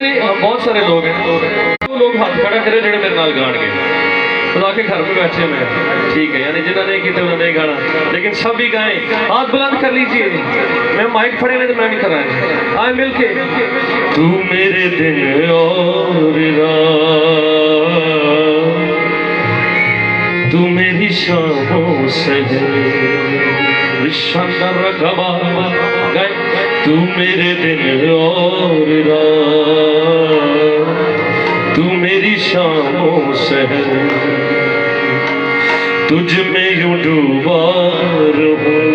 बहुत सारे लोग हैं तो लोग हाथ खड़ा करे जेडे मेरे नाल गाण गए तो आके घर में बैठे मैं ठीक है, यानी जिन्होंने नहीं किया उन्होंने गाना, लेकिन सब भी गाएं। हाथ बुलंद कर लीजिए, मैं माइक फड़े नहीं तो मैं भी कराए आए मिलके। तू मेरे दिन और रात, तू मेरी शामों से शानदार रखवा गाए। तू मेरे दिन और रात, तू मेरी शामों से तुझ में यूं डूबा रहूं,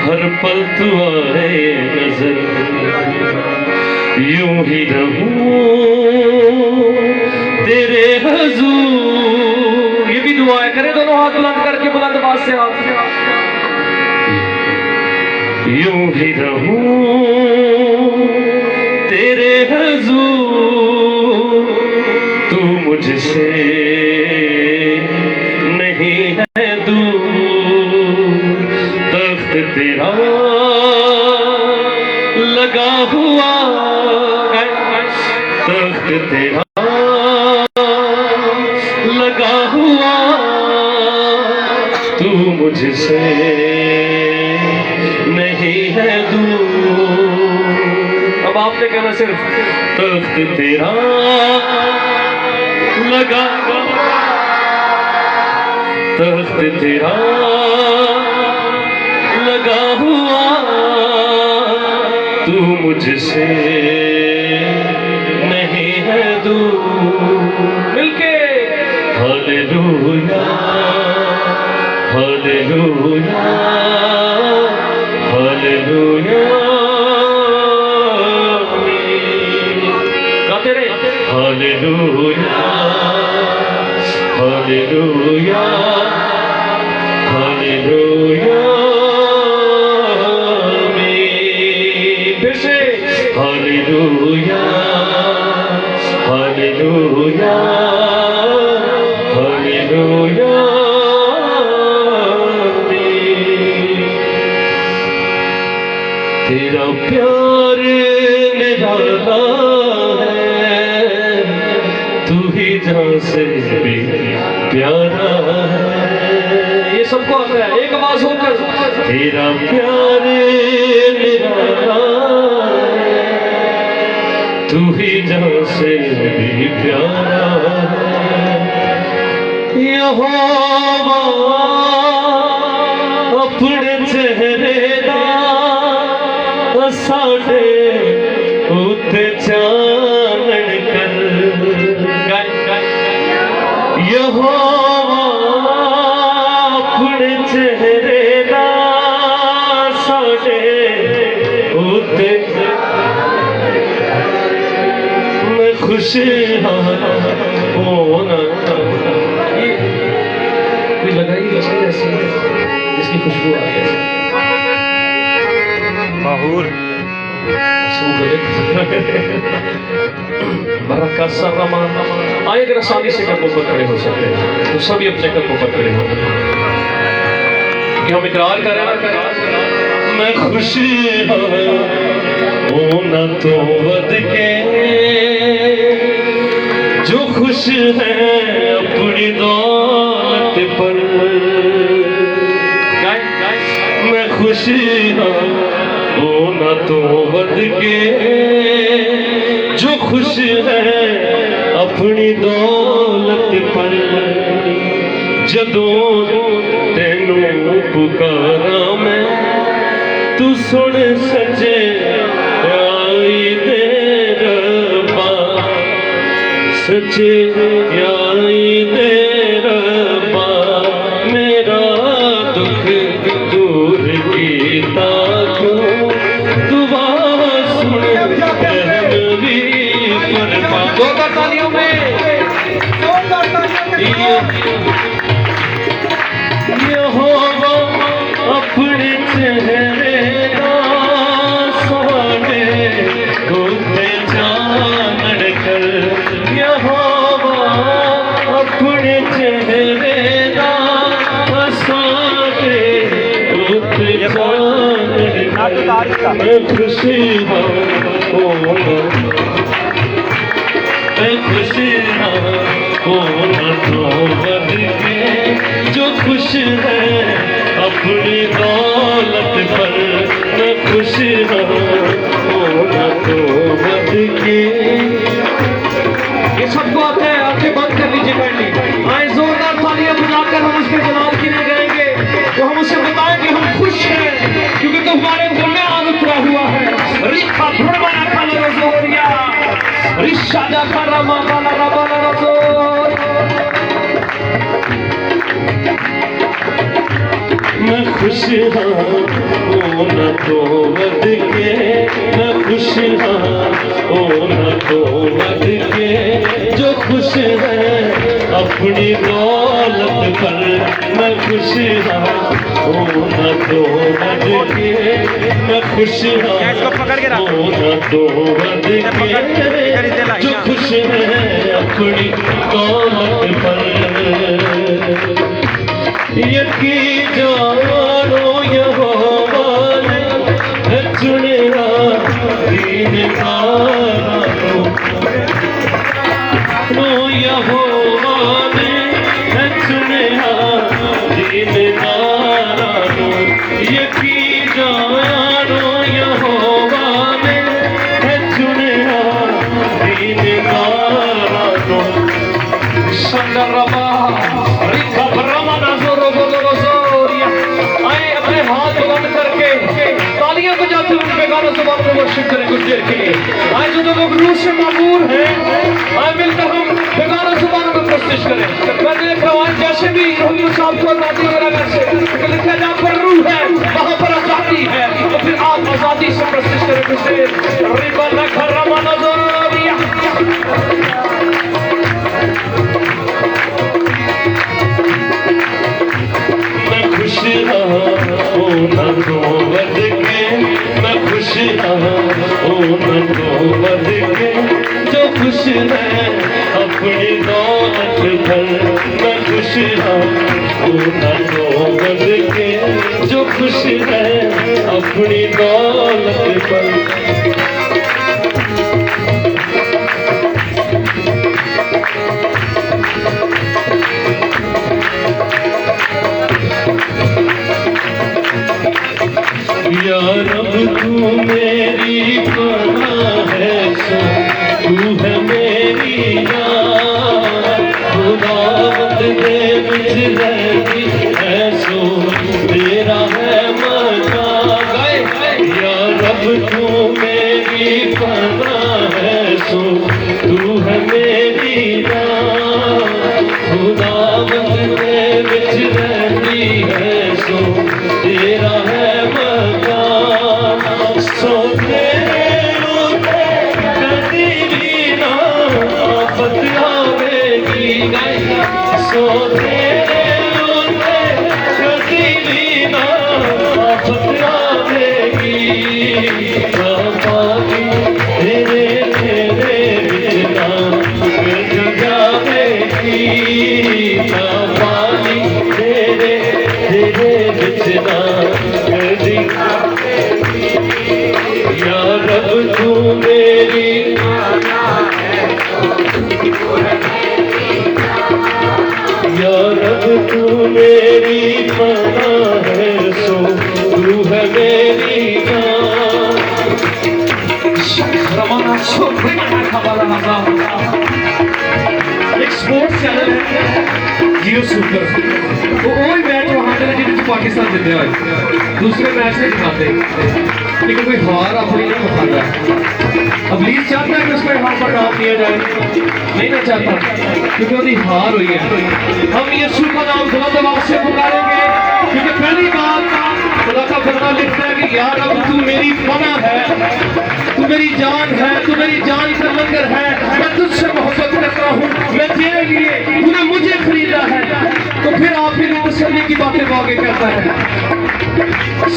हर पल तू आए नजर, यूं ही रहूं तेरे हुजूर। ये भी दुआ है, करें दोनों हाथ बुलंद करके, बुलंद आवाज से हाथ। यूं ही रहूं तेरे हुजूर, तू मुझसे नहीं है दूर, तख्त तेरा लगा हुआ, तख्त तेरा लगा हुआ, तू मुझसे नहीं है दूर। अब आपने कहना सिर्फ तख्त तेरा लगा, तख्त तेरा लगा हुआ, तू मुझसे नहीं है दूर। मिलके हालेलुया हालेलुया हालेलुया, गाते रहे हालेलुया हालेलुया हालेलुया। फिर से हालेलुया हालेलुया हालेलुया। तेरा प्यार निराला है, तू ही जान से भी प्यारा है। ये सबको आता है, एक आवाज होकर। तेरा प्यार निराला है, तू ही जान से भी प्यारा है। यहोवा अपने चेहरे साढ़े उते चानन कर, यहोवा अपने चेहरे दा साढ़े उते, मैं खुश हाँ होना। कोई लगाई ऐसी जिसकी खुशबू आ गई माहौल आए। अगर आसानी से कदमों पर खड़े हो सकते हैं तो सभी अपने कदमों पर खड़े हो, कि हम इकरार करें मैं खुशी हूं ना तो बद के, जो खुश है अपनी दौलत पर। मैं खुशी हूं ना तो बद के, जो खुश है अपनी दौलत पर। जदों तेनू पुकारा मैं, तू सुन सजे आई दे रब्बा, सचे आई दे रब्बा, मेरा दुख दूर कीता क्यों, दुआ सुन भी फरमा। दो तालियों में यहोवा अपने चेहरे साढ़े उते चानन कर, यहोवा अपने चेहरे साढ़े उते चानन कर। मैं खुशी हूं मैं खुश हो न तो बद के जो खुश है अपनी दौलत पर, मैं खुश हो न तो बद के। ये सबको आता है, आंखें बंद कर लीजिए काइंडली। आए जोरदार तालियां बजाकर हम उसके जलाल की नहीं गाएंगे, तो हम उसे बताएं कि हम खुश हैं क्योंकि तो हमारे दिल में आग उतरा हुआ है। रिखा भरमाना खाला रोजोरिया रिशादा करमा बाला रबाला रोजोर। मैं खुश हूँ न तो बद के, मैं खुश हूँ न तो बद के जो खुश है अपनी दौलत पर, मैं खुश हूँ न तो बद के, मैं खुश हूँ न तो बद के जो खुश है अपनी दौलत पर। यकी जानो यहोवा ने चुनिया दीनदारों को, यहोवा ने चुनिया दीनदारों को। यकी जानो यहोवा ने चुनिया दीनदारों को। संदरबा रिखा आए अपने हाथ बुलंद करके तालियां बजाते हुए बेगाना ज़ुबान में वर्शिप करें कुछ देर के लिए। आए जो लोग रूह से मामूर हैं, आए मिलकर हम बेगाना ज़ुबान में कोशिश करें। मैं देख रहा हूँ जैसे भी रोहित साहब को आज़ादी वगैरह से लिखा जहाँ पर रूह है वहाँ पर आज़ादी है, तो फिर आप आज़ादी से कोशिश करें कुछ देर। रिबन रखा रमाना ज़ोरिया खुश हो न तो बद के, मैं खुश हो न तो बद के जो खुश है अपनी दौलत पर, मैं खुश हो न तो बद के जो खुश है अपनी दौलत पर। या रब तू मेरी पनाह है, सो तू है मेरी जान। खुदावंद दे मुझ रहती है, सो तेरा है मकान। या रब तू मेरी पनाह है, सो तू है मेरी जान। खुदावंद दे मुझ रहती है, सो तेरा है या रब तू मेरी या रब तू मेरी पनाह है, सो तू है मेरी जान। रमाना एक स्पोर्ट्स चैनल है जियो सुपर, तो वही मैच वहाँ जिन्हें पाकिस्तान जीते हुए दूसरे मैच में दिखाते, लेकिन कोई हार अपनी नहीं दिखाता। अब लीग चाहता है कि उसको यहाँ पर नाम दिया जाए, नहीं ना चाहता क्योंकि उसकी हार हुई है। हम यीशु का नाम बुलंद आवाज से पुकारेंगे क्योंकि पहली बात खुदा का बंदा लिखता है कि यार अब तू मेरी पनाह है, तू मेरी जान है, तू मेरी जान का लंगर है। मैं तुझसे मोहब्बत करता हूँ, मैं तेरे लिए, तूने मुझे खरीदा है। तो फिर आप ही तसल्ली की बातें आगे कहता है।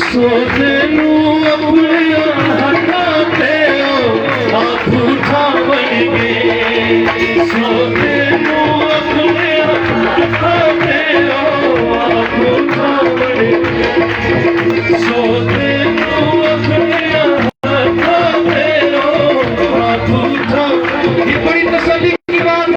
सोचनू अपने हटाते हो आप उठा बन गए, सोचनू अपने हटाते हो आप उठा बन गए, सोचनू अपने हटाते हो पूछो, ये बड़ी तसल्ली की बात है।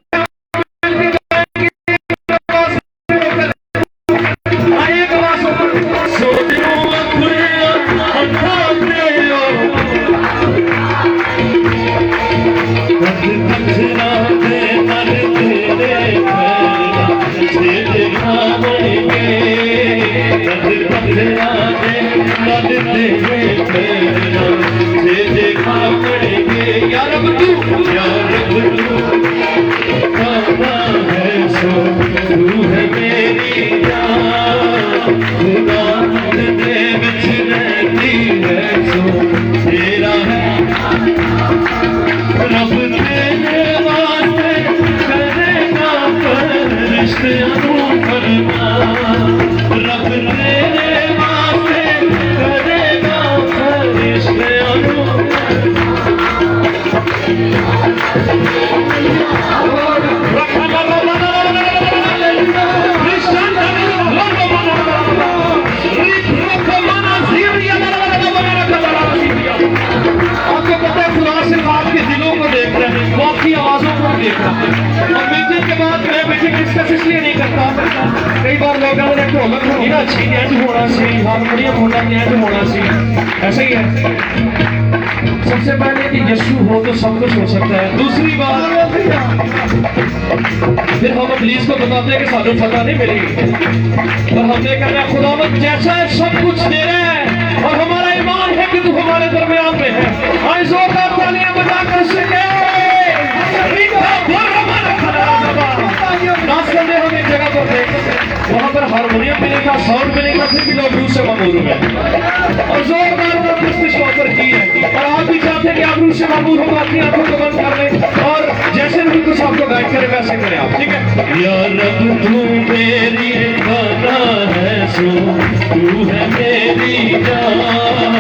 कई बार लोग ढोलक होगी ना अच्छी नेट होना सी, हारमोनियम होना नेट होना सी, ऐसा ही है। सबसे पहले कि यीशु हो तो सब कुछ हो सकता है। दूसरी बात फिर हम पुलिस को बताते हैं कि सानू पता नहीं मिलेगी, पर हमने कहना खुदावंद जैसा है सब कुछ दे रहा है और हमारा ईमान है कि तू हमारे दरमियान में है। आए जोरदार तालियां बजाकर सके नाच करने हम एक जगह पर थे, वहां पर हारमोनियम मिलेगा, साउंड मिलेगा, फिर भी लोग रूह से ममूर हुए और जोरदार ऑफर की है। और आप भी चाहते हैं कि आप रूह से ममूर हो तो अपनी आंखों को बंद कर लें और जैसे भी कुछ आपको गाइड करे वैसे करें आप, ठीक है। या रब तू मेरी बना है सो तू है मेरी जान,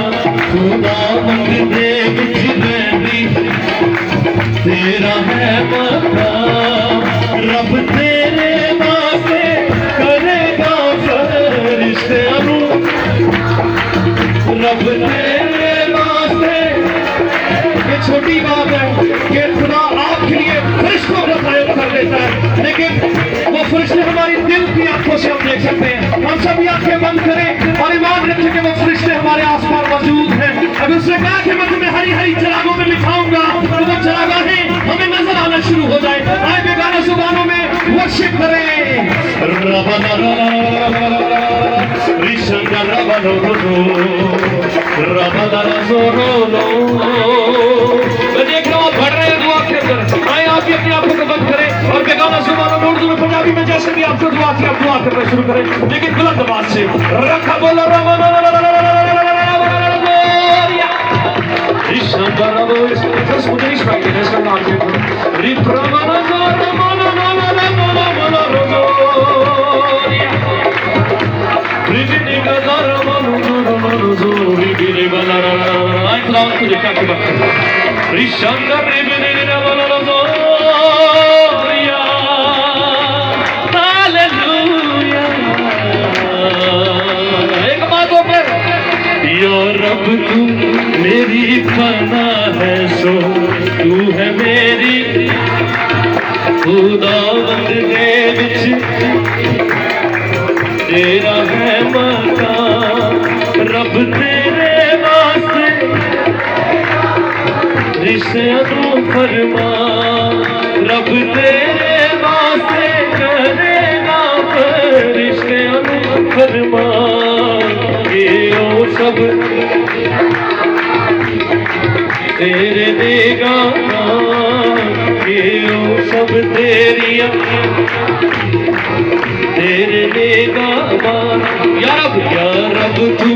खुदावंद दे मुझ में भी तेरा है मकाम, रब तेरे वास्ते करेगा फरिश्ते रब तेरे वास्ते। ये छोटी बात है कि खुदा आपके लिए फरिश्तों का तय कर लेता है, लेकिन वो फरिश्ते हमारी दिल की आंखों से हम देख सकते हैं। हम सभी आंखें बंद करें और ईमान रखें कि वो फरिश्ते हमारे आसपास मौजूद हैं। अगर उसने कहा कि मैं तुम्हें हरी हरी चरागों में बिठाऊंगा तो वो चरागाहें हमें नजर आना शुरू हो जाए। आए बेगाना जुबानों में वर्शिप करें। मैं देख रहा हूँ आप बढ़ रहे हैं दुआ के अंदर। आए आप भी अपनी आंखों को बंद करें और बेगाना जुबानों में उर्दू में पंजाबी में जैसे भी आपको दुआ की आप दुआ करना शुरू करें, लेकिन बुलंद आवाज से रखा बोलो मुझे नहीं सुनाई देना इसका नाम एक बात हो फिर या रब तू मेरी पना है सो तू है मेरी खुदावंद दे विच तेरा है मकाम, रब तेरे वास्ते रिश्तियां तू फरमा, रब तेरे वास्ते करेगा रिश्तियां तू फरमा। ये ओ सब तेरे देगा ये ओ सब तेरिया तेरे देगा या रब तू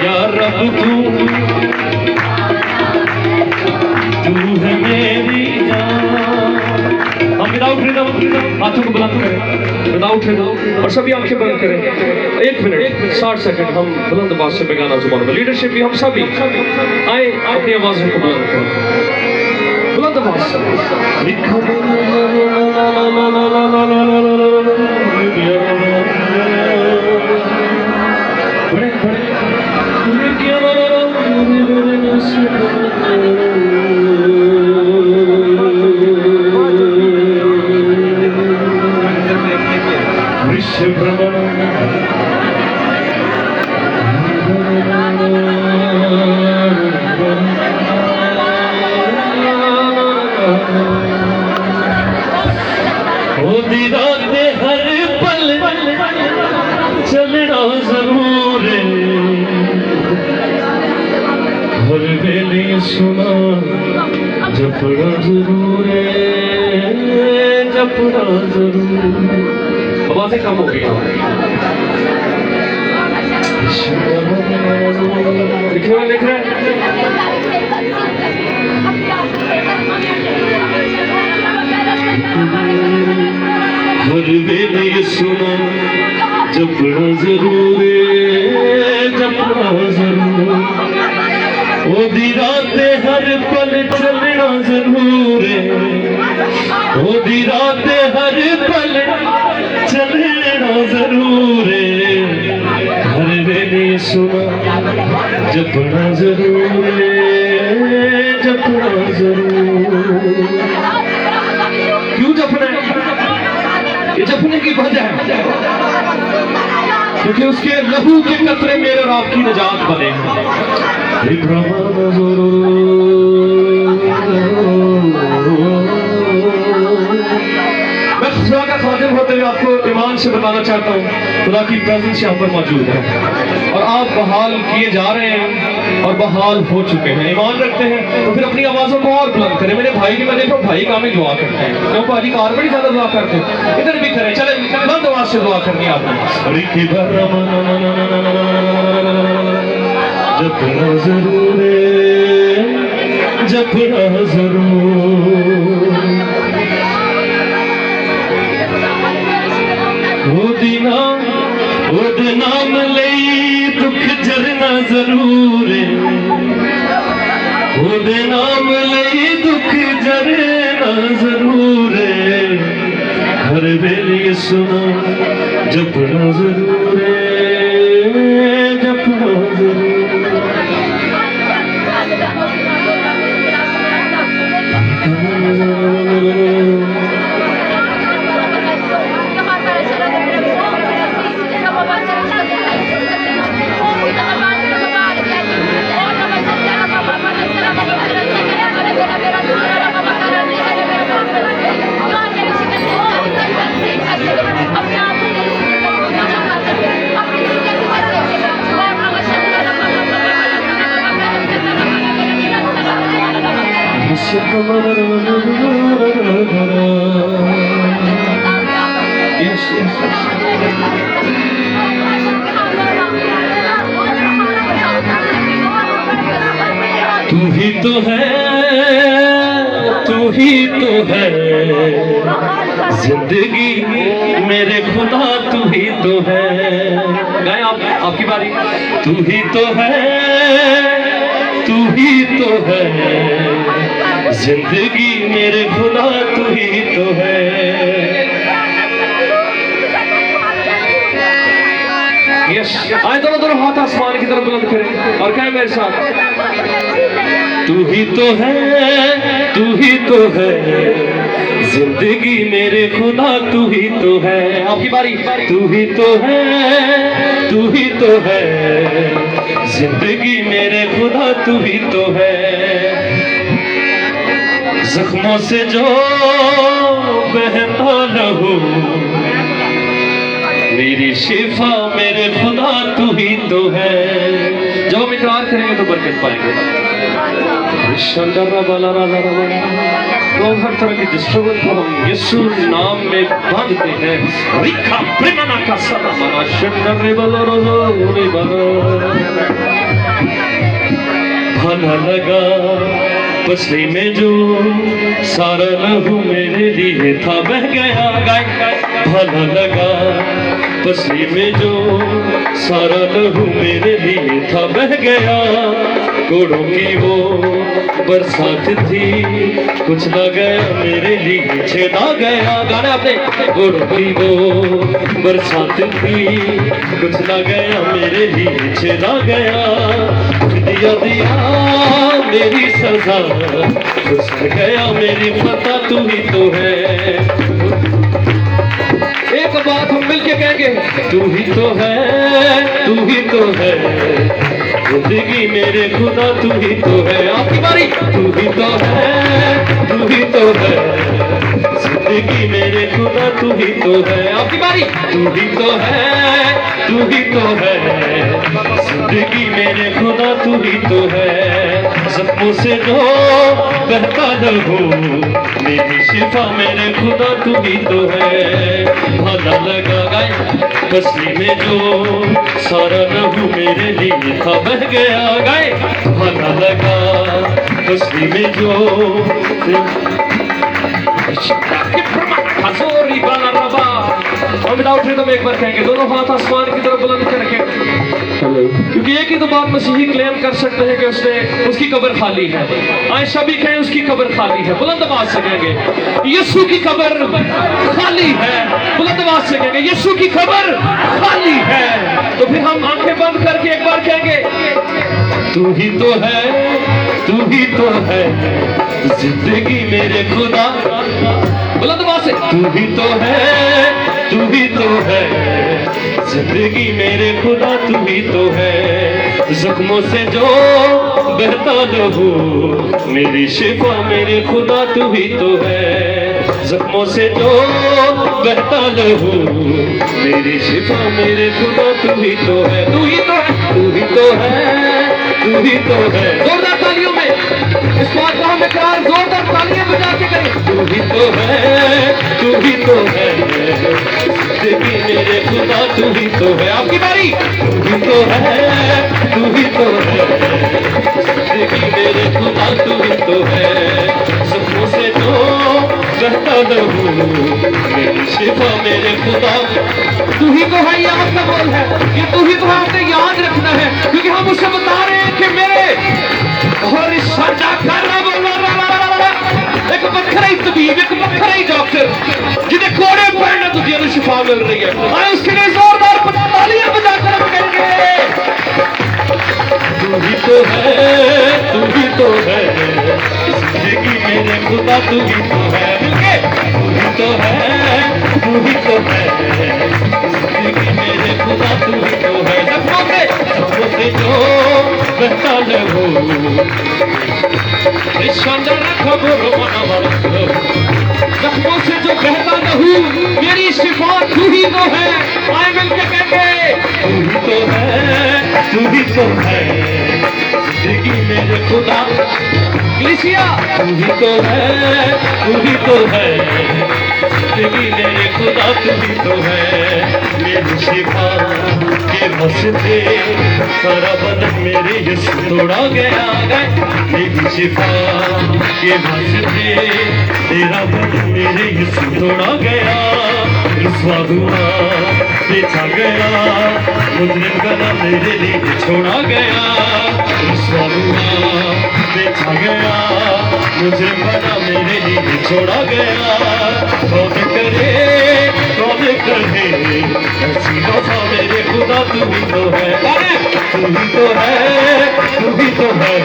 या रब तू है मेरी जान। हम विदाउट रिदम हाथों को बुलंद करें, विदाउट रिदम और सभी आंखें बंद करें। 1 मिनट 60 सेकंड हम बुलंद आवाज से बेगाना जुबान में लीडरशिप भी हम सभी आए अपनी आवाज़ों को बुलंद करें, बुलंद आवाज से बड़े बड़े हर पल चलना जरूर है, हर वेले सुना जपना जरूर है, जपना जरूर। आवाजें कम हो गई लिखे हुए लिख रहे हर वेले सुना जपना जरूर है, जपना जरूर। ओदी रातें हर पल चलना जरूर है, ओदी रातें हर पल चलना जरूर है, हर वेले सुना जपना जरूर है, जपना जरूर। क्यों जपना है? ये जपने की वजह है क्योंकि उसके लहू के कतरे मेरे और आपकी निजात बने मैं खुदा का खादिम होते हुए आपको ईमान से बताना चाहता हूँ खुदा की प्रेजेंस यहाँ पर मौजूद है और आप बहाल किए जा रहे हैं और बहाल हो चुके हैं। ईमान रखते हैं तो फिर अपनी आवाजों को और बुलंद करें। मेरे भाई की मैं देखो भाई काफी दुआ करते हैं, क्यों भाजी कार बड़ी ज्यादा दुआ करते हैं, इधर भी करें। चले बंद आवाज से दुआ करनी आपने। जपना जरूर है, जपना जरूर। ओदे नाम लई दुख जरना जरूर है, ओदे नाम लई दुख जरना जरूर है, हर वेले सुना जपना जरूर है, जपना जरूर। Yes, yes, yes. तू ही तो है, तू ही तो है जिंदगी मेरे खुदा, तू ही तो है। गाएं आप, आपकी बारी। तू ही तो है, तू ही तो है जिंदगी मेरे खुदा, तू ही तो है। यस, आए दोनों हाथ आसमान की तरफ बुलंद करें और कहें मेरे साथ, तू ही तो है, तू ही तो है जिंदगी मेरे खुदा, तू ही तो है। आपकी बारी। तू ही तो है, तू ही तो है जिंदगी मेरे खुदा, तू ही तो है। जख्मों से जो बहता लहू मेरी शिफा मेरे खुदा, तू ही तो है। जब हम इकरार करेंगे तो बरकत पाएंगे। तो हर तरह की डिस्टर्बेंस को हम यीशु नाम में बांधते हैं। रिखा प्रेमना का सलामना शंकर रे बलो रोजो रे बलो। भला लगा पसली में जो सारा लहू मेरे लिए था बह गया, भला लगा पसली में जो सारा लहू मेरे लिए था बह गया। घोड़ों की वो बरसात थी, कुछ ना गया मेरे लिए छेदा गया। गाना आपने घोड़ों की वो बरसात थी, कुछ ना गया मेरे लिए छेदा गया। दिया दिया मेरी सजा, कुछ न गया मेरी पता तू ही तो है। एक बात हम मिलके कहेंगे, तू ही तो है, तू ही तो है जिंदगी मेरे खुदा, तू ही तो है। आपकी बारी। तू ही तो है, तू ही तो है जिंदगी मेरे खुदा, तू ही तो है। आपकी बारी। तू ही तो है, तू ही तो है जिंदगी मेरे खुदा, तू ही तो है। जख्मों से जो बहता लहू मेरी शिफा मेरे खुदा, तू ही तो है। भला लगा गाए बसली में जो सारा लहू मेरे लिए था बह गया। गाए भला लगा बसली में जो हजोरी बाला रबा। और विदाउट रिदम एक बार कहेंगे, दोनों हाथ आसमान की तरफ बुलंद करके, क्योंकि एक ही तो बात मसीही क्लेम कर सकते हैं कि उसकी कब्र खाली है। आयशा भी कहें उसकी कब्र खाली है, बुलंद आवाज से कहेंगे यीशु की कब्र खाली है, बुलंद आवाज से कहेंगे यीशु की कब्र खाली है। तो फिर हम आंखें बंद करके एक बार कहेंगे, तू ही तो है, तू ही तो है जिंदगी मेरे खुदा, बुलंद आवाज से। तू ही तो है, तू ही तो है जिंदगी मेरे खुदा, तू ही तो है। जख्मों से जो बहता लहू मेरी शिफा मेरे खुदा, तू ही तो है। जख्मों से जो बहता लहू मेरी शिफा मेरे खुदा, तू ही तो है। तू ही तो है, तू ही तो है, तू ही तो है। जोरदार तालियों में इस बात का हम इकरार जोरदार तालियां बजा के करें। तू ही तो है, तू ही तो है जिंदगी मेरे खुदा, तू ही तो है। आपकी बारी। तू ही तो है, तू ही तो है जिंदगी मेरे खुदा, तू ही तो है। सपनों से जो बहता लहू मेरी शिफा मेरे खुदा, तू ही तो है, ये आपका बोल है, ये तू ही तो है, आपने याद रखना है, क्योंकि हम उसे बता रहे हैं कि मेरे और इस साझा करना एक बखरा ही तबीब, एक बखरा ही डॉक्टर जिन्हें कोड़े पड़ने तुझे तो शिफा मिल रही है। आए उसके लिए जोरदार तालियां बजाकर हम कहेंगे, तू ही तो है, तू ही तो है जिंदगी मेरे खुदा, तू ही तो है। तू ही तो है, तू ही तो है जिंदगी मेरे खुदा, तू ही तो है। जख्मों से जो बहता लहू शानदार खबर जख्मों से जो बहता लहू मेरी शिफा, तू ही तो है। आए मिलके कहेंगे, तू ही तो है, तू ही तो है जिंदगी मेरे खुदा, कलीसिया तू ही तो है, तू ही तो है जिंदगी मेरे खुदा, तू ही तो है। मेरी शिफा के बसते सारा बदन मेरे यीशु तोड़ा गया। मेरी शिफा के बसते तेरा बदन मेरे यीशु तोड़ा गया। रुसवा हुआ बेचा गया, मुजरिम का नाम मेरे लिए छोड़ा गया। रुसवा हुआ बेचा गया, मुजरिम का नाम मेरे लिए छोड़ा गया। कौन करे, कौन करे ऐसी वफा मेरे खुदा, तू ही तो है। तू ही तो है, तू ही तो है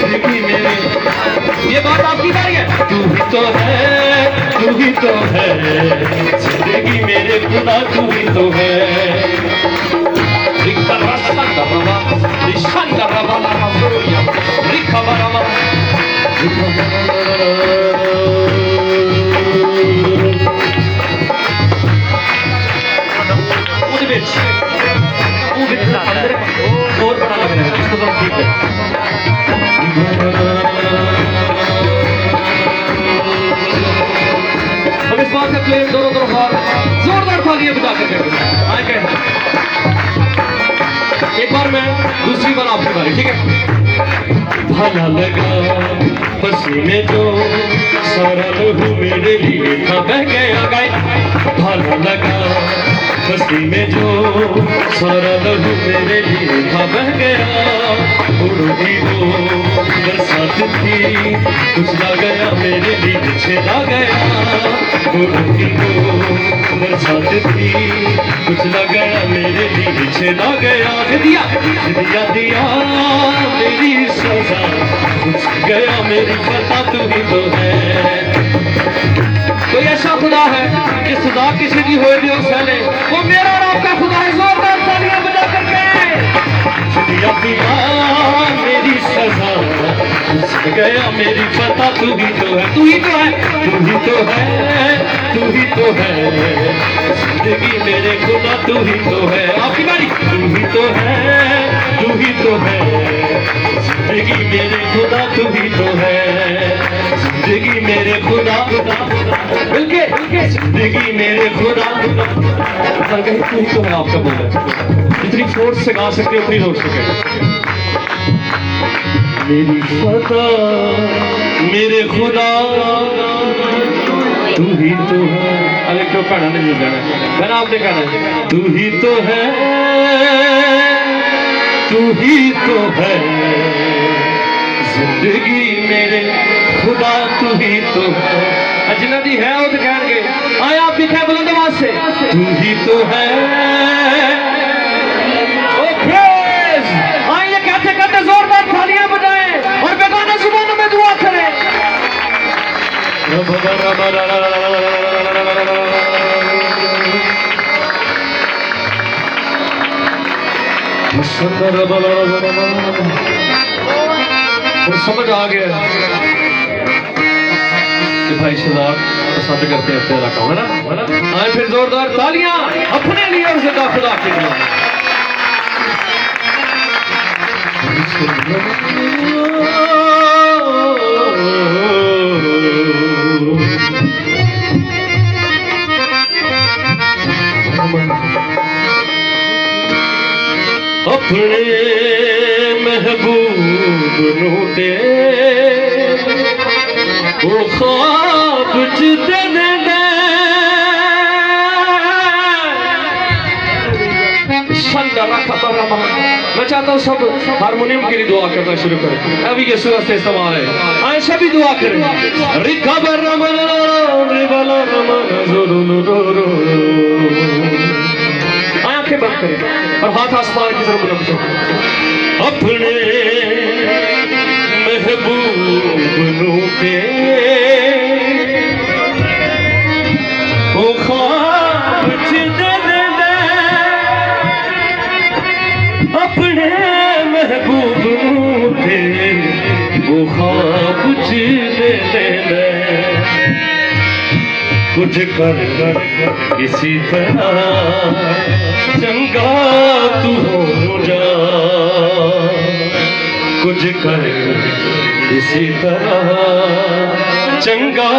जिंदगी मेरे, ये बात आपकी बारी है। तू ही तो है, तू ही तो है जिंदगी मेरे खुदा, तू ही तो है। बहुत बड़ा लग रहा है, इसको तो ठीक है। हम इस बात का क्लेम दोनों तरफ हाथ जोरदार तालियां बजा कर करेंगे। आए कहें, एक बार मैं, दूसरी बार आपकी बारी, ठीक है। भला लगा पसीने जो सारा लहू मेरे लिए था बह गया। गाय भला लगा पसीने जो सारा लहू मेरे लिए था बह गया। उड़ ही वो बरसात थी, कुचला गया मेरे लिए छेड़ा गया। वो ही वो बरसात थी, कुचला गया मेरे लिए छेड़ा गया। दिया दिया दिया मेरी सजा, कुछ गया मेरी फता, तू ही तो है। कोई ऐसा खुदा है जिस खुदा किसी की हो भी सहले, वो मेरा और आपका खुदा है। जोरदार तालियां बजा करके दिया दिया मेरी सजा, कुछ गया मेरी फता, तू ही तो है, तू ही तो है, तू ही तो है, तू ही तो है। जिंदगी मेरे खुदा तू ही तो है। आपकी बारी। तू ही तो है, तू ही तो है। जिंदगी मेरे खुदा तू ही तो है। जिंदगी मेरे खुदा, मिलके जिंदगी मेरे खुदा। कहीं तू ही तो है आपका बोला। जितनी फोर्स से गा सकते उतनी रोक सके। मेरी फता मेरे खुदा तू ही तो है। अरे क्यों कहना नहीं कहना, मैंने आपने कहना है। तू ही तो है, तू ही तो है। जिंदगी मेरे खुदा तू ही तो है। जिन्हें दी है वो तो कह गए आए आप भी कह बुलंद आवाज से, तू ही तो है। ओ प्रेज। आइए कहते कहते जोरदार तालियां बजाएं और बेगाना जुबानों में दुआ करें। और समझ आ गया कि भाई सरदार पसंद करते हैं तेरा काम, है ना? आए फिर जोरदार तालियां अपने लिए और जिंदा खुदा के लिए। अपने महबूब नू दे वो ख्वाब जितने दे। मैं चाहता हूँ सब हारमोनियम के लिए दुआ करना शुरू करें। अभी ये सूरत से इस्तेमाल है, आए सभी दुआ करें। आंखें बंद करें और हाथ आसमान की तरफ बुलंद करें। अपने महबूब नू दे वो ख्वाब जितने दे। अपने महबूब नू दे वो ख्वाब जितने दे। कुछ कर किसी तरह चंगा तू हो जा। कुछ कर किसी तरह चंगा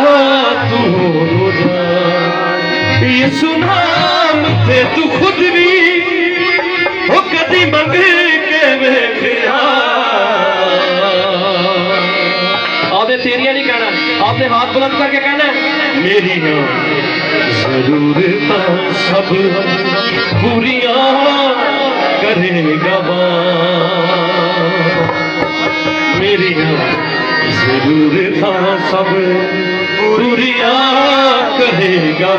तू हो जा। ये सुना मुझे तू खुद भी हो कदी मंग के वेखिया। आपने तेरिया नहीं कहना, आपने हाथ बुलंद करके कहना है मेरी जरूरतां सब पूरियां करेगा मेरी जरूरतां सब पूरियां करेगा।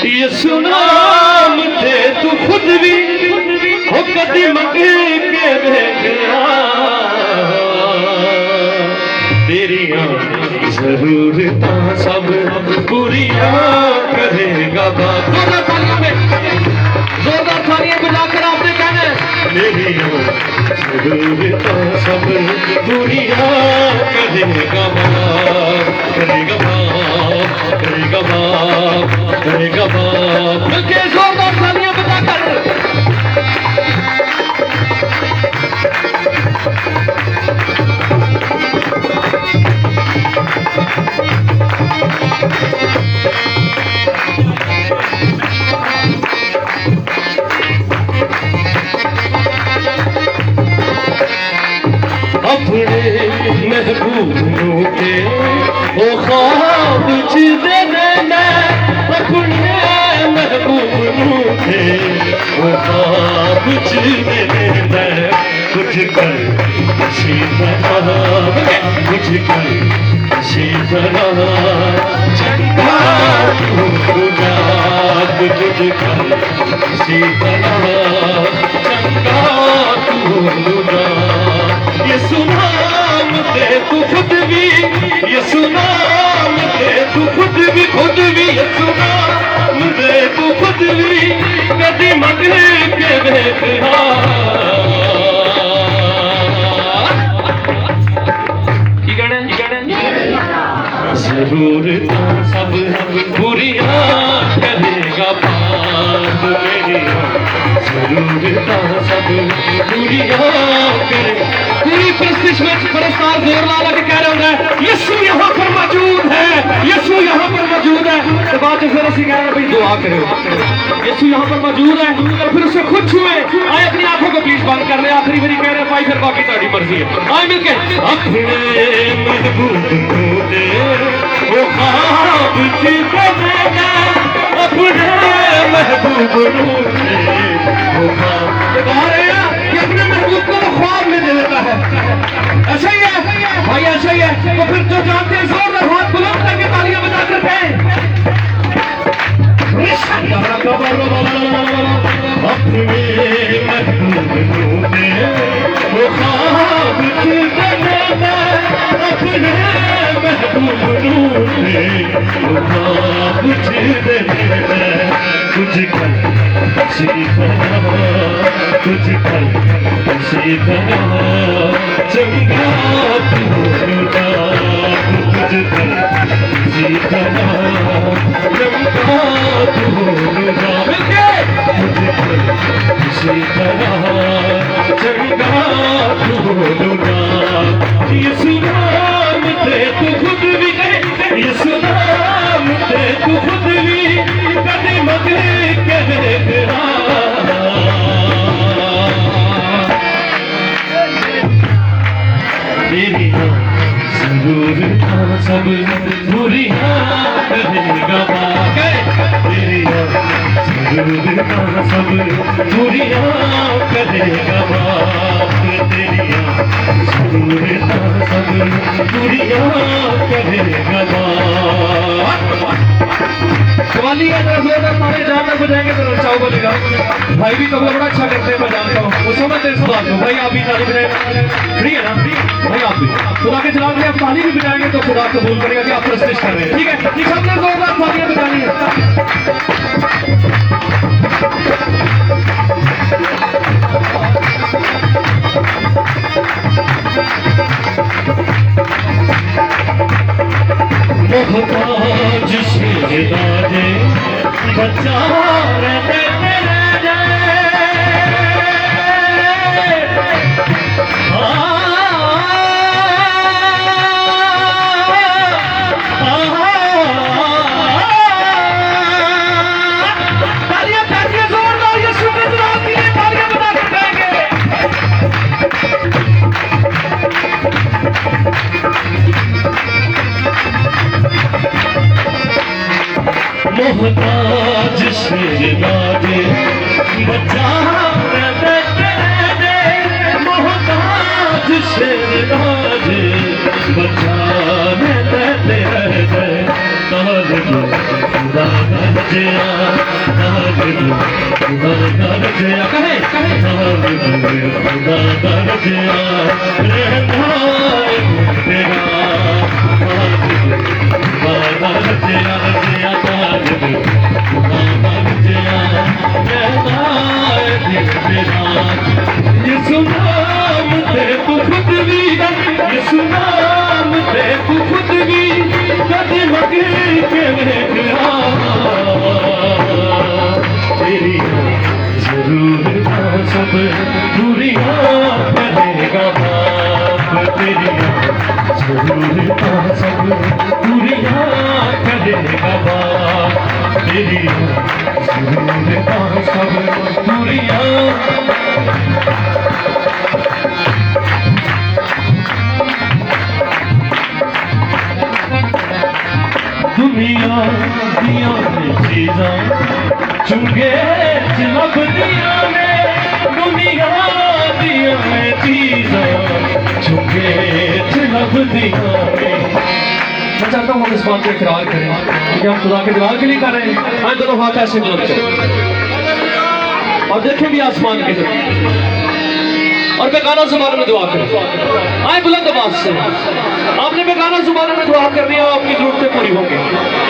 ये सुना मुझे तू खुद भी हो कदी मंगे के देखा। तेरियां जरूरतां सब पूरियां करेगा। जोरदार तालियां में, जोरदार तालियां बजाकर आपने कहना है मेरी जरूरतां सब पूरियां करेगा। करेगा करेगा करेगा। बल्कि जोरदार तालियां बजाकर अपने महबूबों के वो ख्वाब जितने। अपने महबूबों के वो ख्वाब जितने। कुछ कर किसी तरह, कुछ कर किसी तरह, चंगा तू खुदा, कुछ कर किसी तरह, चंगा तू खुदा। ये सुनाम दे तू खुद भी, ये सुनाम दे तू खुद भी, ये सुनाम दे तू खुद भी, कदी मंग के देखा। की कहना जरूर सब बुरियां करेगा बात मेरी, जरूर सब बुरियां करे। पूरी परिस्थिति में परस्तार जोर ला के कह रहा है यीशु यहाँ पर मौजूद है, यीशु यहाँ पर मौजूद है। तो बाद फिर ਅਸੀਂ कह रहे भाई दुआ करो, यीशु यहाँ पर मौजूद है। और फिर उससे खुद छुए, आए अपनी आंखों को प्लीज बंद कर ले। आखिरी बारी कह रहे भाई फिर बाकी तुम्हारी मर्जी है। आए मिलके अपने महबूब को दे वो ख्वाब जिसको देना, अपने महबूब को दे वो ख्वाब। कह रहे हैं कि अपने महबूब को वो ख्वाब में दे देता है। ऐसा ही है भाई, ऐसा ही है। तो फिर जो जानते हैं जोरदार हाथ बुलंद करके तालियां बजा कर कहें अपने महबूब को दे वो ख्वाब जिसको देना, अपने महबूब को दे वो ख्वाब जिसको देना। कुछ कर किसी तरह, कुछ कर किसी तरह, चंगा तू खुदा, कुछ कर किसी तरह, चंगा तू खुदा। कुछ कर किसी तरह, चंगा तू खुदा। ये सुनाम दे तू खुद भी, ये सुनाम दे तू खुद भी, कदी मगे के देखा। तेरी जरूर सब बुरियां करेगा बात, तेरी जरूर सब बुरियां करेगा बात, तेरी जरूर सब बुरियां करेगा बात। कवाली का तरफ जोरदार ताली जान तक बजाएंगे तो अच्छा बोलेगा। भाई भी तबला बड़ा अच्छा करते हैं, मैं जानता हूँ। वो समझते हैं इस बात को। भाई आप भी ताली बजाएंगे, फ्री है ना? भाई आप भी खुदा के जलाल में आप ताली भी बजाएंगे तो खुदा कबूल करेगा कि आप प्रस्तिश कर रहे हैं। ठीक है, ठीक, सबने जोरदार तालियां बजानी है। मोहताज शहजादे बचा रहते तालियां तालियां जोरदार यीशु के जलाल के लिए तालियां बजा कर गाएंगे। मोहताज शहजादे बचा रहते, मोहताज शहजादे बचा रहते। खुदा कर दिया, खुदा कर दिया, कहे खुदा कर दिया, रहना तेरा खुदा कर दिया, ये सुनाम दे तू खुद भी, ये सुनाम दे तू खुद भी, कदी मगे के देखा। तेरी जरूर सब बुरियां करेगा बाप, तेरी जरूर सब बुरियां करेगा बाप, तेरी जरूर सब बुरियां। दुनिया दिया चीज़ां चुंगे लब दिया ने, दुनिया दिया लब दिया मैं चाहता हूँ हम इस बात को इकरार करें कि हम खुदा के जलाल के लिए कर रहे हैं। हाँ, दोनों हाथ ऐसे बुलंद करें और देखें भी आसमान की तरफ और बेगाना जुबानों में दुआ करें। आए बुलंद आवाज से, आपने बेगाना जुबानों में दुआ करनी है, आपकी जरूरतें पूरी होंगी।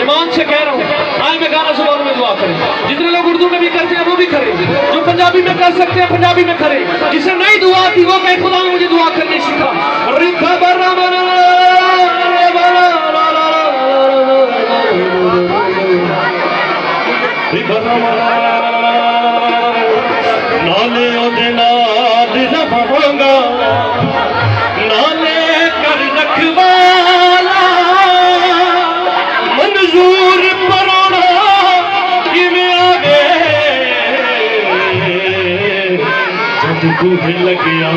ईमान से कह रहा हूँ, आए बेगाना जुबानों में दुआ करें। जितने लोग उर्दू में भी करते हैं वो भी करें, जो पंजाबी में कर सकते हैं पंजाबी में करें। जिसे नहीं दुआ आती वो कहे खुदा ने मुझे दुआ करनी सिखा। नाले ओदे नाल रवांगा, नाले कर रखवाला, मंजूर परोना किवें आवे जद दूध लगिया।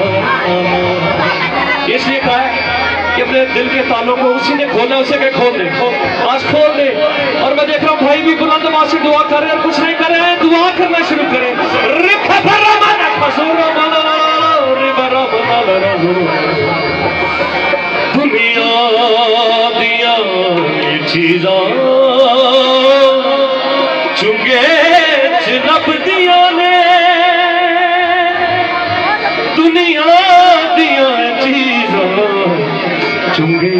इसलिए कहा है कि अपने दिल के तालों को उसी ने खोला, उसे के खोल दे, आज खोल दे। और मैं देख रहा हूँ भाई भी बुलंद आवाज से दुआ कर रहे हैं और कुछ नहीं कर रहे हैं, दुआ करना शुरू करें। दुनिया दिया चीज़ां चुंगे च लभदियां ने, दुनिया दिया चीज़ां चुंगे।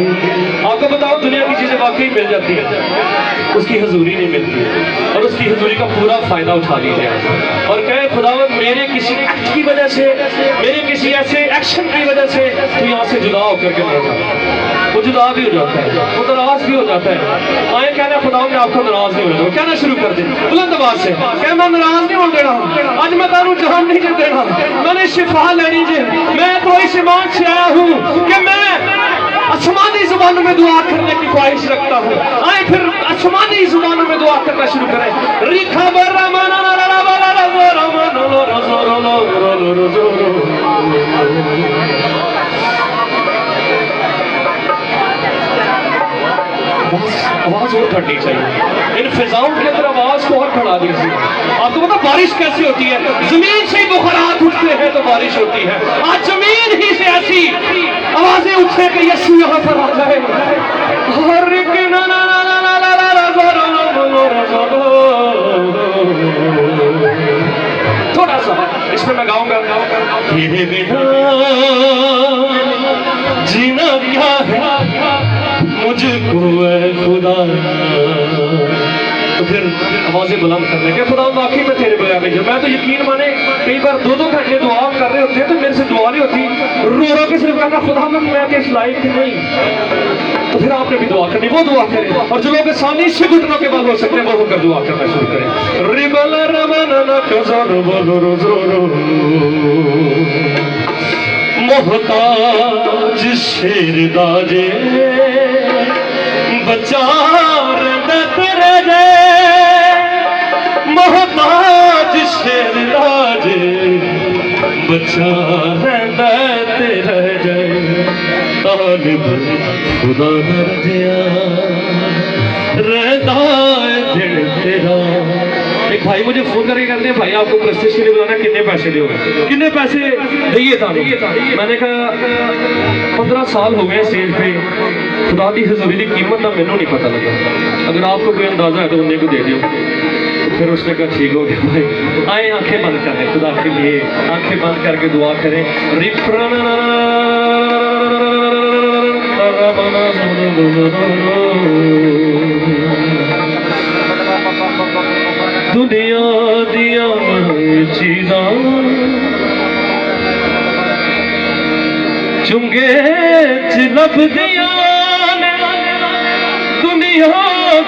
आपको बताओ दुनिया की चीजें वाकई मिल जाती है, उसकी हजूरी नहीं मिलती है, और उसकी हजूरी का पूरा फायदा उठा लीजिए और कहे खुदावंद मेरे किसी एक्ट की वजह से, मेरे किसी ऐसे एक्शन की वजह से तू यहाँ से जुदा होकर के मर जाता। वो जुदा भी हो जाता है, वो नाराज भी हो जाता है। आए कहना खुदावंद मैं आपको नाराज नहीं होना, कहना शुरू कर दे बुलंद आवाज से, कह मैं नाराज नहीं हो देना, आज मैं तारू जहान नहीं कर देना, मैंने शिफा लेनी जे। मैं तो इस ईमान से आया हूँ कि मैं आसमानी जुबानों में दुआ करने की ख्वाहिश रखता हूँ। आए फिर आसमानी जुबानों में दुआ करना शुरू करें। रिखा आवाज और बढ़नी चाहिए, इन फिजाओं के अंदर आवाज को और बढ़ा दीजिए। आपको पता बारिश कैसे होती है? जमीन से ही बुखारात उठते हैं तो बारिश होती है। आज जमीन ही से ऐसी आवाजें उठे कि यीशु यहाँ पर आ जाए। थोड़ा सा इसमें मैं गाऊंगा। तेरे बिना जीना क्या है मुझको है खुदा। तो फिर आवाजें बुलंद करने के खुदा वाकई में तेरे बगैर नहीं। मैं तो यकीन माने कई बार 2-2 घंटे दुआ कर रहे होते तो मेरे से दुआ नहीं होती, रो रो के सिर्फ कहना खुदा मैं तो इस लायक नहीं। तो फिर आपने भी दुआ करनी, वो दुआ करें। और जो लोग आसानी से घुटनों के बल हो सकते हैं वो होकर दुआ करना शुरू करें। मोहताज शेर दाजे बचा तेरे जे, मोहताज शेर दाजे बचा तेरे जे, तालिब खुदा कर दिया रहता दिल तेरा। एक भाई मुझे फोन करके कहते हैं भाई आपको प्रस्तिश के लिए बुलाना, कितने पैसे दोगे? कितने पैसे दिए था? मैंने कहा 15 साल हो गए स्टेज पे, खुदा की हजूरी की कीमत का मैनू नहीं पता लगा। अगर आपको कोई अंदाजा है तो उन्हें को दे दियो। फिर उसने कहा ठीक हो गया भाई। आए आंखें बंद कर लें खुदा के लिए, आंखें बंद करके दुआ करें। दुनिया दिया चीज़ां चुंगे च लभदियां ने, दुनिया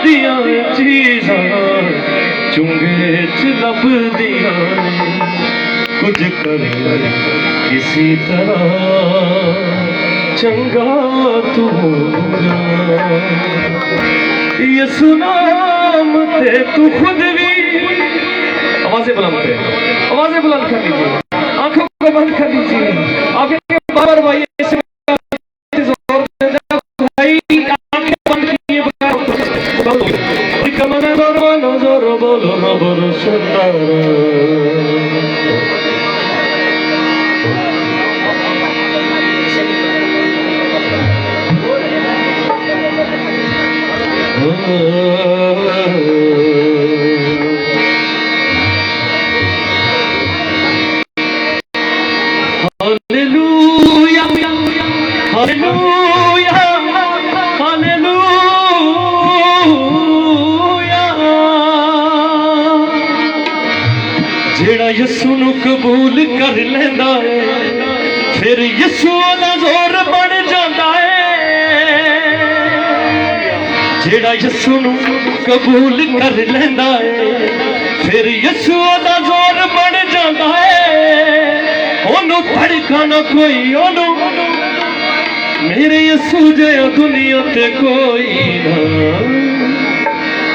दिया चीज़ां चुंगे च लभदियां ने, कुछ कर किसी तरह चंगा तू होगा। ये सुनाम ते तू खुद भी। आवाजें बुलंद करें, आवाजें बुलंद कर लीजिए, आंखों को बंद कर लीजिए। आगे बाबर भाई आंखें बंद किए हालेलुया हालेलुया हालेलुया जेड़ा यसू नू कबूल कर लेंदा है फिर यसू दा जोर बन जांदा है जेड़ा यसू नू कबूल कर लेंदा है फिर यसू दा जोर बन जांदा है ओनू धड़कना कोई ओनू मेरे यसू जया दुनिया ते कोई ना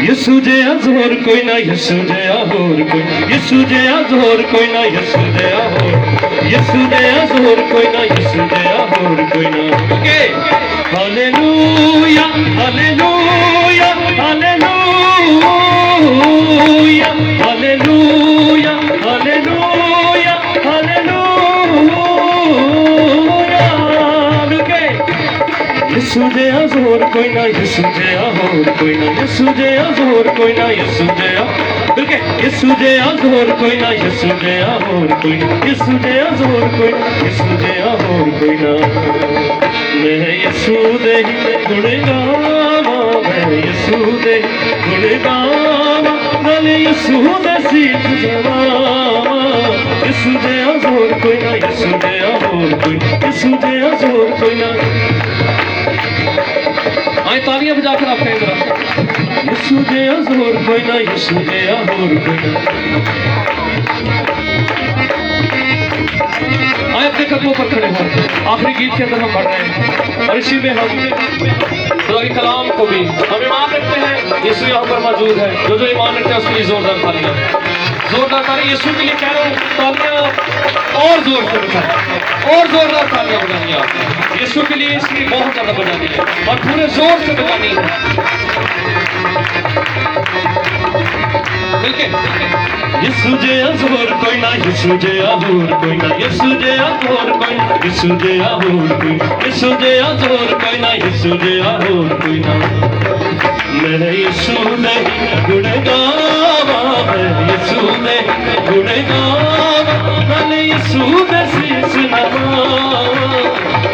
यसू जया जोर कोई ना यसू जया होर कोई यसू जया जोर कोई ना यसू जया होर यसू जया जोर कोई ना यसू जया होर कोई ना hallelujah hallelujah hallelujah hallelujah hallelujah hallelujah यसू जया जोर कोई ना यसू जया होर कोई ना यसू जया जोर कोई ना यसू जया यसू जया जोर कोई ना यसू जया होर कोई ना यसू जया जोर कोई ना यसू जया होर कोई ना मैं यसू दे गुण गावां मैं यसू दे गुण गावां नाले यसू दे सीस जवावां यसू जया जोर कोई ना यसू जया होर कोई ना यसू जया जोर कोई ना आए तालियां बजाकर आप कहें जरा यसू जया जोर कोई ना यसू जया होर कोई ना आए अपने कदमों पर खड़े हो आखिरी गीत के अंदर हम बढ़ रहे हैं और इसी में हम खुदा के कलाम को भी हम ईमान रखते हैं यीशु यहाँ पर मौजूद है जो ईमान रखते हैं उसके लिए जोरदार तालियां यीशु के लिए कह रहा हूँ तालियां और जोर से बजाएं और जोरदार तालियां बजानी है आपने यीशु के लिए इसलिए बहुत ज्यादा बजानी है और पूरे जोर से बजानी है मिलके यसू जया जोर कोई ना यसू जया होर कोई ना यसू जया जोर कोई ना यसू जया होर कोई यसू जया जोर कोई ना यसू जया होर कोई ना मैं यसू दे गुण गावां मैं यसू दे गुण गावां नाले यसू दे सीस नवावां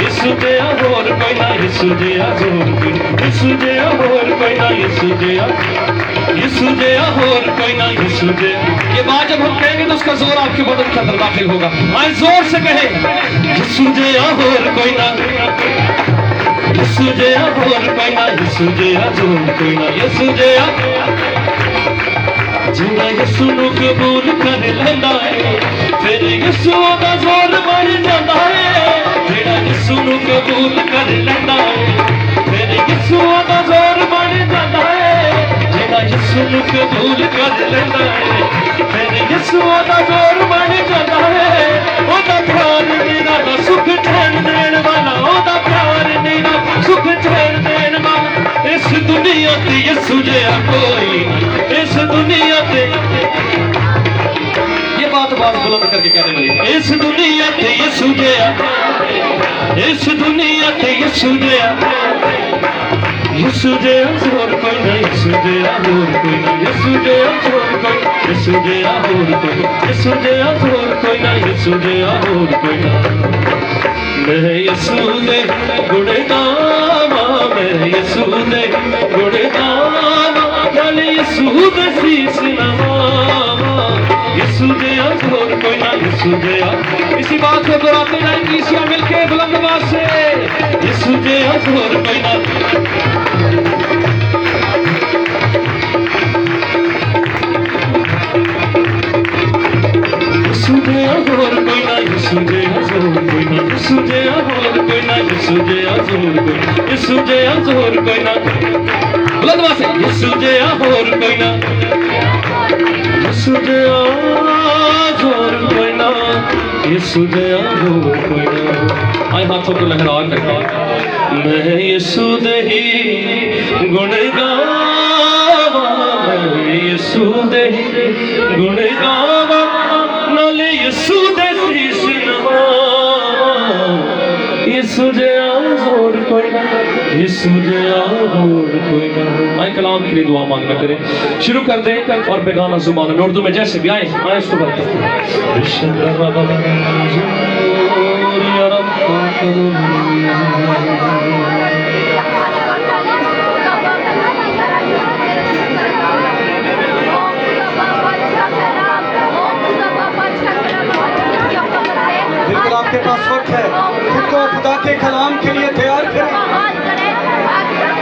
यसू जया होर कोई ना यसू जया जोर कोई यसू जया होर कोई ना यसू जया होर कोई ना यसू जया ये बात जब हम कहेंगे तो उसका जोर आपके बदन के अंदर दाखिल होगा आए जोर से कहे यसू जया होर कोई ना यसू जया होर कोई ना यसू जया जोर कोई ना यसू जया जेड़ा यसू नू कबूल कर लेंदा है फिर यसू दा जोर बन जांदा है जेड़ा यसू नू कबूल कर लेंदा है फिर यसू दा जोर बन जांदा है जेड़ा यसू नू कबूल कर लेंदा है फिर यसू दा जोर बन जांदा है ओदा प्यार मेरा दा सुख चैन देण वाला ओदा प्यार मेरा सुख चैन देण वाला इस दुनिया ते यसू जया कोई इस दुनिया ते ये बात बुलंद करके कहने लगे इस दुनिया ते यसू जया इस दुनिया ते यसू जया जोर कोई ना यसू जया होर कोई ना यसू जया जोर कोई यसू जया होर कोई यसू जया जोर कोई ना यसू जया होर कोई ना मैं यसू दे गुण गावां मैं यसू दे गुण गावां नाले यसू दे सीस नवावां यसू जया जोर कोई ना यसू जया इसी बात को दोहराते जाएं ईशिया मिलके बुलंद आवाज से यसू जया जोर कोई ना यसू जया जोर कोई ना यसू जया जोर कोई ना यसू जया होर कोई ना यसू जया जोर कोई यसू जया जोर कोई ना बुलंद आवाज से यसू जया होर कोई ना यसू जया जोर कोई ना यसू जया होर कोई ना आए हाथों को लहरा कर मैं यसू दे ही गुण गावां मैं यसू दे ही गुण गावां नाले यसू दे सीस नवावां यसू जया जोर कोई ना आए कलाम के लिए दुआ मांगना करें, शुरू कर दें और बेगाना जुबान में उर्दू में जैसे भी आए उसको बिल्कुल आपके पास वक्त है, खुद को खुदा के कलाम के लिए तैयार करें।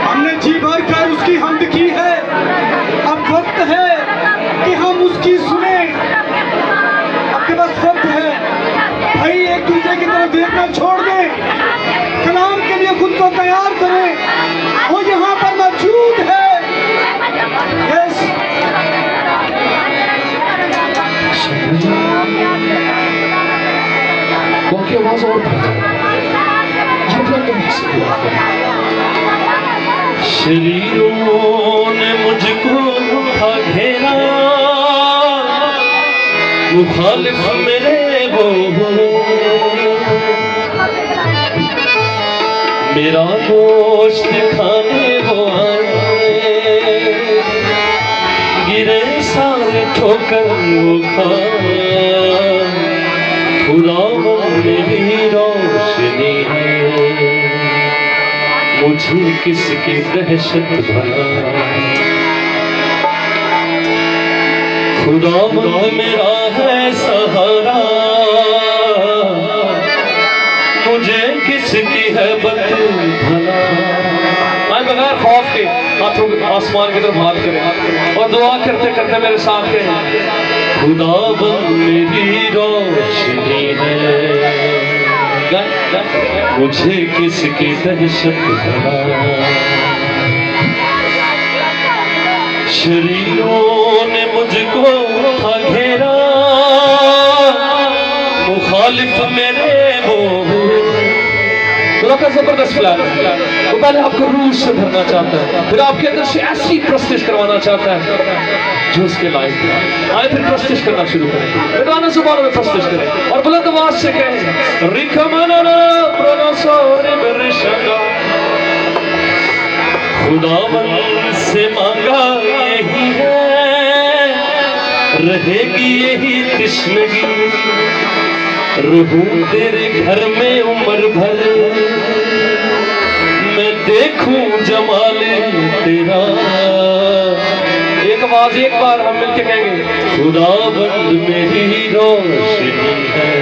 हमने जी भर कर उसकी हम्द की है, अब वक्त है कि हम उसकी सुने। आपके पास वक्त है भाई, एक दूसरे की तरफ देखना छोड़ दें, कलाम के लिए खुद को तैयार करें। वो यहाँ पर मौजूद है। यस, की आवाज और शरीरों ने मुझको घेरा, मुखालिफ मेरे वो मेरा गोश्त खाने वो गिरे सारे ठोकर वो खा, खुदा मेरी रोशनी है, मुझे किसकी दहशत भला, खुदा मेरा है सहारा, मुझे किसकी है बद भला। मैं बगैर खौफ के हाथों आसमान की तरफ हाथ करें और दुआ करते करते मेरे साथ कहें, खुदा मेरी रोशनी है, मुझे किसकी दहशत भला, शरीरों ने मुझको घेरा, मुखालिफ मेरे वो का जबरदस्त प्लान है। वो पहले आपको रूह से भरना चाहता है, फिर आपके अंदर से ऐसी प्रस्तिश करवाना चाहता है जो उसके लायक है। आए फिर प्रस्तिश करना शुरू करें, गाना जुबानों में प्रस्तिश करें और बुलंद आवाज से कहें, खुदावन से मांगा यही है, रहेगी यही तृष्णगी, रहूं तेरे घर में उम्र भर, मैं देखूं जमाल तेरा। एक आवाज एक बार हम मिलके कहेंगे, खुदाबंद मेरी रोशनी है,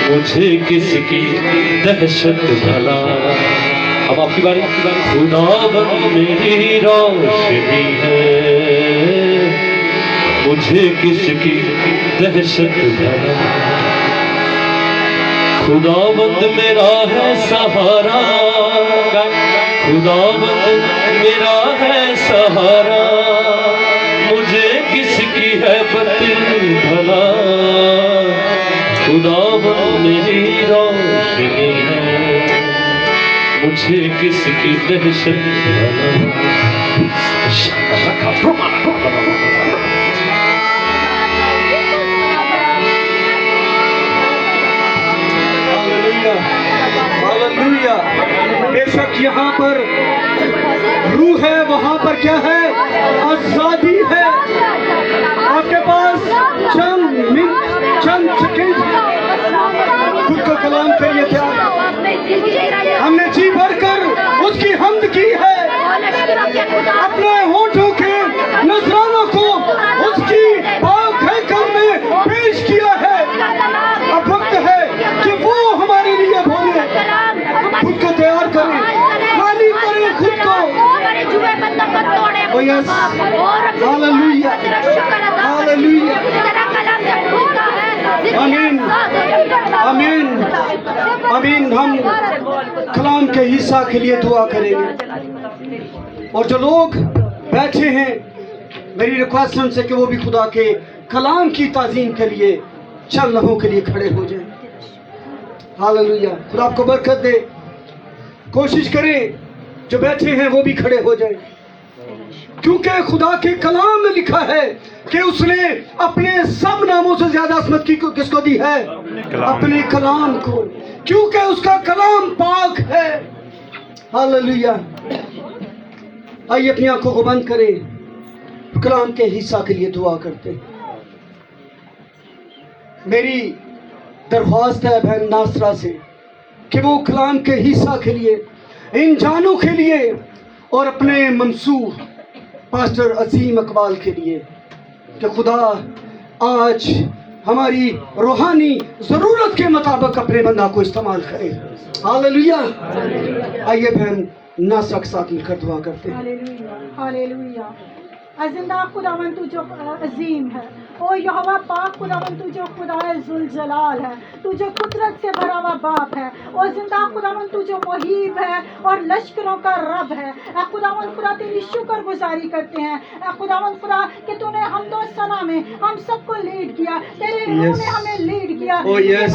मुझे किसकी दहशत भला। अब आपकी बारी, खुदाबंद मेरी रोशनी है, मुझे किसकी दहशत भला, खुदाबंद मेरा है सहारा, खुदाबंद मेरा है सहारा, मुझे किसकी है बद भला, खुदाबंद मेरी रोशनी है, मुझे किसकी दहशत भला। हालेलुया। बेशक यहाँ पर रूह है, वहाँ पर क्या है? आजादी है। आपके पास चंद सेकंड खुद को कलाम करिए। क्या हमने जी भर कर उसकी हम्द की है, अपने होठों के नजरानों को उसकी पाक हैकल में पेश किया है। अब वक्त है कि वो हमारे लिए बोले, खुद को तैयार करें, खाली करें खुद को। हालेलुया, हालेलुया, आमीन, आमीन, आमीन। हम कलाम के हिस्सा के लिए दुआ करेंगे और जो लोग बैठे हैं, मेरी रिक्वेस्ट उनसे कि वो भी खुदा के कलाम की ताज़ीम के लिए चंद लम्हों के लिए खड़े हो जाएं। हालेलुया। खुदा आपको बरकत दे। कोशिश करें जो बैठे हैं वो भी खड़े हो जाएं, क्योंकि खुदा के कलाम में लिखा है कि उसने अपने सब नामों से ज्यादा असमत की किसको दी है? अपने कलाम को, क्योंकि उसका कलाम पाक है। हालेलुया। आइए अपनी आंखों को बंद करें, कलाम के हिस्सा के लिए दुआ करते हैं। मेरी दरख्वास्त है बहन नासरा से कि वो कलाम के हिस्सा के लिए, इन जानों के लिए और अपने मंसूर पास्टर अजीम इकबाल के लिए, कि खुदा आज हमारी रूहानी ज़रूरत के मुताबिक अपने बंदा को इस्तेमाल करे। हालेलुया। आइए बहन नासरा के साथ मिलकर दुआ करते हैं। Hallelujah, hallelujah. जिंदा खुदावन तू जो अजीम है, ओ यहोवा पाक खुदावन तू जो खुदाए जुल जलाल है, तू जो कुदरत से भरा हुआ बाप है, ओ जिंदा खुदावन तू जो मुहीब है और लश्करों का रब है। ए खुदावन खुदा तेरी शुक्रगुजारी करते हैं, ए खुदावन खुदा कि तूने हमदो सना में हम सबको लीड किया, तेरे रूह ने हमें लीड किया। Oh, yes.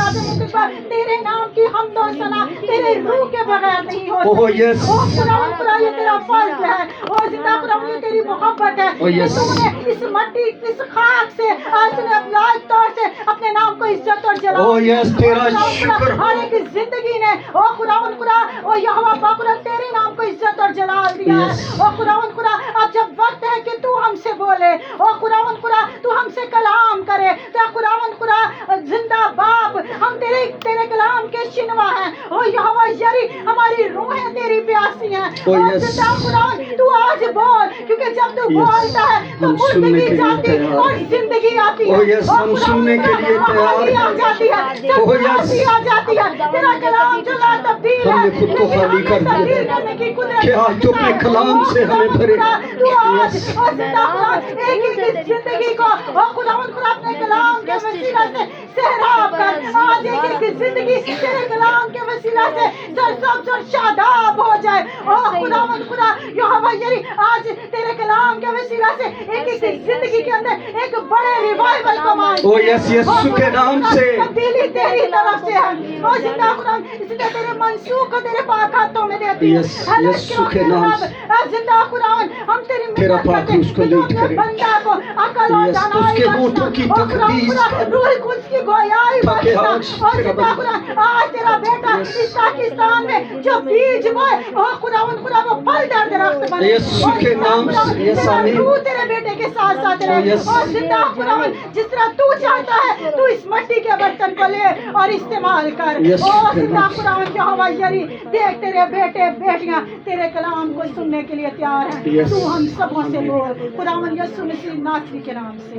तेरे नाम की हमदो सना तेरे रूह के बगैर नहीं हो Oh, yes. ओ खुदावन खुदा ये तेरा फर्ज है, ओ जिंदा खुदावन ये तेरी मोहब्बत है। Oh, yes. तूने इस मट्टी इस खाक से आज तूने लायक तौर से अपने नाम को इज्जत और जलाल। Oh, yes, तेरा शुक्र। हर एक जिंदगी ने ओ खुदावन खुदा ओ यहोवा पाक खुदा तेरे नाम को इज्जत और जलाल दिया है। Yes. ओ खुदावन खुदा अब जब वक्त है कि तू हमसे बोले, ओ खुदावन खुदा तू हमसे कलाम करे, तो खुदावन खुदा जिंदा बाप हम तेरे तेरे कलाम के शिनवा हैं। ओ यहोवा यरी हमारी रूहें तेरी प्यासी हैं। Oh, ओ yes. जिंदा खुदावन तू आज बोल, क्योंकि जब तू Yes. बोलता है तो हम सुनने मुर्दगी के लिए जाती तैयार और हैं। जिंदगी आती है। Oh, yes, और हम खुदा सुनने के लिए तैयार बहाली आ हैं। जाती है, जब Oh, yes. बहाली आ जाती है, तेरा कलाम जो ला तब्दील है, हमने खुद को लेकिन खाली कर हमें दिया है। तब्दील करने की कुदरत कि आज तो अपने है। कलाम से हमें भरे। तू आज Yes. और जिंदा खुदा एक एक जिंदगी को और खुदावंद खुदा अपने कलाम के वसीला से सहराब कर, आज एक एक जिंदगी तेरे कलाम के वसीला से सरसब्ज और शादाब हो जाए। और खुदावंद खुदा यहोवा यरी आज तेरे कलाम के वसीला से एक एक जिंदगी के अंदर एक बड़े रिवाइवल को मान। Oh, yes, यीशु के नाम से। तब्दीली तेरी तरफ से है। और जिंदा खुदा इसलिए तेरे मंसूख को तेरे पाक हाथों में देती हूँ। Yes, यीशु के नाम से। जिंदा खुदा हम तेरी तेरा मिन्नत पाक करते हैं उसको कि तू लीड अपने करे। बंदा को अकल और Yes, दानाई उसके बख्शना। होठों की और खुदा तकदीस खुदा कर। रूह कुद्स की गोयाई ताकि बख्शना। आज और तेरा जिंदा खुदा आज तेरा बेटा Yes. इस पाकिस्तान में जो बीज बोए, और खुदावंद खुदा वो फल दर दरख्त बने। यीशु और के जिंदा नाम खुदा, से। Yes, तेरा आमीन। रूह तेरे बेटे के साथ साथ रहे। Yes. और जिंदा खुदावंद जिस तरह तू चाहता है तू इस मिट्टी के बर्तन को ले और इस्तेमाल कर। Yes, और के जिंदा नाम से। खुदावंद यहोवा यरी देख तेरे बेटे बेटियां तेरे कलाम को सुनने के लिए तैयार हैं। Yes. तू हम सबों से बोल खुदावंद यीशु मसीह नासरी के नाम से।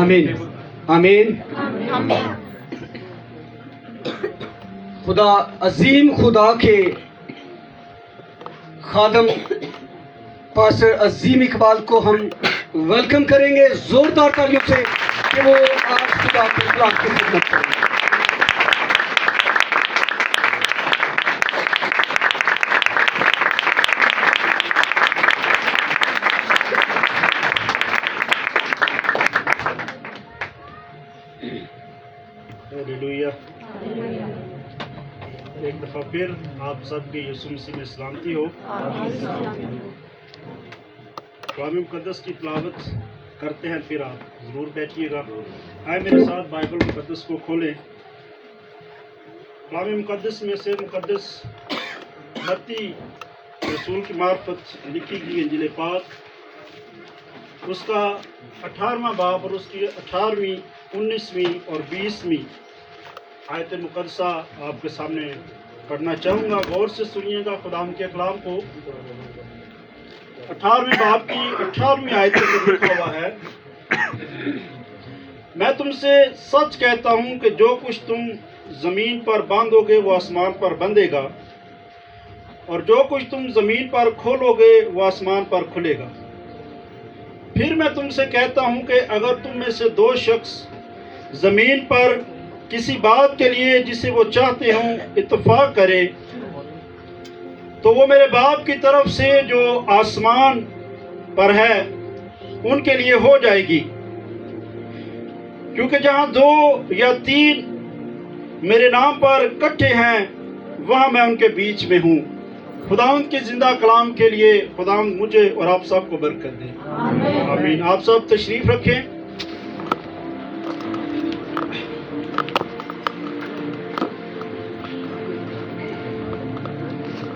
आमीन, आमीन। खुदा अजीम खुदा के खादम पास्टर अजीम इकबाल को हम वेलकम करेंगे जोरदार तालियों से कि वो आज खुदा के कलाम की खिदमत करें। हालेलुया। एक दफ़ा फिर आप सबके यीशु मसीह में सलामती हो। कलाम मुक़द्दस की तिलावत करते हैं, फिर आप ज़रूर बैठिएगा। आए मेरे साथ बाइबल मुक़द्दस को खोलें। कलाम मुक़द्दस में से मुक़द्दस मत्ती रसूल की मार्फत लिखी गई इंजील पाक, उसका 18वां बाब और उसकी 18वीं 19वीं और 20वीं आयत मुक़द्दसा आपके सामने पढ़ना चाहूँगा। गौर से सुनिएगा खुदाम के कलाम को। 18वें बाब की 18वीं आयत में लिखा हुआ है, मैं तुमसे सच कहता हूँ कि जो कुछ तुम ज़मीन पर बांधोगे वो आसमान पर बंधेगा, और जो कुछ तुम ज़मीन पर खोलोगे वो आसमान पर खुलेगा। फिर मैं तुमसे कहता हूँ कि अगर तुम में से दो शख्स ज़मीन पर किसी बात के लिए जिसे वो चाहते हों इत्तेफाक करें, तो वो मेरे बाप की तरफ से जो आसमान पर है उनके लिए हो जाएगी। क्योंकि जहाँ दो या तीन मेरे नाम पर इकट्ठे हैं वहाँ मैं उनके बीच में हूँ। खुदावंद के जिंदा कलाम के लिए खुदावंद मुझे और आप सबको बरकत दे। आमीन। आप सब तशरीफ रखें।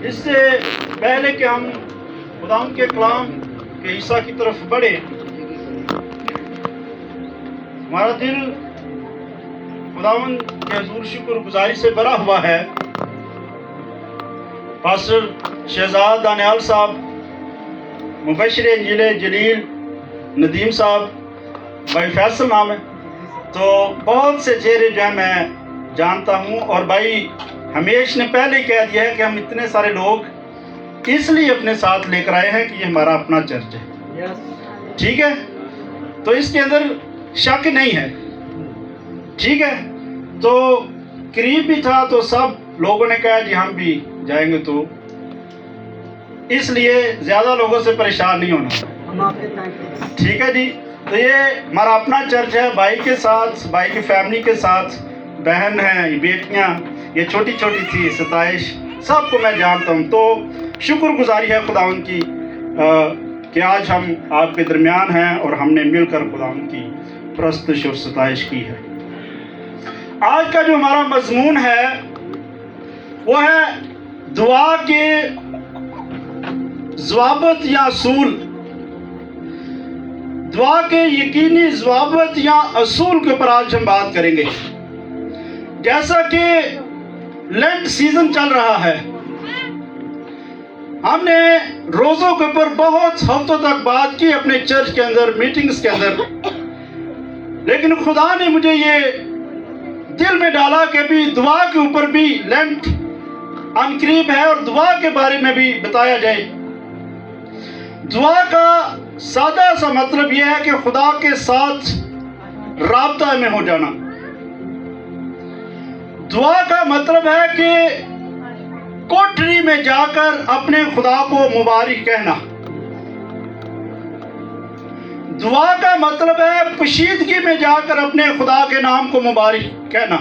इससे पहले कि हम खुदावंद के कलाम के हिस्सा की तरफ बढ़े, हमारा दिल खुदावंद के हुजूर शुक्रगुजारी से भरा हुआ है। पास्टर शहजाद दानियाल साहब, मुबशिर इंजील जलील नदीम साहब, भाई फैसल नाम है, तो बहुत से चेहरे जो है मैं जानता हूँ। और भाई हमेश ने पहले कह दिया है कि हम इतने सारे लोग इसलिए अपने साथ लेकर आए हैं कि ये हमारा अपना चर्च है। ठीक है, तो इसके अंदर शक नहीं है। ठीक है, तो करीब भी था तो सब लोगों ने कहा जी हम भी जाएंगे, तो इसलिए ज्यादा लोगों से परेशान नहीं होना। ठीक है जी, तो ये हमारा अपना चर्च है। भाई के साथ, भाई की फैमिली के साथ, बहन हैं, बेटियां, ये छोटी छोटी थी सताइश, सबको मैं जानता हूँ। तो शुक्रगुजारी है खुदावंद की कि आज हम आपके दरमियान हैं और हमने मिलकर खुदावंद की परस्तश और सताइश की है। आज का जो हमारा मजमून है वो है दुआ के ज़वाबत या असूल। दुआ के यकीनी ज़वाबत या असूल के ऊपर आज हम बात करेंगे। जैसा कि लेंट सीजन चल रहा है, हमने रोज़ों के ऊपर बहुत हफ्तों तक बात की अपने चर्च के अंदर, मीटिंग्स के अंदर, लेकिन खुदा ने मुझे ये दिल में डाला कि भी दुआ के ऊपर भी लेंट अनकरीब है और दुआ के बारे में भी बताया जाए। दुआ का सादा सा मतलब यह है कि खुदा के साथ राब्ता में हो जाना। दुआ का मतलब है कि कोठरी में जाकर अपने खुदा को मुबारक कहना। दुआ का मतलब है पोशीदगी में जाकर अपने खुदा के नाम को मुबारक कहना।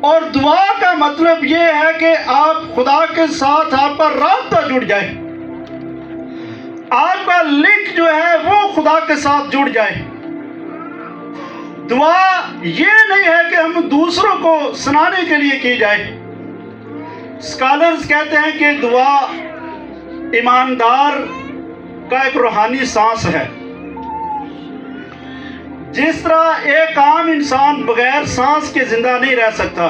और दुआ का मतलब यह है कि आप खुदा के साथ आपका राब्ता जुड़ जाए, आपका लिंक जो है वो खुदा के साथ जुड़ जाए। दुआ ये नहीं है कि हम दूसरों को सुनाने के लिए की जाए। स्कॉलर्स कहते हैं कि दुआ ईमानदार का एक रूहानी सांस है। जिस तरह एक आम इंसान बगैर सांस के जिंदा नहीं रह सकता,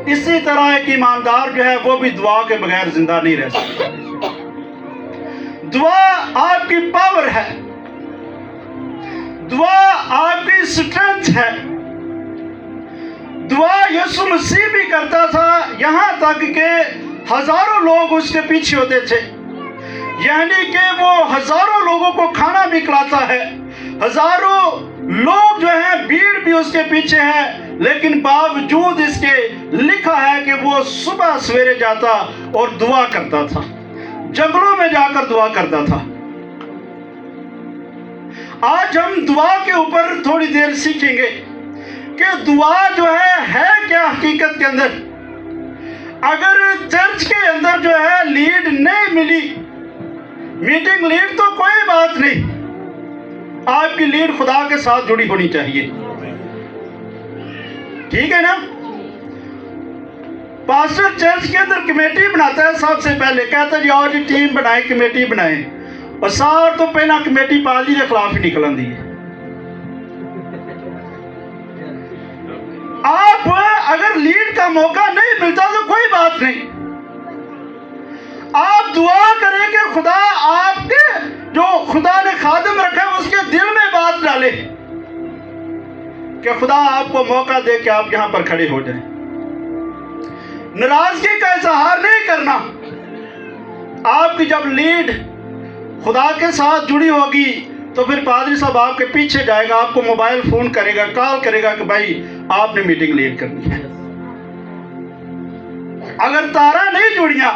इसी तरह एक ईमानदार जो है वो भी दुआ के बगैर जिंदा नहीं रह सकता। दुआ आपकी पावर है, दुआ आपकी स्ट्रेंथ है। दुआ यीशु मसीह भी करता था, यहां तक कि हजारों लोग उसके पीछे होते थे, यानी कि वो हजारों लोगों को खाना भी खिलाता है, हजारों लोग जो है भीड़ भी उसके पीछे है, लेकिन बावजूद इसके लिखा है कि वो सुबह सवेरे जाता और दुआ करता था, जंगलों में जाकर दुआ करता था। आज हम दुआ के ऊपर थोड़ी देर सीखेंगे कि दुआ जो है क्या हकीकत के अंदर। अगर चर्च के अंदर जो है लीड नहीं मिली, मीटिंग लीड, तो कोई बात नहीं, आपकी लीड खुदा के साथ जुड़ी होनी चाहिए। ठीक है ना। पास्टर चर्च के अंदर कमेटी बनाता है, सबसे पहले कहता है जी आओ जी टीम बनाए, कमेटी बनाए, और सार तो पहला कमेटी पादरी के खिलाफ ही निकल आती है। आप अगर लीड का मौका नहीं मिलता तो कोई बात नहीं, आप दुआ करें कि खुदा आपके जो खुदा ने खादिम रखा है उसके दिल में बात डाले कि खुदा आपको मौका दे कि आप यहां पर खड़े हो जाएं। नाराजगी का इजहार नहीं करना। आपकी जब लीड खुदा के साथ जुड़ी होगी तो फिर पादरी साहब आपके पीछे जाएगा, आपको मोबाइल फोन करेगा, कॉल करेगा कि भाई आपने मीटिंग लीड करनी है। अगर तारा नहीं जुड़िया,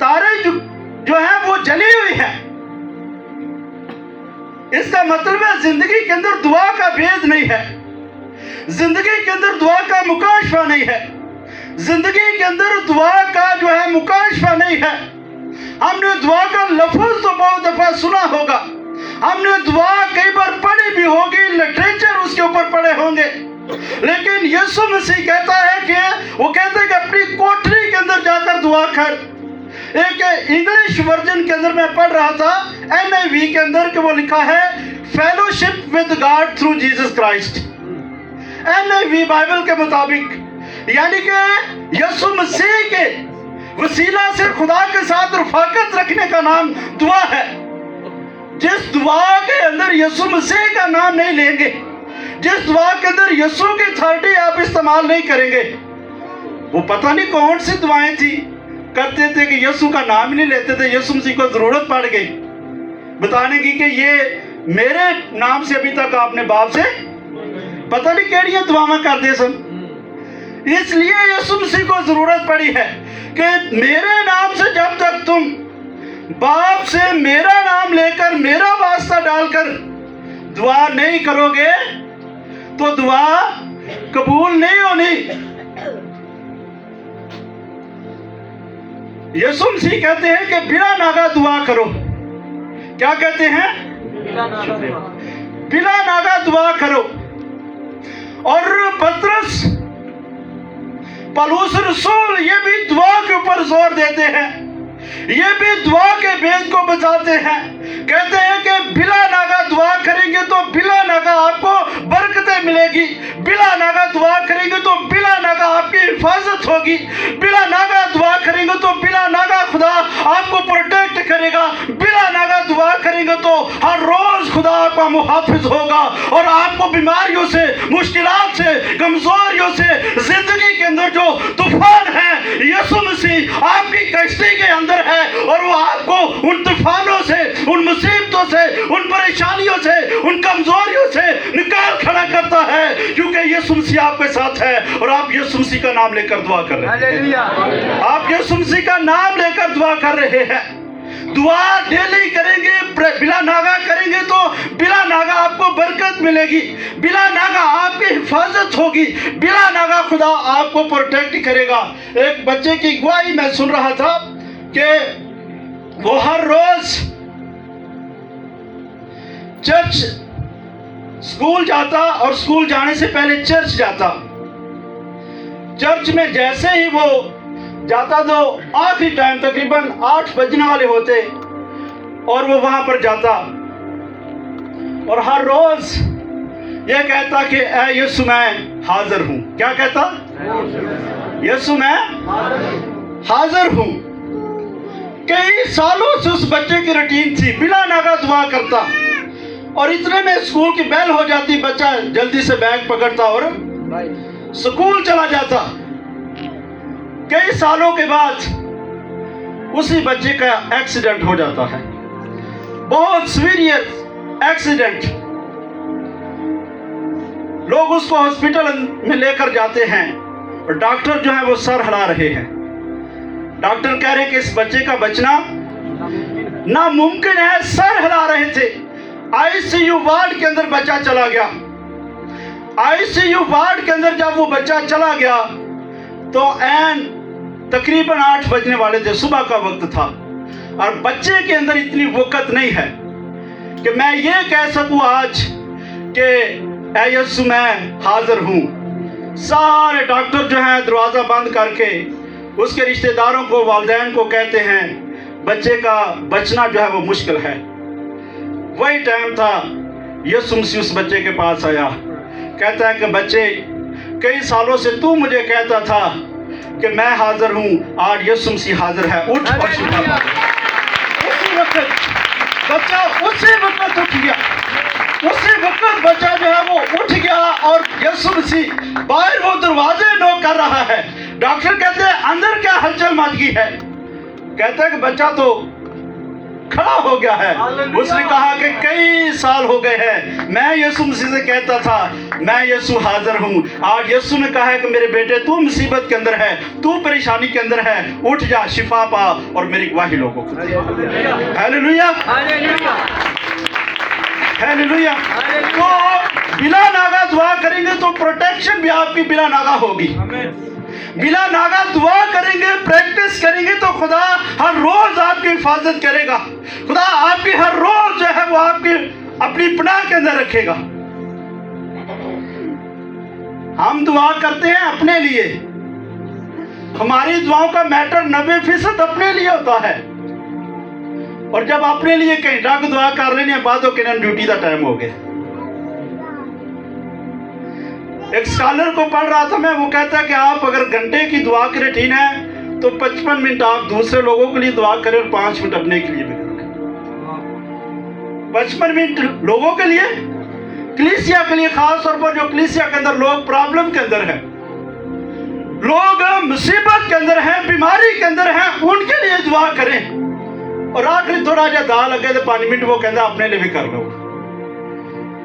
तारे जो है वो जली हुई है, इसका मतलब है जिंदगी के अंदर दुआ का भेद नहीं है, जिंदगी के अंदर दुआ का मुकाशफा नहीं है, जिंदगी के अंदर दुआ का जो है मुकाशफा नहीं है। हमने दुआ का लफ्ज तो बहुत दफा सुना होगा, हमने दुआ कई बार पढ़ी भी होगी, लिटरेचर उसके ऊपर पढ़े होंगे, लेकिन यीशु मसीह कहता है कि वो कहते हैं कि अपनी कोठरी के अंदर जाकर दुआ कर। एक इंग्लिश वर्जन के अंदर मैं पढ़ रहा था, NIV के अंदर, कि वो लिखा है fellowship with God through Jesus Christ. NIV Bible के मुताबिक, यानी कि यीशु मसीह के वसीला से खुदा के साथ रफाकत रखने का नाम दुआ है। जिस दुआ के अंदर यीशु मसीह का नाम नहीं लेंगे, जिस दुआ के अंदर यीशु की अथॉरिटी आप इस्तेमाल नहीं करेंगे, वो पता नहीं कौन सी दुआएं थी करते थे कि यीशु का नाम ही नहीं लेते थे। यीशु मसीह को जरूरत पड़ गई बताने की कि ये मेरे नाम से अभी तक आपने बाप से पता नहीं केड़ियां दुआएं कर दे सन। इसलिए यीशु मसीह को जरूरत पड़ी है कि मेरे नाम से जब तक तुम बाप से मेरा नाम लेकर मेरा वास्ता डालकर दुआ नहीं करोगे तो दुआ कबूल नहीं होनी। यीशु मसीह कहते हैं कि बिना नागा दुआ करो। क्या कहते हैं? बिना नागा दुआ करो। और पतरस पौलुस रसूल ये भी दुआ के ऊपर जोर देते हैं, ये भी दुआ के भेद को बताते हैं। कहते हैं कि बिला नागा दुआ करेंगे तो बिला नागा आपको बरकतें मिलेगी, बिला नागा दुआ करेंगे तो बिला नागा आपकी हिफाजत होगी, बिला नागा दुआ करेंगे तो बिला नागा खुदा आपको प्रोटेक्ट करेगा, बिला नागा दुआ करेंगे तो हर रोज खुदा आपका मुहाफिज होगा और आपको बीमारियों से, मुश्किलात से, कमजोरियों से, जिंदगी के अंदर जो तूफान है यीशु मसीह आपकी कश्ती के अंदर है और वो आपको उन तूफानों से, उन मुसीबतों से, उन परेशानियों से, उन कमजोरियों से निकाल खड़ा करता है, क्योंकि यीशु मसीह आपके साथ है और आप यीशु मसीह का नाम लेकर दुआ कर रहे हैं। आप यीशु मसीह का नाम लेकर दुआ कर रहे हैं। दुआ डेली करेंगे, बिला नागा करेंगे तो बिला नागा आपको बरकत मिलेगी, बिला नागा आपकी हिफाजत होगी, बिला नागा खुदा आपको प्रोटेक्ट करेगा। एक बच्चे की गवाही मैं सुन रहा था कि वो हर रोज चर्च, स्कूल जाता और स्कूल जाने से पहले चर्च जाता। चर्च में जैसे ही वो जाता तो आखिरी टाइम तकरीबन 8 बजने वाले होते और वो वहां पर जाता और हर रोज ये कहता कि ऐ यीशु मैं हाजिर हूं। क्या कहता? यीशु मैं हाजिर हूं। कई सालों से उस बच्चे की रूटीन थी, बिना नागा दुआ करता और इतने में स्कूल की बेल हो जाती, बच्चा जल्दी से बैग पकड़ता और स्कूल चला जाता। कई सालों के बाद उसी बच्चे का एक्सीडेंट हो जाता है, बहुत सीरियस एक्सीडेंट। लोग उसको हॉस्पिटल में लेकर जाते हैं और डॉक्टर जो है वो सर हिला रहे हैं। डॉक्टर कह रहे हैं कि इस बच्चे का बचना नामुमकिन है, सर हिला रहे थे। आईसीयू वार्ड के अंदर बच्चा चला गया। आईसीयू वार्ड के अंदर जब वो बच्चा चला गया तो एन तकरीबन 8 बजने वाले थे, सुबह का वक्त था और बच्चे के अंदर इतनी वक़्त नहीं है कि मैं ये कह सकूं आज कि ऐ यीशु मैं हाजिर हूं। सारे डॉक्टर जो हैं दरवाजा बंद करके उसके रिश्तेदारों को, वालिदैन को कहते हैं बच्चे का बचना जो है वो मुश्किल है। वही टाइम था यीशु मसीह उस बच्चे के पास आया, कहता है कि बच्चे कई सालों से तू मुझे कहता था कि मैं हाजिर हूं, आज यीशु मसीह हाजिर है, उठ और शिफा पा। उसी वक्त बच्चा उसी वक्त उठ गया, उसी वक्त बच्चा जो है वो उठ गया और यीशु मसीह बाहर वो दरवाजे नॉक कर रहा है। डॉक्टर कहते हैं अंदर क्या हलचल मच गई है? कहता है कि बच्चा तो खड़ा हो गया है। उसने कहा कि कई साल हो गए हैं मैं यीशु मसीह से कहता था मैं यीशु हाजिर हूं। आज यीशु ने कहा है कि मेरे बेटे तू मुसीबत के अंदर है, तू परेशानी के अंदर है, उठ जा, शिफा पा और मेरी गवाही लोगों को। Hallelujah, hallelujah. तो बिला नागा दुआ करेंगे तो प्रोटेक्शन भी आपकी बिला नागा होगी। बिला नागा दुआ करेंगे, प्रैक्टिस करेंगे तो खुदा हर रोज आपकी हिफाजत करेगा। खुदा आपकी हर रोज जो है वो आपकी अपनी पनाह के अंदर रखेगा। हम दुआ करते हैं अपने लिए, हमारी दुआओं का मैटर 90% अपने लिए होता है। और जब अपने लिए घंटा को दुआ कर लेने बाद ड्यूटी का टाइम हो गया। एक स्कॉलर को पढ़ रहा था मैं, वो कहता कि आप अगर घंटे की दुआ की रूटीन है तो 55 मिनट आप दूसरे लोगों के लिए दुआ करें और 5 मिनट अपने के लिए भी करें। 55 मिनट लोगों के लिए, कलीसिया के लिए, खास तौर पर जो कलीसिया के अंदर लोग प्रॉब्लम के अंदर हैं, लोग मुसीबत के अंदर हैं, बीमारी के अंदर हैं, उनके लिए दुआ करें। और आखिरी थोड़ा जा दा लगे तो 5 मिनट वो कहता अपने लिए भी कर लो।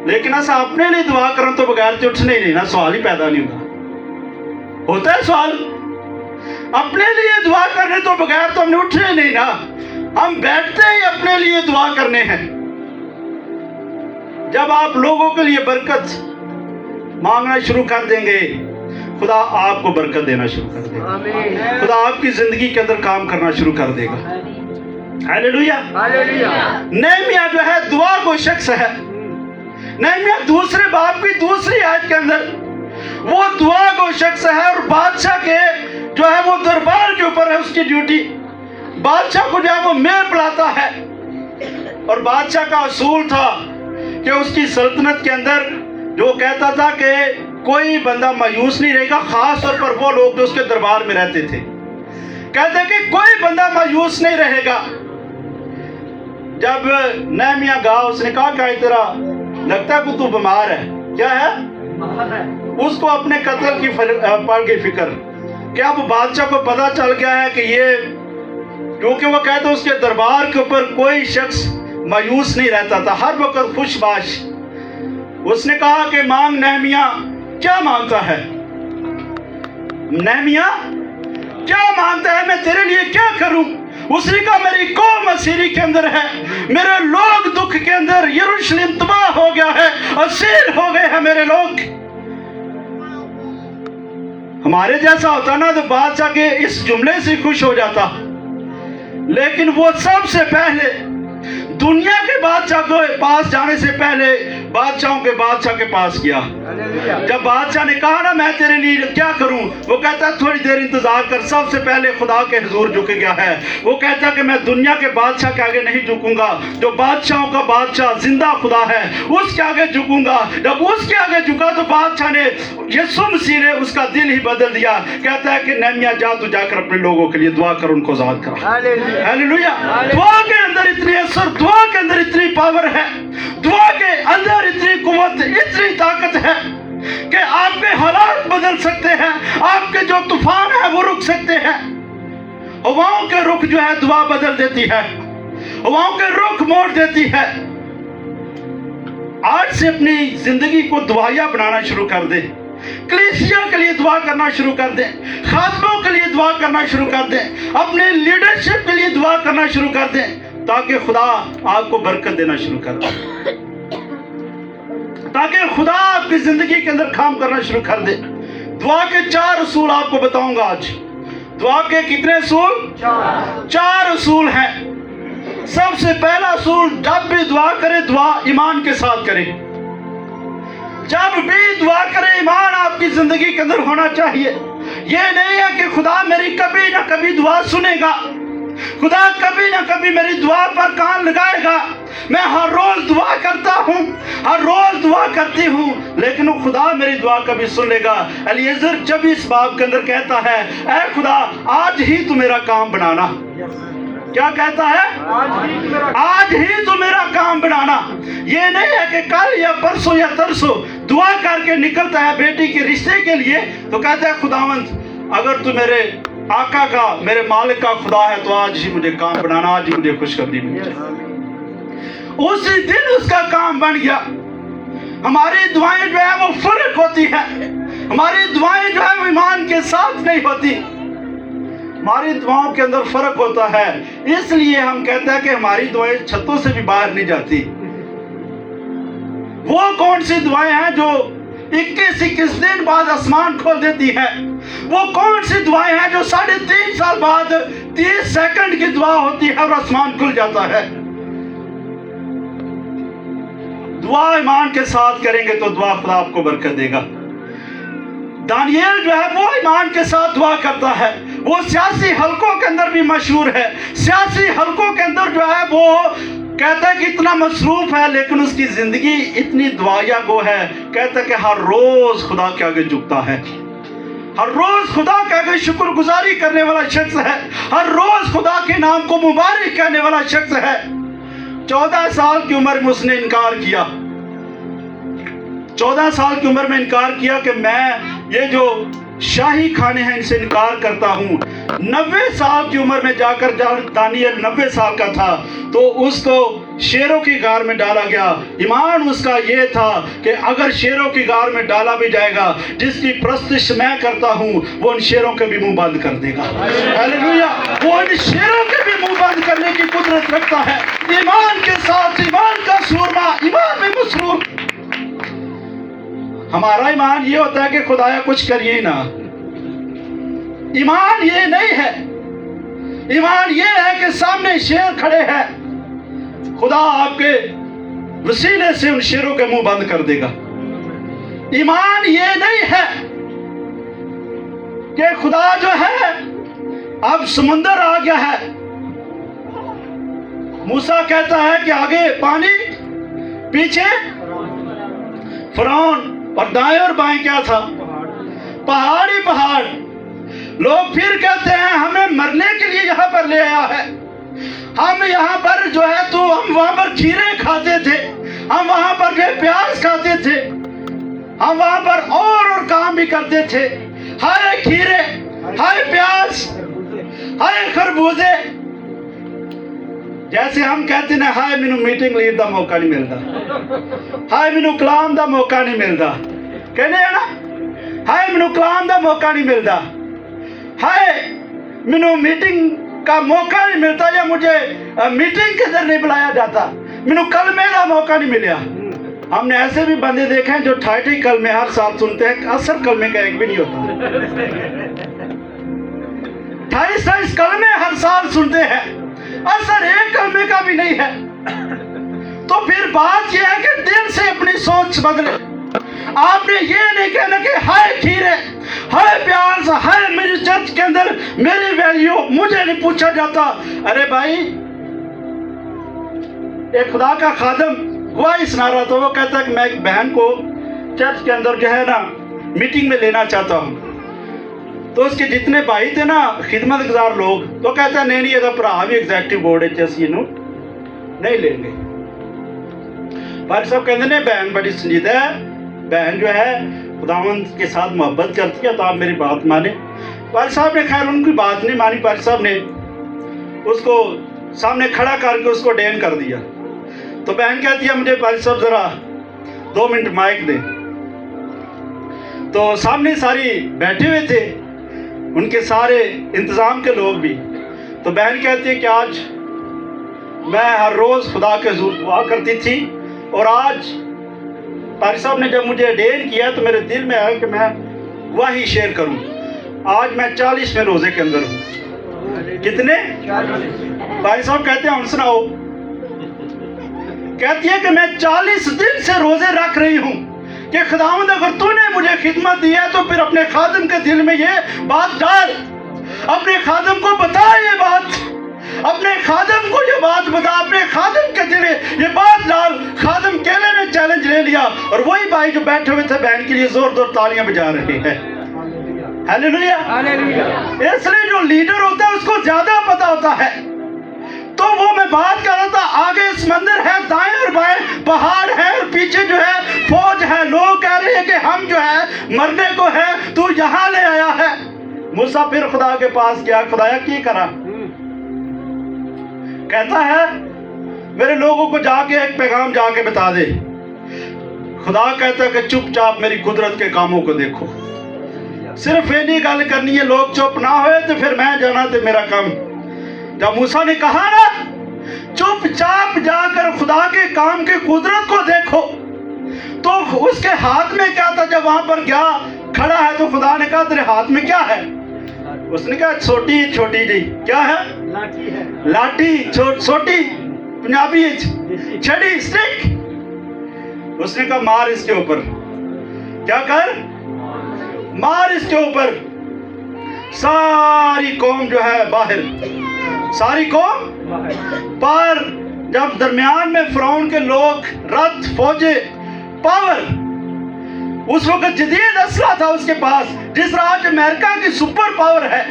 लेकिन ऐसा अपने लिए दुआ करो तो बगैर तो उठने ही नहीं ना, सवाल ही पैदा नहीं होता है सवाल। अपने लिए दुआ करने तो बगैर तो हमने उठने नहीं ना, हम बैठते ही अपने लिए दुआ करने हैं। जब आप लोगों के लिए बरकत मांगना शुरू कर देंगे, खुदा आपको बरकत देना शुरू कर देगा, खुदा आपकी जिंदगी के अंदर काम करना शुरू कर देगा। हालेलुया। नेहमिया जो है दुआ को शख्स है। नेहमिया दूसरे बाब की दूसरी आयत के अंदर वो दुआ को शख्स है और बादशाह के जो है वो दरबार के ऊपर है उसकी ड्यूटी। बादशाह को जो है वो मेल बुलाता है और बादशाह का असूल था कि उसकी सल्तनत के अंदर जो कहता था कि कोई बंदा मायूस नहीं रहेगा, खास तौर पर वो लोग जो उसके दरबार में रहते थे, कहते कि कोई बंदा मायूस नहीं रहेगा। जब नेहमिया गया उसने कहा क्या तेरा लगता है कि तू बीमार है, क्या है? उसको अपने कत्ल की पड़ गई फिक्र कि अब बादशाह को पता चल गया है कि ये, क्योंकि वो कहते उसके दरबार के ऊपर कोई शख्स मायूस नहीं रहता था, हर वक्त खुशबाश। उसने कहा कि मांग नेहमिया, क्या मांगता है? नेहमिया क्या मांगता है, मैं तेरे लिए क्या करूं? उसने कहा मेरी कौम असीरी के अंदर है, मेरे लोग दुख के अंदर, यरूशलेम तबाह हो गया है, असीर हो गए हैं मेरे लोग। हमारे जैसा होता ना तो बादशाह के इस जुमले से खुश हो जाता, लेकिन वो सबसे पहले दुनिया के बादशाह के पास जाने से पहले बादशाहों के बादशाह के पास किया। जब बादशाह ने कहा ना मैं तेरे लिए क्या करूं, वो कहता थोड़ी देर इंतजार कर, सबसे पहले खुदा के हुजूर झुक गया है। वो कहता कि मैं दुनिया के बादशाह के आगे नहीं झुकूंगा, जो बादशाहों का बादशाह जिंदा खुदा है उसके आगे झुकूंगा। जब उसके आगे झुका तो बादशाह ने, यीशु मसीह ने उसका दिल ही बदल दिया। कहता है कि नेहमिया जा तू जाकर अपने लोगों के लिए दुआ कर, उनको आजाद कर। हालेलुया। दुआ के अंदर इतनी असर, दुआ के अंदर इतनी पावर है, दुआ के अंदर इतनी कुव्वत, इतनी ताकत है कि आपके हालात बदल सकते हैं, आपके जो तूफान है वो रुक सकते हैं। हवाओं के रुख जो है दुआ बदल देती है, हवाओं के रुख मोड़ देती है। आज से अपनी जिंदगी को दुआया बनाना शुरू कर दे, कलीसिया के लिए दुआ करना शुरू कर दें, खादमों के लिए दुआ करना शुरू कर दें, अपने लीडरशिप के लिए दुआ करना शुरू कर दें, ताकि खुदा आपको बरकत देना शुरू कर दे, ताकि खुदा आपकी जिंदगी के अंदर काम करना शुरू कर दे। दुआ के 4 असूल आपको बताऊंगा आज। दुआ के कितने असूल? 4 असूल हैं। सबसे पहला असूल, जब भी दुआ करे दुआ ईमान के साथ करें। जब भी दुआ करे ईमान आपकी जिंदगी के अंदर होना चाहिए। यह नहीं है कि खुदा मेरी कभी ना कभी दुआ सुनेगा, खुदा कभी ना कभी मेरी दुआ पर कान लगाएगा। मैं हर रोज दुआ करता हूँ, हर रोज दुआ करती हूँ, लेकिन वो खुदा मेरी दुआ कभी सुन लेगा। एलिएज़र 24 बाब के अंदर कहता है, ऐ खुदा आज ही तू मेरा काम बनाना। क्या कहता है? आज ही तू मेरा काम बनाना। ये नहीं है कि कल या परसों या तरसों दुआ करके निकलता है बेटी के रिश्ते के लिए तो कहता है खुदावंद अगर तू मेरे आका का, मेरे मालिक का खुदा है तो आज ही मुझे काम बनाना, आज ही मुझे खुशखबरी मिली। उसी दिन उसका काम बन गया। हमारी दुआएं जो है वो फर्क होती है, हमारी दुआएं जो है वो ईमान के साथ नहीं होती, हमारी दुआओं के अंदर फर्क होता है। इसलिए हम कहते हैं कि हमारी दुआएं छतों से भी बाहर नहीं जाती। वो कौन सी दुआएं हैं जो 21 दिन बाद आसमान खोल देती है? वो कौन सी दुआएं हैं जो 3.5 साल बाद 30 सेकंड की दुआ होती है और आसमान खुल जाता है? दुआ ईमान के साथ करेंगे तो दुआ खुदा आपको बरकत देगा। दानियल जो है वो ईमान के साथ दुआ करता है। वो सियासी हलकों के अंदर भी मशहूर है। सियासी हलकों के अंदर जो है वो कहता है कि इतना मसरूफ है, लेकिन उसकी जिंदगी इतनी दुआया गो है। कहता है कि हर रोज खुदा के आगे झुकता है, हर रोज खुदा के आगे शुक्रगुजारी करने वाला शख्स है, हर रोज खुदा के नाम को मुबारक कहने वाला शख्स है। 14 साल की उम्र में उसने इनकार किया, 14 साल की उम्र में इनकार किया कि मैं ये जो शाही खाने हैं इनसे इनकार करता हूँ। 90 साल की उम्र में जाकर दानियल 90 साल का था तो उसको शेरों की गार में डाला गया। ईमान उसका ये था कि अगर शेरों की गार में डाला भी जाएगा, जिसकी प्रस्तिश मैं करता हूँ वो उन शेरों के भी मुंह बंद कर देगा। हालेलुया, वो उन शेरों के भी मुंह बंद करने की कुदरत रखता है। ईमान के साथ, ईमान का सूरमा, ईमान में मसरूर। हमारा ईमान ये होता है कि खुदाया कुछ करिए ना। ईमान ये नहीं है। ईमान ये है कि सामने शेर खड़े हैं, खुदा आपके वसीले से उन शेरों के मुंह बंद कर देगा। ईमान ये नहीं है कि खुदा जो है अब समुंदर आ गया है, मूसा कहता है कि आगे पानी पीछे फिरौन और दाएं और बाएं क्या था, पहाड़ ही पहाड़। लोग फिर कहते हैं हमें मरने के लिए यहाँ पर ले आया है। हम यहाँ पर जो है तो हम वहां पर खीरे खाते थे, हम वहां पर जो प्याज खाते थे, हम वहां पर और काम भी करते थे। हाय खीरे, हाय प्याज, हाय खरबूजे। जैसे हम कहते ना हाय मैनू मीटिंग लीड का मौका नहीं मिलता, हाय मैनू कलाम का मौका नहीं मिलता, कहने है ना हाय मैनू कलाम का मौका नहीं मिलता, हाय मैनू मीटिंग का मौका नहीं मिलता, या मुझे मीटिंग के अंदर नहीं बुलाया जाता, मैनू कलमे का मौका नहीं मिला। हमने ऐसे भी बंदे देखे हैं जो 30 कलमे हर साल सुनते हैं, असर कलमे का एक भी नहीं होता। 28 कलमे हर साल सुनते हैं, असर एक कलमे का भी नहीं है। तो फिर बात यह है कि दिल से अपनी सोच बदले। आपने ये नहीं कहना कि हाय खीरे, हाय प्याज, हाय मेरी चर्च के अंदर मेरी वैल्यू मुझे नहीं पूछा जाता। अरे भाई, एक खुदा का खादम गवाही सुना रहा था, वो कहता है कि मैं एक बहन को चर्च के अंदर जो है ना मीटिंग में लेना चाहता हूँ। तो उसके जितने भाई थे ना खिदमत गुजार लोग, तो कहता है नहीं ये भरा भी एग्जैक्टिव बोर्ड है, नहीं लेंगे। भाई साहब कहते ने बहन बड़ी संजीदा है, बहन जो है खुदावंद के साथ मोहब्बत करती है, तो आप मेरी बात माने। भाई साहब ने खैर उनकी बात नहीं मानी। भाई साहब ने उसको सामने खड़ा करके उसको डेन कर दिया। तो बहन कहती है मुझे भाई साहब जरा 2 मिनट माइक दे। तो सामने सारी बैठे हुए थे, उनके सारे इंतजाम के लोग भी। तो बहन कहती है कि आज मैं हर रोज खुदा के हुजूर दुआ करती थी, और आज पारी साहब ने जब मुझे डेन किया तो मेरे दिल में आया कि मैं वही शेयर करूं। आज मैं 40वें रोजे के अंदर हूं। कितने? भाई साहब कहते हैं हम सुनाओ। कहती है कि मैं 40 दिन से रोजे रख रही हूं कि खुदावंद अगर तूने मुझे खिदमत दी है तो फिर अपने खादिम के दिल में ये बात डाल, अपने खादिम को बता ये बात, अपने खादिम को ये बात बता, अपने खादिम के दिल में ये बात डाल। खादिम केले ने चैलेंज ले लिया, और वही भाई जो बैठे हुए थे बहन के लिए जोर जोर तालियां बजा रहे हैं। Hallelujah, hallelujah. इसलिए जो लीडर होता है उसको ज्यादा पता होता है। तो वो मैं बात कर रहा था, आगे समंदर है, दाएं और बाएं पहाड़ है, और पीछे जो है फौज है। लोग कह रहे हैं कि हम जो है मरने को है, तू यहाँ ले आया है। मूसा फिर खुदा के पास गया, खुदाया क्या करा? कहता है मेरे लोगों को जाके एक पैगाम जाके बता दे। खुदा कहता है कि चुपचाप मेरी कुदरत के कामों को देखो। सिर्फ ये नहीं गल करनी है, लोग चुप ना होए तो फिर मैं जाना तो मेरा काम। जब मूसा ने कहा ना चुपचाप जाकर खुदा के काम के कुदरत को देखो, तो उसके हाथ में क्या था? जब वहां पर गया खड़ा है तो खुदा ने कहा तेरे हाथ में क्या है? उसने कहा छोटी छोटी जी। क्या है? लाठी है। लाठी, छोटी पंजाबी छड़ी, स्टिक। उसने कहा मार इसके ऊपर। क्या कर? मार इसके ऊपर। सारी कौम जो है बाहर, सारी कौम पर जब दरमियान में फिरौन के लोग, रथ, फौजे, पावर, उस वक्त जदीद असला था उसके पास, जिस आज अमेरिका की सुपर पावर है,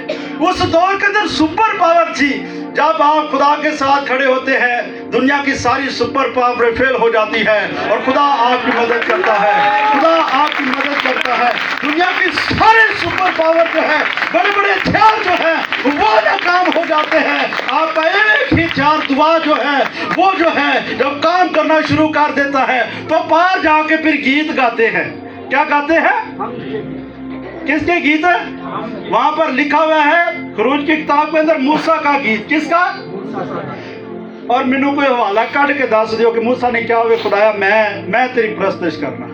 उस दौर के अंदर सुपर पावर थी। जब आप खुदा के साथ खड़े होते हैं, दुनिया की सारी सुपर पावर फेल हो जाती है और खुदा आपकी मदद करता है। खुदा आपकी मदद करता है। दुनिया की सारे सुपर पावर जो है, बड़े बड़े हथियार जो है, वो नाकाम हो जाते हैं। आपका एक ही हथियार दुआ जो है, वो जो है जब काम करना शुरू कर देता है तो पार जाके फिर गीत गाते हैं। क्या गाते हैं? किसके गीत है? वहां पर लिखा हुआ है खरूज की किताब के अंदर मूसा का गीत। किसका? और मैनू कोई हवाला कट के दस दियो कि मूसा ने क्या हुए, खुदाया मैं तेरी प्रस्तश करना।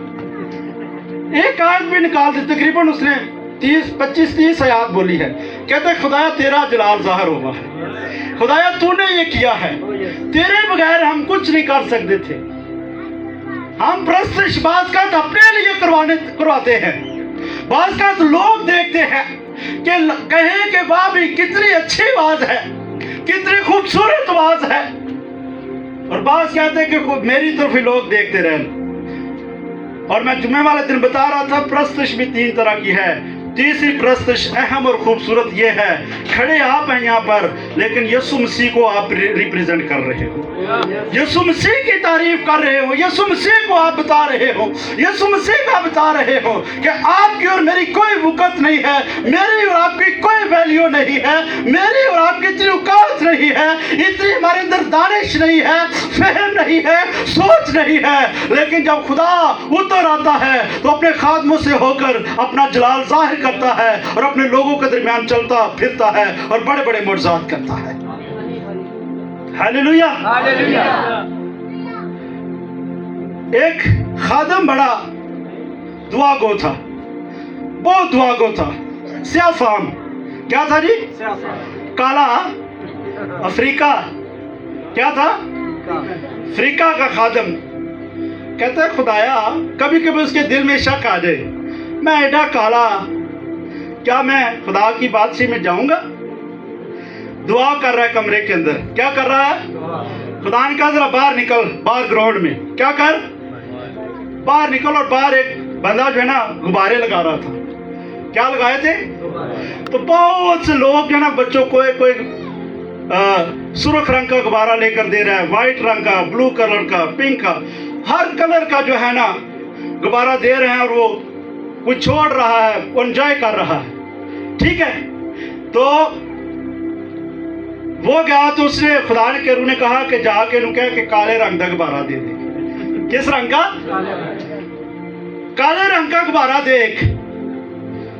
एक आयत भी निकाल दी, तकरीबन उसने 25-30 आयत बोली है। कहते खुदाया तेरा जलाल जाहिर होगा, खुदाया तूने ये किया है, तेरे बगैर हम कुछ नहीं कर सकते थे। हम प्रस्तश बात का अपने लिए करवाते हैं, बात का तो लोग देखते हैं कि कहें कि वाह भी कितनी अच्छी आवाज है, कितनी खूबसूरत आवाज है, और बात कहते हैं कि मेरी तरफ ही लोग देखते रहे। और मैं जुम्मे वाले दिन बता रहा था प्रस्तश भी 3 तरह की है। तीसरी प्रस्तश अहम और खूबसूरत ये है, खड़े आप हैं यहाँ पर, लेकिन यीशु मसीह को आप रिप्रेजेंट कर रहे हो, यीशु मसीह की तारीफ कर रहे हो, यीशु मसीह को आप बता रहे हो, यीशु मसीह का बता रहे हो कि आपकी और मेरी कोई वक़्त नहीं है, मेरी और आपकी कोई वैल्यू नहीं है, मेरी और आपकी इतनी औकात नहीं है, इतनी हमारे अंदर दानिश नहीं है, फहम नहीं है, सोच नहीं है। लेकिन जब खुदा उतर आता है तो अपने खादमों से होकर अपना जलाल जाहिर करता है और अपने लोगों के दरमियान चलता फिरता है और बड़े बड़े मुर्जात करता है। हालेलुया। एक खादम बड़ा दुआ गो था, बहुत दुआ गो था, स्याफाम। क्या था जी? काला अफ्रीका। क्या था? अफ्रीका का खादम। कहता है खुदाया कभी कभी उसके दिल में शक आ जाए, मैं एडा काला, क्या मैं खुदा की बादशाही में जाऊंगा? दुआ कर रहा है कमरे के अंदर। क्या कर रहा है? खुदा ने कहा जरा बाहर निकल, बाहर ग्राउंड में। क्या कर? बाहर निकल। और बाहर एक बंदा जो है ना गुब्बारे लगा रहा था। क्या लगाए थे? तो बहुत से लोग जो है ना बच्चों को कोई सुर्ख रंग का गुब्बारा लेकर दे रहा है, व्हाइट रंग का, ब्लू कलर का, पिंक का, हर कलर का जो है ना गुब्बारा दे रहे हैं और वो कुछ छोड़ रहा है, एंजॉय कर रहा है। ठीक है, तो वो गया तो उसने खुदा के रूह ने कहा कि जाके कह के काले रंग का गुब्बारा दे दे। किस रंग का? काले रंग का गुब्बारा देख।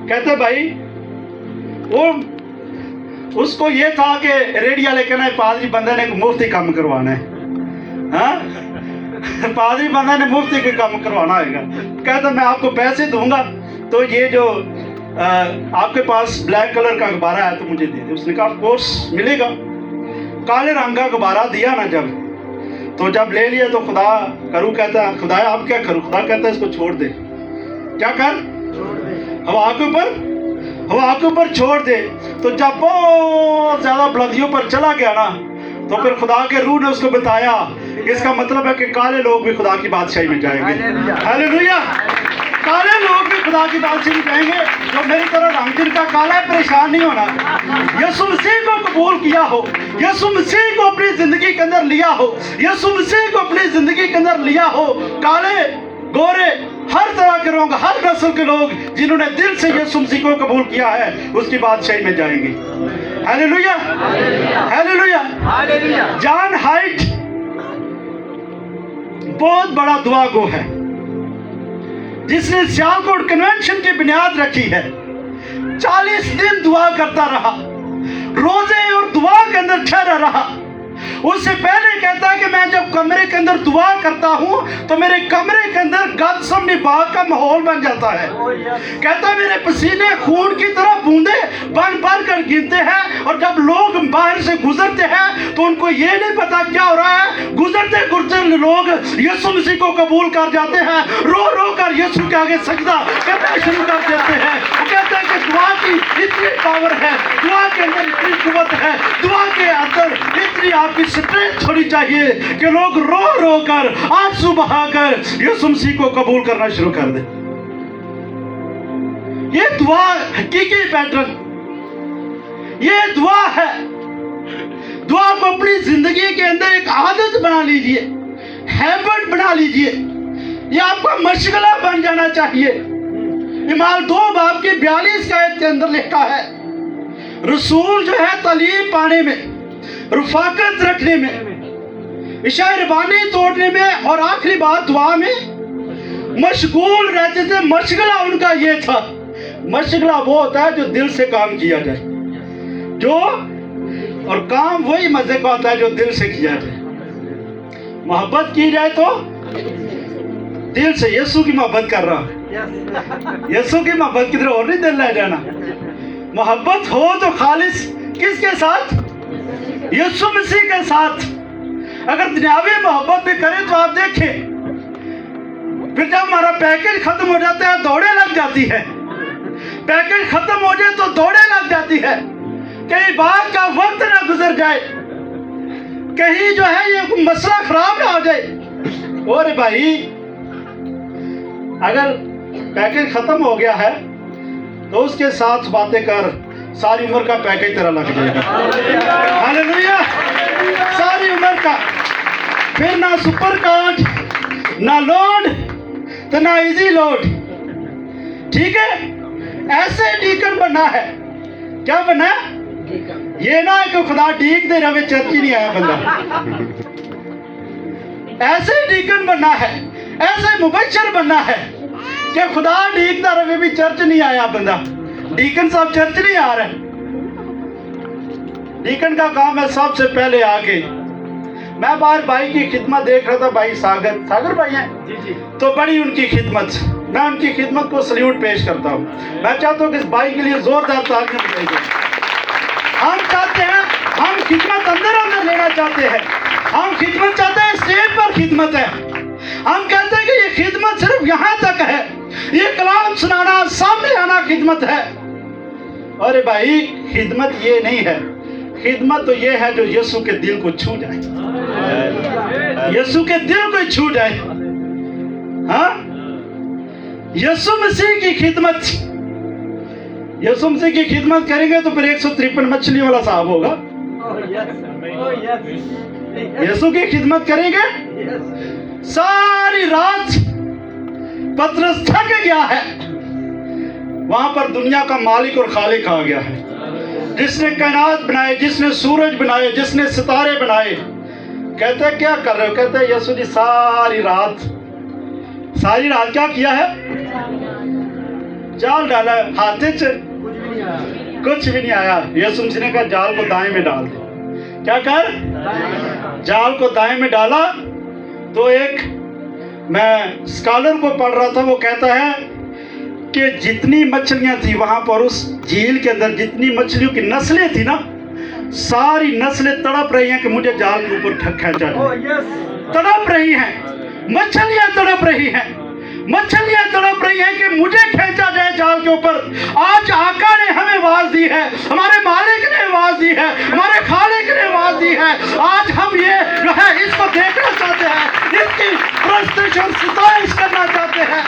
कहते भाई वो उसको ये था कि रेडिया लेकर ना पादरी बंदे ने मुफ्त ही काम करवाना है। हाँ, पादरी बंदा ने मुफ्त ही काम करवाना है। कहता मैं आपको पैसे दूंगा तो ये जो आपके पास ब्लैक कलर का गुब्बारा है तो मुझे दे दे। उसने कहा कोर्स मिलेगा। काले रंग का गुब्बारा दिया ना जब ले लिया तो खुदा करूँ कहता है खुदा आप क्या करूँ? खुदा कहता है इसको छोड़ दे। क्या कर? हवा के ऊपर छोड़ दे। तो जब बहुत ज्यादा बुलंदियों पर चला गया ना तो फिर खुदा के रूह ने उसको बताया, इसका मतलब है कि काले लोग भी खुदा की बादशाही में जाएंगे। हालेलुया। काले लोग भी खुदा की बादशाही में जाएंगे। जो मेरी तरह रंग जिनका काला है, परेशान नहीं होना। यीशु मसीह को कबूल किया हो, यीशु मसीह को अपनी जिंदगी के अंदर लिया हो, यीशु मसीह को अपनी जिंदगी के अंदर लिया हो, काले गोरे हर तरह के लोग, हर नस्ल के लोग जिन्होंने दिल से यीशु मसीह को कबूल किया है उसकी बादशाही में जाएंगे। Hallelujah, hallelujah. जॉन हाइट बहुत बड़ा दुआ गो है जिसने सियालकोट कन्वेंशन की बुनियाद रखी है। 40 दिन दुआ करता रहा, रोजे और दुआ के अंदर ठहरा रहा। उससे पहले कहता है कि मैं जब कमरे के अंदर दुआ करता हूं तो मेरे कमरे के अंदर गदसम निभाग का माहौल बन जाता है। कहता है मेरे पसीने खून की तरह बूंदे बन भर कर गिनते हैं, और जब लोग बाहर से गुजरते हैं तो उनको ये नहीं पता क्या हो रहा है। गुजरते गुजरते लोग यीशु मसीह को कबूल कर जाते हैं, रो रो कर यीशु के आगे सजदा करना शुरू कर देते हैं। वो कहते हैं कि दुआ की इतनी पावर है, दुआ के अंदर इतनी कुव्वत है, दुआ के अंदर इतनी आपकी स्ट्रेंथ होनी चाहिए कि लोग रो रो कर आंसू बहाकर यीशु मसीह को कबूल करना शुरू कर दे। ये दुआ हकीकी पैटर्न, ये दुआ है। दुआ को अपनी जिंदगी के अंदर एक आदत बना लीजिए, हैबिट बना लीजिए, ये आपका मशगला बन जाना चाहिए। इमाल 2 बाब की 42 आयत के अंदर लिखा है, रसूल जो है तालीम पाने में, रफाकत रखने में, इशारबानी तोड़ने में और आखिरी बात दुआ में मशगूल रहते थे। मशगला उनका ये था। मशगला वो होता है जो दिल से काम किया जाए, जो और काम वही मजे का होता है जो दिल से किया जाए। मोहब्बत की जाए तो दिल से। यीशु की मोहब्बत कर रहा हूं, यीशु की मोहब्बत किधर और नहीं दिल ले जाना। मोहब्बत हो तो खालिस किसके साथ? यीशु मसीह के साथ। अगर दुनियावी मोहब्बत भी करें तो आप देखें, फिर जब हमारा पैकेज खत्म हो जाता है दौड़े लग जाती है। पैकेज खत्म हो जाए तो दौड़े लग जाती है, कहीं बाद का वक्त ना गुजर जाए, कहीं जो है ये मसला खराब ना हो जाए। और भाई अगर पैकेज खत्म हो गया है तो उसके साथ बातें कर, सारी उम्र का पैकेज तेरा लग जाएगा। हालेलुया, सारी उम्र का। फिर ना सुपर कार्ड, ना लोड, तो ना इजी लोड। ठीक है, ऐसे डीकन बनना है। क्या बनना है? ये ना है कि खुदा डीक दे रहे चर्च ही नहीं आया बंदा। ऐसे डीकन बनना है, ऐसे मुबशर बनना है कि खुदा डीकदा रहे भी चर्च नहीं आया बंदा। डीकन साहब चर्च नहीं आ रहे। डीकन का काम है सबसे पहले आके। मैं बाहर भाई की खिदमत देख रहा था, भाई सागर भाई हैं, तो बड़ी उनकी खिदमत, मैं उनकी खिदमत को सल्यूट पेश करता हूँ। मैं चाहता हूँ कि इस भाई के लिए जोरदार तालियां बजाइए। हम चाहते हैं, हम खिदमत अंदर अंदर लेना चाहते हैं। हम खिदमत चाहते हैं, स्टेज पर खिदमत है। हम कहते हैं कि ये खिदमत सिर्फ यहाँ तक है, ये कलाम सुनाना, सामने आना खिदमत है। अरे भाई, खिदमत ये नहीं है। खिदमत तो ये है जो यीशु के दिल को छू जाए, यीशु के दिल को छू जाए। हाँ, यीशु मसीह की खिदमत, यीशु मसीह की खिदमत करेंगे तो फिर 153 मछली वाला साहब होगा। यीशु की खिदमत करेंगे, सारी रात पतरस थक गया है, वहां पर दुनिया का मालिक और खालिक आ गया है, जिसने कायनात बनाए, जिसने सूरज बनाए, जिसने सितारे बनाए। कहते हैं क्या कर रहे हो? कहते हैं यीशु जी सारी रात क्या किया है? जाल डाला है, हाथे से कुछ भी नहीं आया। यीशु मसीह ने कहा जाल को दाएं में डाल दे। क्या कर? जाल को दाएं में डाला तो एक, मैं स्कॉलर को पढ़ रहा था, वो कहता है कि जितनी मछलियां थी वहां पर उस झील के अंदर, जितनी मछलियों की नस्लें थी ना, सारी नस्लें तड़प रही हैं कि मुझे जाल के ऊपर खींचा जाए। तड़प रही हैं, मछलियां तड़प रही हैं, मछलियां तड़प रही हैं कि मुझे खींचा जाए जाल के ऊपर। आज आका ने हमें आवाज दी है, हमारे मालिक ने आवाज दी है, हमारे खालिक ने आवाज दी है। आज हम ये जो है इसको देखना चाहते हैं, इसकी प्रस्तुति और सितारिश करना चाहते हैं।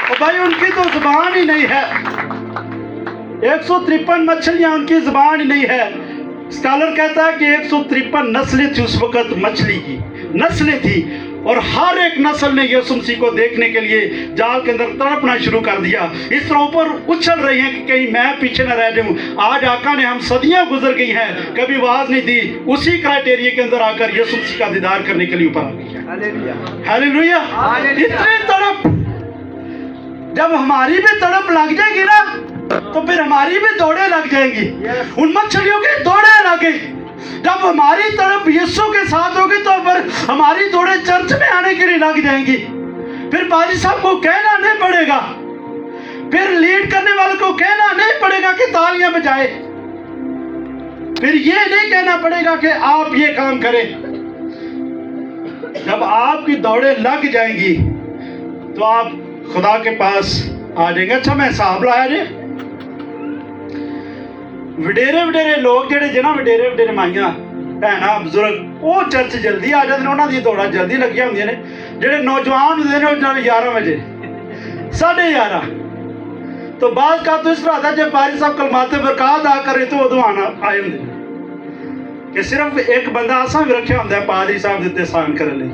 और भाई उनकी तो जुबान ही नहीं है, 153 मछलियां उनकी जुबान ही नहीं है। स्कॉलर कहता है कि 153 नस्लें थी उस वक्त, मछली की नस्लें थी, और हर एक नस्ल ने यीशु मसीह को देखने के लिए जाल के अंदर तड़पना शुरू कर दिया। इस तरह ऊपर उछल रही हैं कि कहीं मैं पीछे न रह जाऊं। आज आका ने, हम सदियां गुजर गई हैं, कभी आवाज नहीं दी, उसी क्राइटेरिया के अंदर आकर यीशु मसीह का दीदार करने के लिए ऊपर आ गई है। हालेलुया। इतनी तड़प, जब हमारी भी तड़प लग जाएगी ना तो फिर हमारी भी दौड़े लग जाएंगी। उन मछलियों की दौड़े लग गई। जब हमारी तड़प यीशु के साथ होगी तो फिर हमारी दौड़े चर्च में आने के लिए लग जाएंगी। फिर पाजी साहब को कहना नहीं पड़ेगा, फिर लीड करने वाले को कहना नहीं पड़ेगा कि तालियां बजाए, फिर ये नहीं कहना पड़ेगा कि आप ये काम करें। जब आपकी दौड़ें लग जाएंगी तो आप खुदा के पास आ जाएंगे। अच्छा, मैं हिसाब लाया जी, वडेरे वडेरे लोग जेडे जिन्हें वडेरे वडेरे माइया भैना बजुर्ग वो चर्च जल्दी आ जाते हैं, उन्होंने दौड़ा जल्दी लगी होंगे ने। जेडे नौजवान होंगे ने 11 बजे 11:30 तो बाद का तो इस तरह था जब पारी साहब कलमाते बरकत अदा करे तो उदो आना आए होंगे कि सिर्फ एक बंदा असा भी रखा होंगे पादरी साहब के उत्ते सहन करने लिए।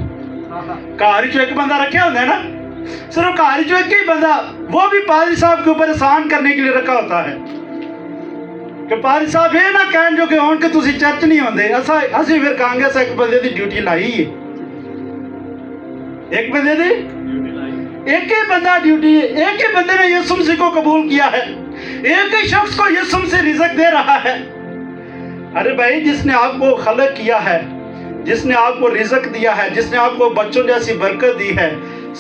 घर चो एक बंदा रखा होंगे ना, सिर्फ घर चो एक ही बंदा, वो भी पादरी साहब के ऊपर एहसान करने के लिए रखा होता है कि पादरी साहब ये ना कहन जो कि हुण कि तुसी चर्च नहीं आउंदे। असी फिर कहांगे अस एक बंदे की ड्यूटी लाई है, एक बंदे की एक ही बंदा ड्यूटी है, एक ही बंदे ने यीशु मसीह को कबूल किया है, एक ही शख्स को यीशु मसीह रिज़्क दे रहा है। अरे भाई, जिसने आपको खलक किया है, जिसने आपको रिज़्क दिया है, जिसने आपको बच्चों जैसी बरकत दी है,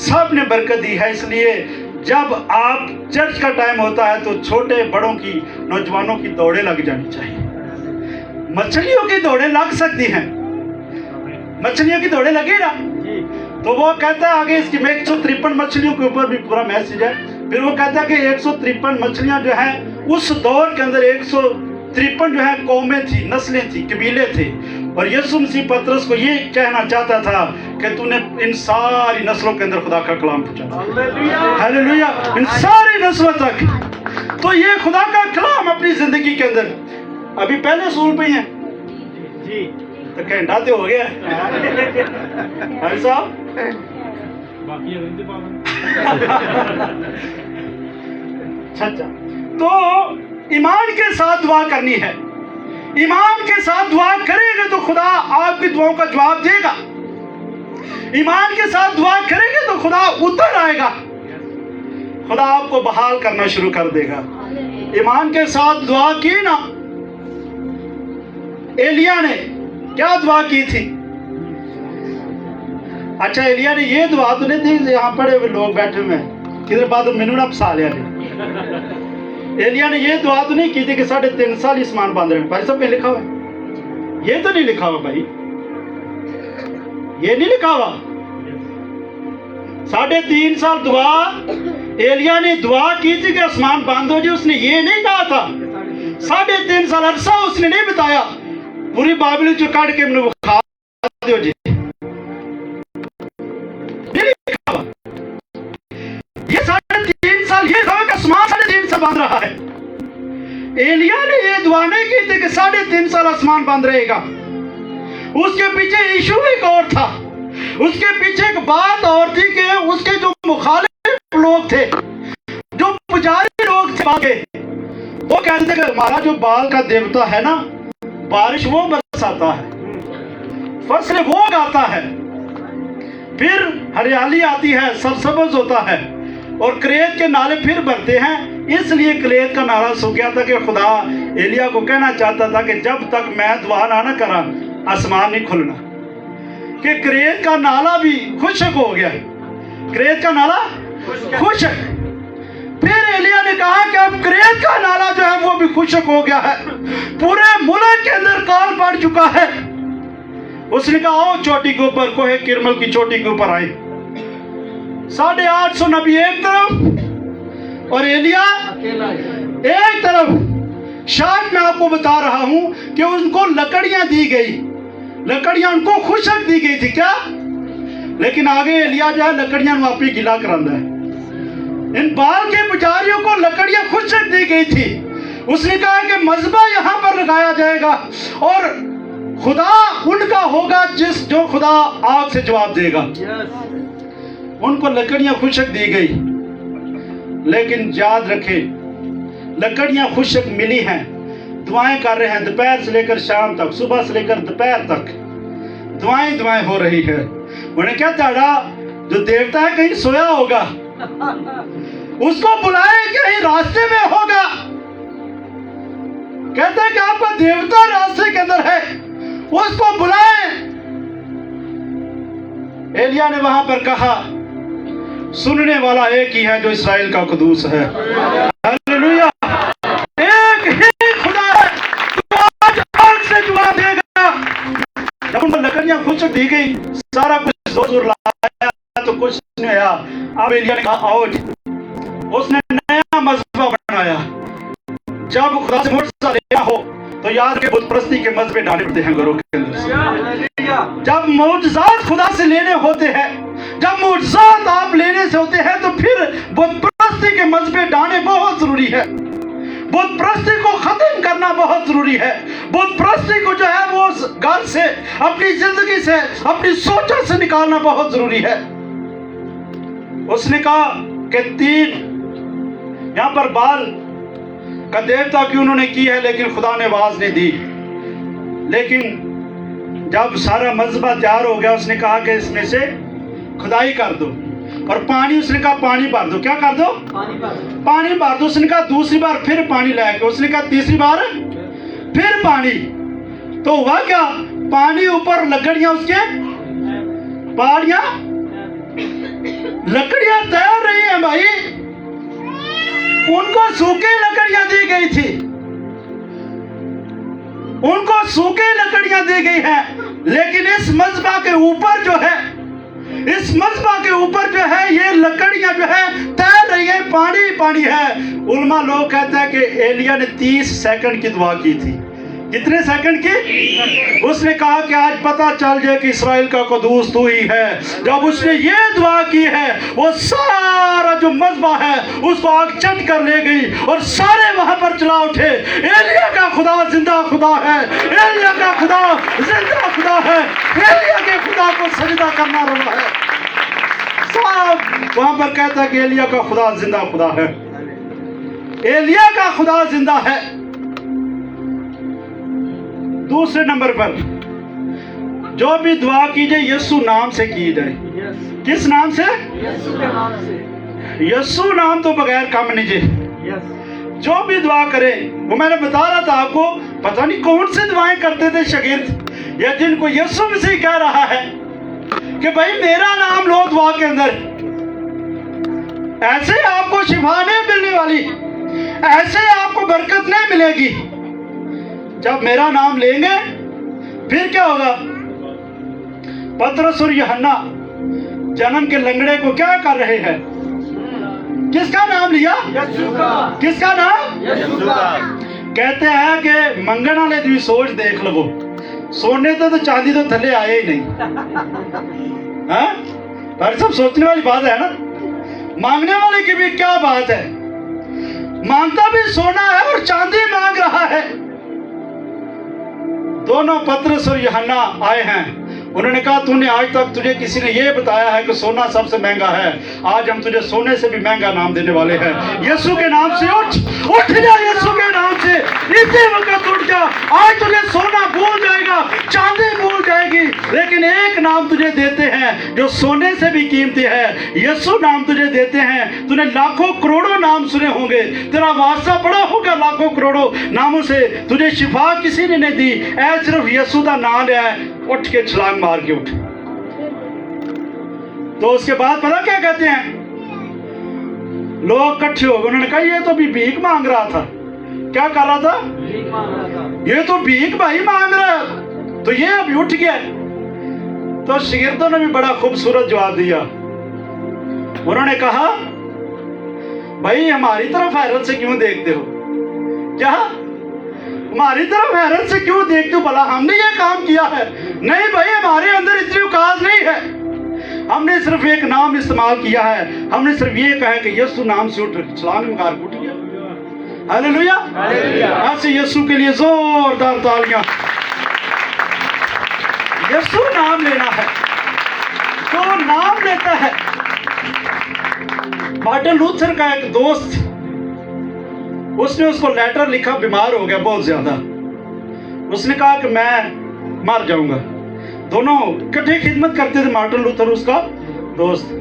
सब ने बरकत दी है। इसलिए जब आप चर्च का टाइम होता है तो छोटे बड़ों की, नौजवानों की दौड़ें लग जानी चाहिए। मछलियों की दौड़ें लग सकती हैं, मछलियों की दौड़ें लगी ना, तो वो कहता है आगे इसकी में 153 मछलियों के ऊपर भी पूरा मैसेज है। फिर वो कहता है कि 153 मछलियां जो है उस दौर के अंदर 153 जो है कौमें थी, नस्लें थी, कबीले थे। और यीशु मसीह पतरस को ये कहना चाहता था कि तूने इन सारी नस्लों के अंदर खुदा का कलाम पहुंचा, हालेलुया, इन सारी नस्लों तक। तो ये खुदा का कलाम अपनी जिंदगी के अंदर अभी पहले सूल पे हैं जी, तो घंटा तो हो गया भाई साहब। अच्छा, तो ईमान के साथ दुआ करनी है। ईमान के साथ दुआ करेंगे तो खुदा आपकी दुआओं का जवाब देगा। ईमान के साथ दुआ करेंगे तो खुदा उतर आएगा, खुदा आपको बहाल करना शुरू कर देगा। ईमान के साथ दुआ की ना, एलिया ने क्या दुआ की थी? अच्छा, एलिया ने ये दुआ तो नहीं थी, यहाँ पड़े हुए लोग बैठे हुए हैं किधर बाद मैनू ना फसा लिया। एलिया ने ये दुआ तो नहीं की थी कि 3.5 साल आसमान बंद रहे। भाई साहब में लिखा हुआ है, ये तो नहीं लिखा हुआ भाई, ये नहीं लिखा हुआ। 3.5 साल दुआ एलिया ने दुआ की थी कि आसमान बंद हो जाए, उसने ये नहीं कहा था। 3.5 साल अरसा उसने नहीं बताया पूरी बाइबल जो काट के मैंने खा दो जी, ये 3.5 साल ये कहा कि आसमान 3.5 साल बंद रहा है। एलिया ने ये दुआ नहीं की थी कि 3.5 साल आसमान बंद रहेगा। उसके पीछे इशू एक और था, उसके पीछे एक बात और थी कि उसके जो मुखालिफ लोग थे, जो पुजारी लोग थे, वो कहते थे कि हमारा जो बाल का देवता है ना, बारिश वो बरसाता है, फसलें वो उगाता है, फिर हरियाली आती है, सरसब्ज होता है, और क्रेत के नाले फिर भरते हैं। इसलिए क्रेत का नाला सूख गया था कि खुदा एलिया को कहना चाहता था कि जब तक मैं दुआ ना करा आसमान नहीं खुलना, कि क्रेत का नाला भी खुशक हो गया, क्रेत का नाला खुशक। फिर एलिया ने कहा कि अब क्रेत का नाला जो है वो भी खुशक हो गया है, पूरे मुल्क के अंदर काल पड़ चुका है। उसने कहा आओ चोटी के ऊपर, कोहे किरमल की चोटी के ऊपर आए। 850 नबी एक तरफ और एलिया एक तरफ। शायद मैं आपको बता रहा हूं कि उनको लकड़ियां दी गई, लकड़ियां उनको खुशक दी गई थी क्या, लेकिन आगे एलिया जो है लकड़ियां वापी गिला करांदा है। इन बाल के पुजारियों को लकड़ियां खुशक दी गई थी। उसने कहा कि मज़बा यहां पर लगाया जाएगा और खुदा उनका होगा जो खुदा आग से जवाब देगा। उनको लकड़ियां खुशक दी गई, लेकिन याद रखें लकड़ियां खुशक मिली हैं, दुआएं कर रहे हैं दोपहर से लेकर शाम तक, सुबह से लेकर दोपहर तक दुआएं हो रही है। उन्हें क्या ताड़ा जो देवता है कहीं सोया होगा, उसको बुलाए कहीं रास्ते में होगा। कहते हैं कि आपका देवता रास्ते के अंदर है, उसको बुलाए। एलिया ने वहां पर कहा सुनने वाला एक ही है जो इस्राएल का कुदूस है, हालेलुया। एक ही कुछ दी गई, सारा कुछ जोर लाया तो कुछ नहीं आया। अब एलिया ने कहा आओ, उसने नया मजहब बनाया। जब खुदा से मुआवजा लेना हो तो याद के बुत परस्ती के मजहब डालने पड़ते हैं घरों के अंदर से। जब मुआवजात खुदा से लेने होते हैं, जब मुआवजात आप लेने से होते हैं, तो फिर बुत परस्ती के मजहब डालने बहुत जरूरी है। बुत परस्ती को खत्म करना बहुत जरूरी है। बुत परस्ती को जो है वो घर से, अपनी जिंदगी से, अपनी सोचों से निकालना बहुत जरूरी है। उसने कहा कि 3 यहां पर बाल का देवता की उन्होंने की है, लेकिन खुदा ने आवाज नहीं दी। लेकिन जब सारा मजबा तैयार हो गया, उसने कहा कि इसमें से खुदाई कर दो, और पानी, उसने कहा पानी भर दो। क्या कर दो? पानी भर दो। उसने कहा दूसरी बार फिर पानी लाया के, उसने कहा तीसरी बार फिर पानी। तो हुआ क्या? पानी ऊपर, लकड़ियां उसके, पहाड़ियां, लकड़ियां तैर रही हैं भाई। उनको सूखे लकड़ियां दी गई थी, उनको सूखे लकड़ियां दी गई है, लेकिन इस मजबा के ऊपर जो है, इस मजबा के ऊपर जो है ये लकड़ियां जो है तैर रही है, पानी पानी है। उलमा लोग कहते हैं कि एलिया ने 30 सेकंड की दुआ की थी। कितने सेकंड की? उसने कहा कि आज पता चल जाए कि इस्राएल का कदूस तू ही है। जब उसने ये दुआ की है, वो सारा जो मजबा है उसको आग चट कर ले गई, और सारे वहां पर चला उठे। एलिया का खुदा जिंदा खुदा है, एलिया का खुदा जिंदा खुदा है, एलिया के खुदा को सजदा करना रवा है। सब वहां पर कहता है कि एलिया का खुदा जिंदा खुदा है, एलिया का खुदा जिंदा है। दूसरे नंबर पर जो भी दुआ की जाए यीशु नाम से की जाए। किस नाम से? यीशु नाम तो बगैर काम नहीं जी। जो भी दुआ करे, वो मैंने बता रहा था आपको, पता नहीं कौन सी दुआएं करते थे शागिर्द, या जिनको यीशु मसीह कह रहा है कि भाई मेरा नाम लो दुआ के अंदर, ऐसे आपको शिफा नहीं मिलने वाली, ऐसे आपको बरकत नहीं मिलेगी। जब मेरा नाम लेंगे फिर क्या होगा? पतरस और यूहन्ना जन्म के लंगड़े को क्या कर रहे हैं? किसका नाम लिया? यीशु का। किसका नाम? यीशु का। कहते हैं कि मंगन वाले दी सोच देख लो, सोने तो चांदी तो थले आए ही नहीं। हाँ? पर सब सोचने वाली बात है ना। मांगने वाले की भी क्या बात है, मांगता भी सोना है और चांदी मांग रहा है। दोनों पतरस और यूहन्ना आए हैं, उन्होंने कहा तूने आज तक तुझे किसी ने ये बताया है कि सोना सबसे महंगा है, आज हम तुझे सोने से भी महंगा नाम देने वाले हैं। यीशु के नाम से उठ जा, यीशु के नाम से इसी वक्त उठ जा। आज तुझे सोना भूल जाएगा, चांदी भूल जाएगी, लेकिन एक नाम तुझे देते हैं जो सोने से भी कीमती है। यीशु नाम तुझे देते हैं। तूने लाखों करोड़ों नाम सुने होंगे, तेरा वास्ता पड़ा होगा लाखों करोड़ों नामों से, तुझे शिफा किसी ने नहीं दी, ऐ सिर्फ यीशु का नाम लिया है। उठ के छलांग मार के उठ। तो उसके बाद पता क्या कहते हैं? लोग इकट्ठे हो गए, उन्होंने कहा ये तो भी भीख मांग रहा था। क्या कर रहा था? भीख मांग रहा था। ये तो भीख भाई मांग रहा है, तो ये अभी उठ गया। तो शागिर्दों ने भी बड़ा खूबसूरत जवाब दिया। उन्होंने कहा भाई हमारी तरफ हैरत से क्यों देखते हो? क्या हमारी तरफ हैरत से क्यों देखते हो? भला हमने ये काम किया है? नहीं भाई, हमारे अंदर इतनी औकात नहीं है। हमने सिर्फ एक नाम इस्तेमाल किया है, हमने सिर्फ ये कहा कि यीशु नाम से उठ, छलांग मार के उठ गया। हालेलुया। ऐसे यीशु के लिए जोरदार तालियां। यीशु नाम लेना है तो नाम लेता है। मार्टिन लूथर का एक दोस्त, उसने उसको लेटर लिखा, बीमार हो गया बहुत ज्यादा। उसने कहा कि मैं मर जाऊंगा। दोनों इकट्ठे खिदमत करते थे, मार्टिन लूथर उसका दोस्त।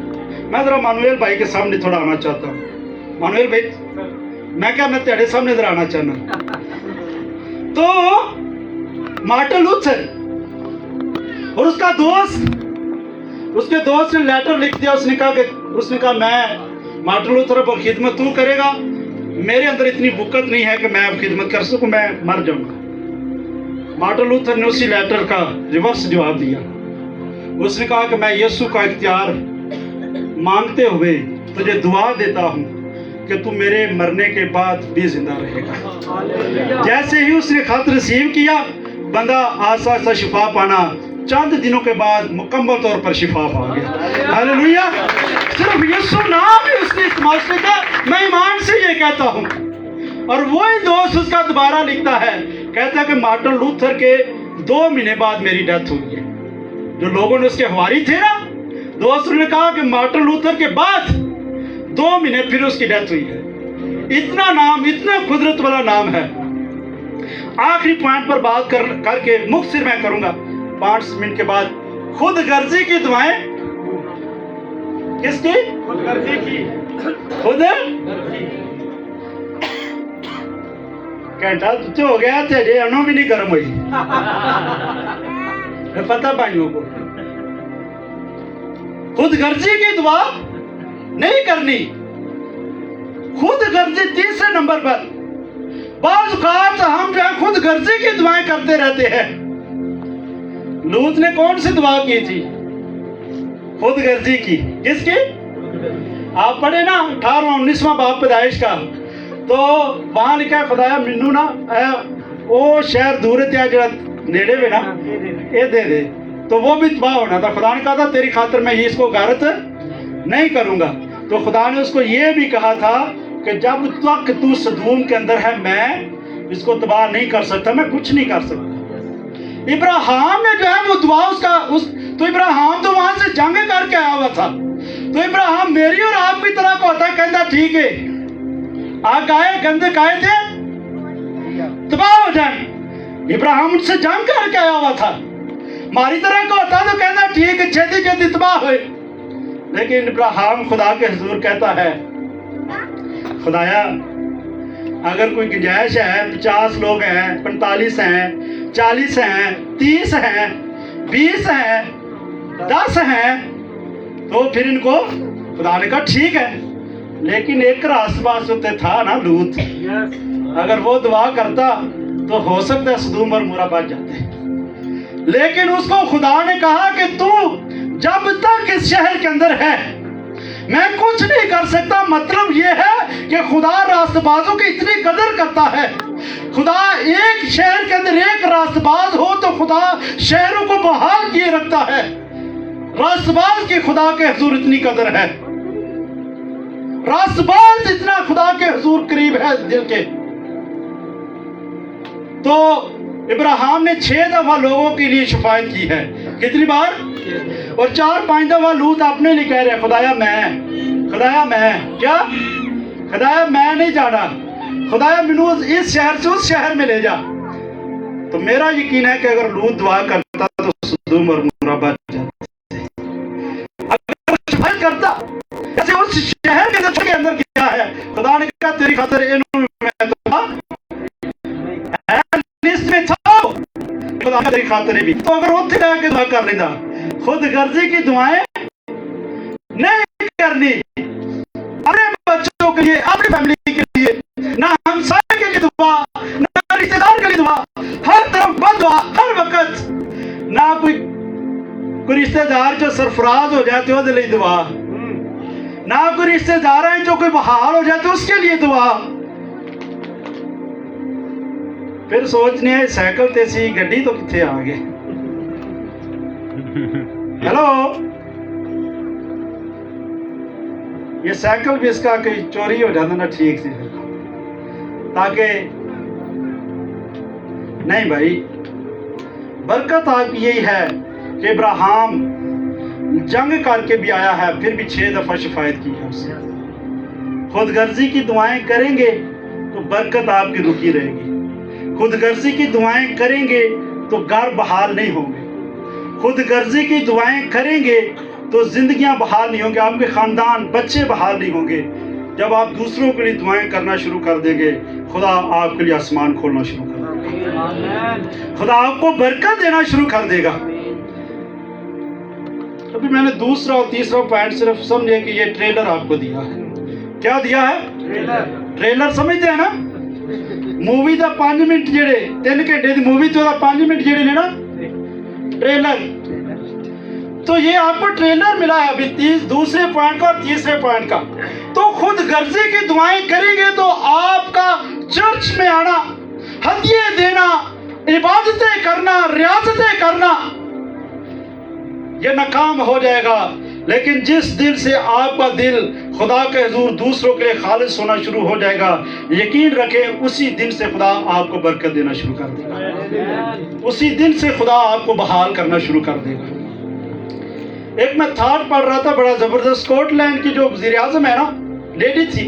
मैं जरा मानुएल भाई के सामने थोड़ा आना चाहता हूँ। मानुएल भाई, मैं तेरे सामने जरा आना चाहना। तो मार्टिन लूथर और उसका दोस्त, उसके दोस्त ने लेटर लिख दिया। उसने कहा मैं मार्टिन लूथर पर खिदमत तू करेगा, मेरे अंदर इतनी बुकत नहीं है कि मैं अब खिदमत कर सकूं, मैं मर जाऊंगा। मार्टिन लूथर ने उसी लेटर का रिवर्स जवाब दिया। उसने कहा कि मैं यीशु का इख्तियार मांगते हुए तुझे दुआ देता हूँ कि तू मेरे मरने के बाद भी जिंदा रहेगा। जैसे ही उसने खत रिसीव किया, बंदा आस्ता आस्ता शिफा पाना, चंद दिनों के बाद मुकम्मल तौर पर शिफा पा गया। हालेलुया। सिर्फ यीशु नाम ही उसने इस्तेमाल किया। मैं ईमान से ये कहता हूँ, और वही दोस्त उसका दोबारा लिखता है, कहता है कि मार्टिन लूथर के 2 महीने बाद मेरी डेथ हुई है। जो लोगों ने उसके हवारी थे ना, दोस्त ने कहा कि मार्टिन लूथर के बाद 2 महीने फिर उसकी डेथ हुई है। इतना नाम, इतना कुदरत वाला नाम है। आखिरी पॉइंट पर बात करके मुख्तसर मैं करूंगा 5 मिनट के बाद। खुद गर्जी की दुआएं, किसकी? खुद गर्जी की। खुद घंटा तुझे हो गया थे, अजे अनो भी नहीं गर्म हुई। पता भाइयों को खुद गर्जी की दुआ नहीं करनी। खुद गर्जी तीसरे नंबर पर। बाज़ औक़ात हम जो है खुद गर्जी की दुआएं करते रहते हैं। लूत ने कौन सी दुआ की थी? खुद गर्जी की। किसकी? आप पढ़े ना 18-19वां बाब पैदाइश का, तो वहां लिखा खुदाया मैनू ना वो शहर दूर है जरा नेड़े में ना ये दे दे, तो वो भी तबाह होना था। खुदा ने कहा था तेरी खातिर मैं इसको गारत नहीं करूंगा। तो खुदा ने उसको ये भी कहा था कि जब तक तू सदूम के अंदर है मैं इसको तबाह नहीं कर सकता, मैं कुछ नहीं कर सकता। इब्राहिम ने जो है वो दुआ तो इब्राहिम तो वहां से जंग करके आया हुआ था। तो इब्राहिम मेरी और आपकी तरह का होता है, कहता ठीक है आ गाय गंदे गाय थे तबाह हो जाए। इब्राहिम उनसे जंग करके आया हुआ था। हमारी तरह का होता तो कहना ठीक है छेती छेती तबाह हुए। लेकिन इब्राहिम खुदा के हुजूर कहता है खुदाया अगर कोई गुंजाइश है, 50 लोग हैं, 45 हैं, 40 हैं, 30 हैं, 20 हैं, 10 हैं, तो फिर इनको खुदा ने कहा ठीक है। लेकिन एक रास्ता होते था ना लूत, अगर वो दुआ करता तो हो सकता है सदूम और मूरा बच जाते। लेकिन उसको खुदा ने कहा कि तू जब तक इस शहर के अंदर है मैं कुछ नहीं कर सकता। मतलब ये है कि खुदा रास्तबाजों की इतनी कदर करता है। खुदा एक शहर के अंदर एक रास्तबाज हो तो खुदा शहरों को बहाल किए रखता है। रास्तबाज की खुदा के हुजूर इतनी कदर है। रास्तबाज इतना खुदा के हुजूर करीब है दिल के। तो इब्राहिम ने 6 दफा लोगों के लिए शफायत की है। कितनी बार? और 4-5 दफा लूत अपने लिए कह रहे हैं खुदाया मैं क्या खुदाया मैं नहीं जाना, खुदाया मैनू इस शहर से उस शहर में ले जा। तो मेरा यकीन है कि अगर लूत दुआ करता तो सदूम और मूरा बच जाते। अगर शफायत करता जैसे उस शहर के अंदर किया है, खुदा ने कहा तेरी खातिर इन्हों मैं लिस्ट में था खुदा तेरी खातिर भी। तो अगर उत्थे जाके दुआ कर लेता, खुद गर्जी की दुआएं नहीं करनी अपने बच्चों के लिए, अपनी फैमिली के लिए, ना हमसाये के लिए दुआ, ना रिश्तेदार के लिए दुआ, हर तरफ बददुआ हर वक्त। ना कोई रिश्तेदार जो सरफराज हो जाते हो लिए दुआ, ना कोई रिश्तेदार है जो कोई बहाल हो जाते उसके लिए दुआ। फिर सोचने है साइकिल ते सी गड्डी तो किथे आ गए। हेलो, ये साइकिल भी इसका कहीं चोरी हो जाता ना ठीक से, ताकि नहीं भाई बरकत आपकी यही है कि इब्राहिम जंग करके भी आया है, फिर भी 6 दफा शफायत की है उससे। खुद गर्जी की दुआएं करेंगे तो बरकत आपकी रुकी रहेगी। खुद गर्जी की दुआएं करेंगे तो घर बहाल नहीं होंगे। खुद गर्जी की दुआएं करेंगे तो जिंदगियां बहाल नहीं होंगी, आपके खानदान बच्चे बहाल नहीं होंगे। जब आप दूसरों के लिए दुआएं करना शुरू कर देंगे, खुदा आपके लिए आसमान खोलना शुरू कर देगा, खुदा आपको बरकत देना शुरू कर देगा। अभी मैंने दूसरा और तीसरा पॉइंट सिर्फ समझे कि ये ट्रेलर आपको दिया है। क्या दिया है? ट्रेलर समझते हैं ना? मूवी का 5 मिनट जेड़े 3 घंटे की मूवी तो 5 मिनट जेड़े ने ना ट्रेलर। तो ये आपको ट्रेलर मिला है अभी दूसरे पॉइंट का और तीसरे पॉइंट का। तो खुद गर्जी की दुआएं करेंगे तो आपका चर्च में आना, हदिये देना, इबादतें करना, रियासतें करना ये नाकाम हो जाएगा। लेकिन जिस दिल से आपका दिल खुदा के हुजूर दूसरों के लिए खालिस होना शुरू हो जाएगा, यकीन रखें उसी दिन से खुदा आपको बरकत देना शुरू कर देगा, उसी दिन से खुदा आपको बहाल करना शुरू कर देगा। एक मैं थाट पढ़ रहा था बड़ा जबरदस्त, स्कॉटलैंड की जो वज़ीर आज़म है ना, लेडी थी,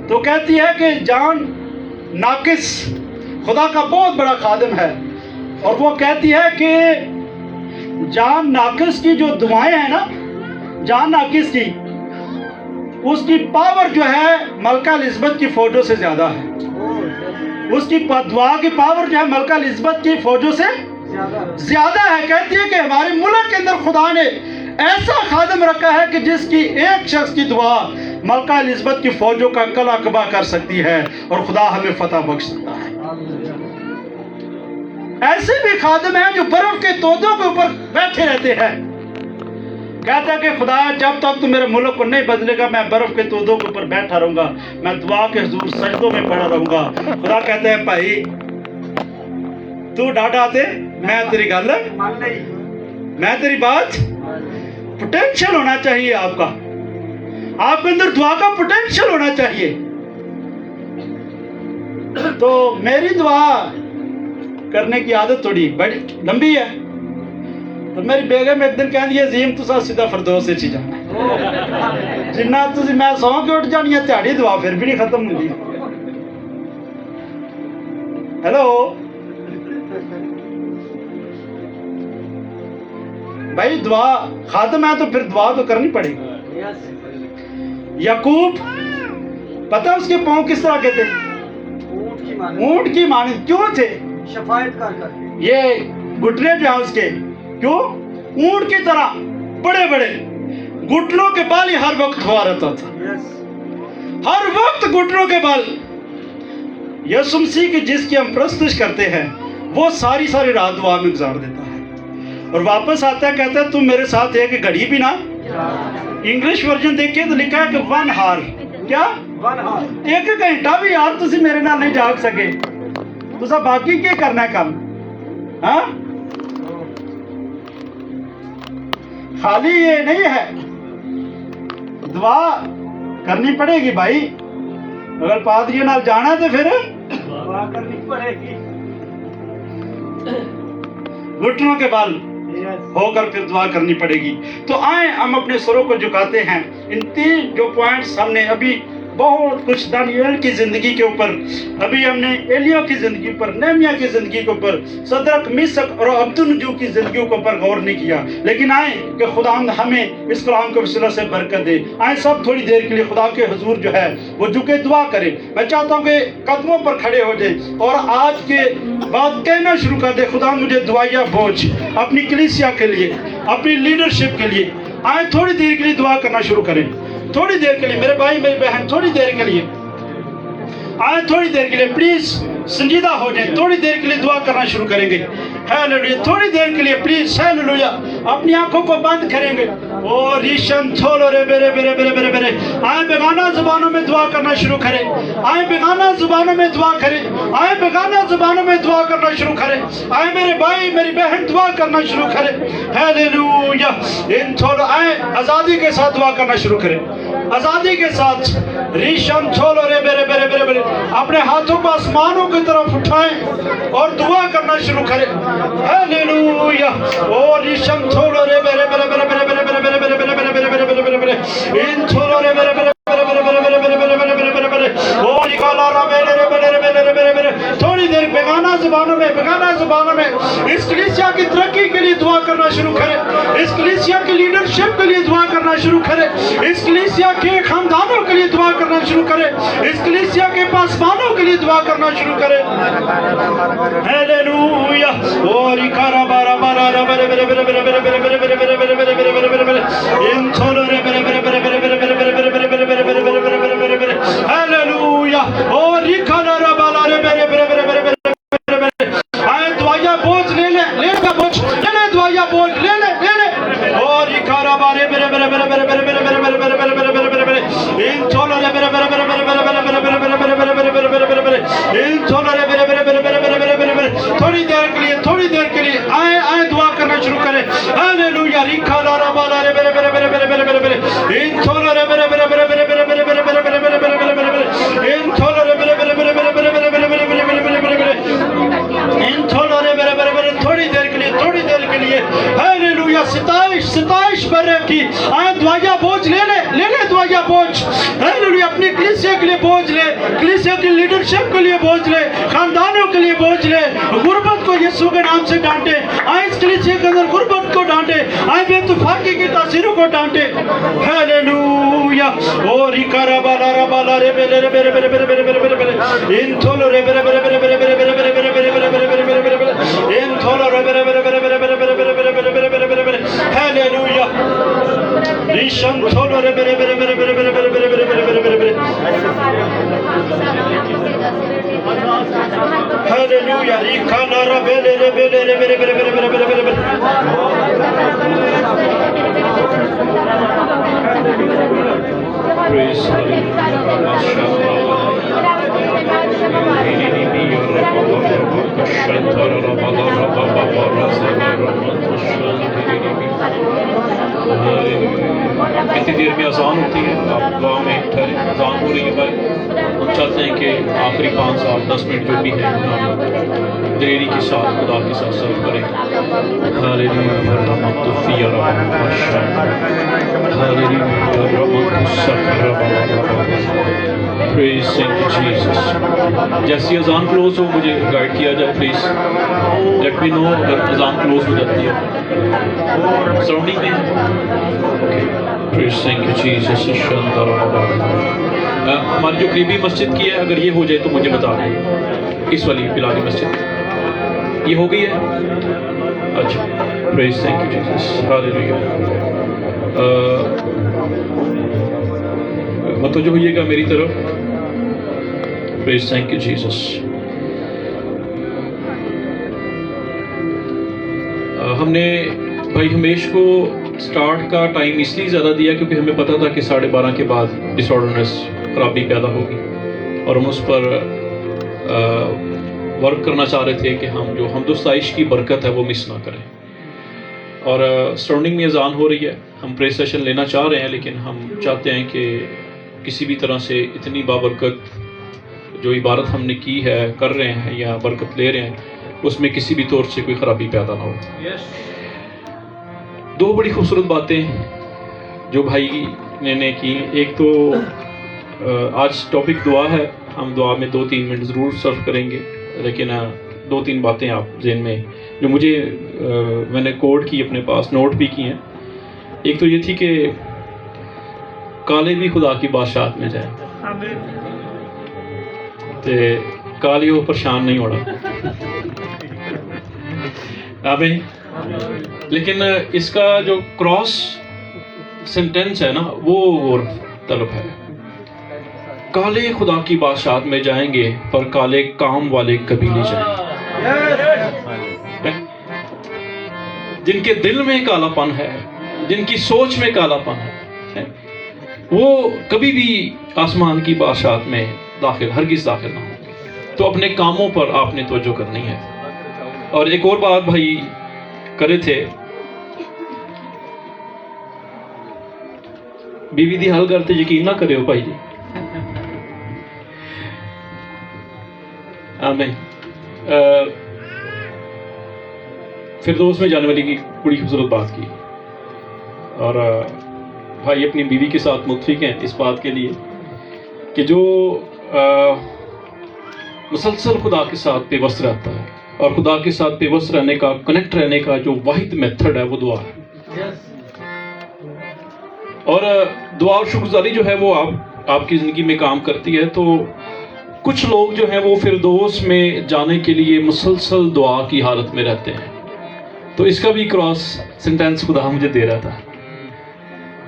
तो कहती है कि जान नाकिस खुदा का बहुत बड़ा खादिम है, और वो कहती है कि जान नाकिस की जो दुआएं हैं ना, जान नाकिस की उसकी पावर जो है मलका एलिज़ाबेथ की फौजों से ज्यादा है। उसकी दुआ की पावर जो है मलका एलिज़ाबेथ की फौजों से ज्यादा है। कहती है कि हमारे मुल्क के अंदर खुदा ने ऐसा खादिम रखा है कि जिसकी एक शख्स की दुआ मलका एलिज़ाबेथ की फौजों का कला कबा कर सकती है और खुदा हमें फतह बख्श सकता है। ऐसे भी खादिम हैं जो बर्फ के तोदों के ऊपर बैठे रहते हैं, कहता है कि खुदा जब तक तू मेरे मुल्क को नहीं बदलेगा मैं बर्फ के तोदों के ऊपर बैठा रहूंगा, मैं दुआ के हुजूर सजदों में पड़ा रहूंगा। खुदा कहता है भाई तू डाटा दे, मैं तेरी गल मैं तेरी बात, पोटेंशियल होना चाहिए आपका, आपके अंदर दुआ का पोटेंशियल होना चाहिए। तो मेरी दुआ करने की आदत थोड़ी बड़ी लंबी है, तो मेरी बेगम एक दिन कहती है अजीम तुसा सीधा फरदौस से ची जाना, जिन्ना तुसी मैं सौ के उठ जानी है त्याड़ी दुआ फिर भी नहीं खत्म होंगी। हेलो भाई, दुआ खात्म है तो फिर दुआ तो करनी पड़ेगी। याकूब पता उसके पांव किस तरह के थे? ऊंट की मानी। क्यों थे? शफायत कर ये घुटने जो है उसके, क्यों? ऊंट की तरह बड़े बड़े घुटनों के बाल ही हर वक्त हुआ रहता था, हर वक्त घुटनों के बाल। यीशु मसीह की जिसकी हम प्रस्तुत करते हैं वो सारी सारी रात दुआ में गुजार देता है और वापस आता है, कहता है तुम मेरे साथ एक घड़ी भी ना। इंग्लिश वर्जन देखिए तो लिखा है कि 1 हार, क्या 1 हार, एक घंटा भी यार तुसी मेरे नाल नहीं जाग सके, तुसा बाकी क्या करना है काम? हाँ, खाली ये नहीं है, दुआ करनी पड़ेगी भाई। अगर पादरियों नाल जाना है तो फिर दुआ करनी पड़ेगी। घुटनों के बाल होकर फिर दुआ करनी पड़ेगी। तो आए हम अपने सरों को झुकाते हैं। इन 3 जो पॉइंट्स हमने अभी बहुत कुछ दानियल की जिंदगी के ऊपर, अभी हमने एलिया की जिंदगी पर, नेहमिया की जिंदगी के ऊपर, सदरक मिसक और अब्दुन्नजू की जिंदगी के ऊपर गौर नहीं किया। लेकिन आए कि खुदा हमें इस कलाम के वसीला से बरकत दे। आए सब थोड़ी देर के लिए खुदा के हुजूर जो है वो झुके दुआ करें। मैं चाहता हूँ कि कदमों पर खड़े हो जाए और आज के बाद कहना शुरू कर दे, खुदा मुझे दुआया बोझ अपनी कलीसिया के लिए, अपनी लीडरशिप के लिए। आए थोड़ी देर के लिए दुआ करना शुरू करें, थोड़ी देर के लिए मेरे भाई मेरी बहन, थोड़ी देर के लिए आए, थोड़ी देर के लिए प्लीज संजीदा हो जाए, थोड़ी देर के लिए दुआ करना शुरू करेंगे। हालेलुया, थोड़ी देर के लिए प्लीज हालेलुया अपनी आंखों को बंद करेंगे। ओ रिशन छोलो रे बेरे बेरे बेरे बेरे बेरे, आए बेगाना जुबानों में दुआ करना शुरू करें, आए बेगाना जुबानों में दुआ करें, आए बेगाना जुबानों में दुआ करना शुरू करें। आए मेरे भाई मेरी बहन दुआ करना शुरू करें। हालेलुया, इन छोलो आए आजादी के साथ दुआ करना शुरू करें, आजादी के साथ। रिशन छोलो रे बेरे बेरे बेरे बेरे, अपने हाथों को आसमानों की तरफ उठाएं और दुआ करना शुरू करें। हालेलुया, ओ रिशन छोलो रे बेरे बेरे बेरे बेरे बेरे बेरे बेरे बेरे बेरे बेरे बेरे बेरे बेरे बेरे, इन छोलो रे बेरे बेरे बेरे बेरे बेरे बेरे बेरे बेरे बेरे बेरे बेरे, ओ निकाला रा बेरे रे बेरे रे बेरे रे बेरे बेरे। थोड़ी देर बेगाना जुबानों में, बेगाना जुबानों में इस कलीसिया की तरक्की के लिए दुआ करना शुरू करें, इस कलीसिया की लीडरशिप के लिए दुआ करना शुरू करें, इस कलीसिया के खानदानों के लिए दुआ करना शुरू करें, इस कलीसिया के पासवानों के लिए दुआ करना शुरू करें। हालेलुया, ओ रिकारा बारा बारा रा बेरे बेरे बेरे बेरे बेरे बेरे बेरे बेरे बेरे बेरे बेरे बेरे बेरे बेरे, इन छोलो रे बेरे बेरे बेरे बेरे बेरे बेरे बेरे बेरे बेरे बेरे बेरे बेरे बेरे बेरे बेरे बेरे। हालेलुया, ओ रिकारा रा बाला रे बेरे बेरे बेरे बेरे बेरे बेरे। आए दुआया बोझ ले ले, ले का बोझ ले ले, दुआया बोझ ले ले ले ले। ओ हालेलुया। 27 बरस की आए दुआया बोझ ले ले दुआया बोझ। हालेलुया। अपनी कलीसिया के लिए बोझ ले, कलीसिया की लीडरशिप के लिए बोझ ले, खानदानों के लिए बोझ ले। गुर्बत को यीशु के नाम से डांटे। आए इस कलीसिया के अंदर गुर्बत को डांटे, आए बेतफाकी की तासीरों को डांटे। हालेलुया। और इकारा बाला रा बाला रे बेले रे बेरे बेरे बेरे बेरे बेरे बेरे बेरे इन थोलो रे बेरे बेरे बेरे बेरे बेरे बेरे बेरे बेरे बेरे बेरे बेरे बेरे बेरे बेरे इन थोलो रे बेरे बेरे बेरे बेरे बेरे बेरे बेरे बेरे बेरे बेरे बेरे बेरे हालेलुया। ऋषम थोलो रे बेरे बेरे बेरे बेरे बेरे बेरे बेरे बेरे बेरे बेरे बेरे हालेलुया। इकाना रा बेले रे बेले रे बेरे बेरे बेरे बेरे बेरे बेरे Praise कितनी देर में अजान होती है? आप दुआ में ठहरे, अजान हो रही है भाई। हम चाहते हैं कि आखिरी 5 साल 10 मिनट जो भी है हम देरी के साथ खुदा के साथ सर्व करें। जैसी अजान क्लोज हो मुझे गाइड किया जाए प्लीज। लेट मी नो अगर अजान क्लोज हो जाती है सराउंडिंग में। Praise thank you Jesus। हमारी जो करीबी मस्जिद की है अगर ये हो जाए तो मुझे बता दें। इस वाली बिलाली मस्जिद ये हो गई है? अच्छा। Praise thank you Jesus। Hallelujah. मतवज्जो होइएगा मेरी तरफ। Praise thank you Jesus। हमने भाई हमेश को स्टार्ट का टाइम इसलिए ज़्यादा दिया क्योंकि हमें पता था कि 12:30 के बाद डिसऑर्डरनेस खराबी पैदा होगी और हम उस पर वर्क करना चाह रहे थे कि हम जो हमदुस्ताइश की बरकत है वो मिस ना करें। और सराउंडिंग में अजान हो रही है, हम प्रे सेशन लेना चाह रहे हैं लेकिन हम चाहते हैं कि किसी भी तरह से इतनी बाबरकत जो इबारत हमने की है कर रहे हैं या बरकत ले रहे हैं उसमें किसी भी तौर से कोई ख़राबी पैदा ना हो। दो बड़ी खूबसूरत बातें जो भाई ने की, एक तो आज टॉपिक दुआ है, हम दुआ में 2-3 मिनट ज़रूर सर्व करेंगे लेकिन 2-3 बातें आप ज़हन में जो मुझे मैंने कोड की अपने पास नोट भी की हैं। एक तो ये थी कि काले भी खुदा की बादशाहत में जाए तो काले वो परेशान नहीं होना। आमीन। लेकिन इसका जो क्रॉस सेंटेंस है ना वो और तलब है, काले खुदा की बादशाहत में जाएंगे पर काले काम वाले कभी नहीं जाएंगे। जिनके दिल में कालापन है, जिनकी सोच में कालापन है, वो कभी भी आसमान की बादशाहत में हरगिज़ दाखिल ना होंगे। तो अपने कामों पर आपने तवज्जो करनी है। और एक और बात भाई करे थे, बीवी दी हल करते यकीन ना करे भाई जी। आमीन। फिर दोस्त में जाने वाली की बड़ी खूबसूरत बात की और भाई अपनी बीवी के साथ मुत्फिक हैं इस बात के लिए कि जो मुसलसल खुदा के साथ पेवस्त रहता है और खुदा के साथ पेवस्त रहने का, कनेक्ट रहने का जो वाहिद मेथड है वो दुआ है। और दुआ और शुक्रगुजारी जो है वो आपकी ज़िंदगी में काम करती है। तो कुछ लोग जो हैं वो फिरदौस में जाने के लिए मुसलसल दुआ की हालत में रहते हैं। तो इसका भी क्रॉस सेंटेंस खुदा मुझे दे रहा था।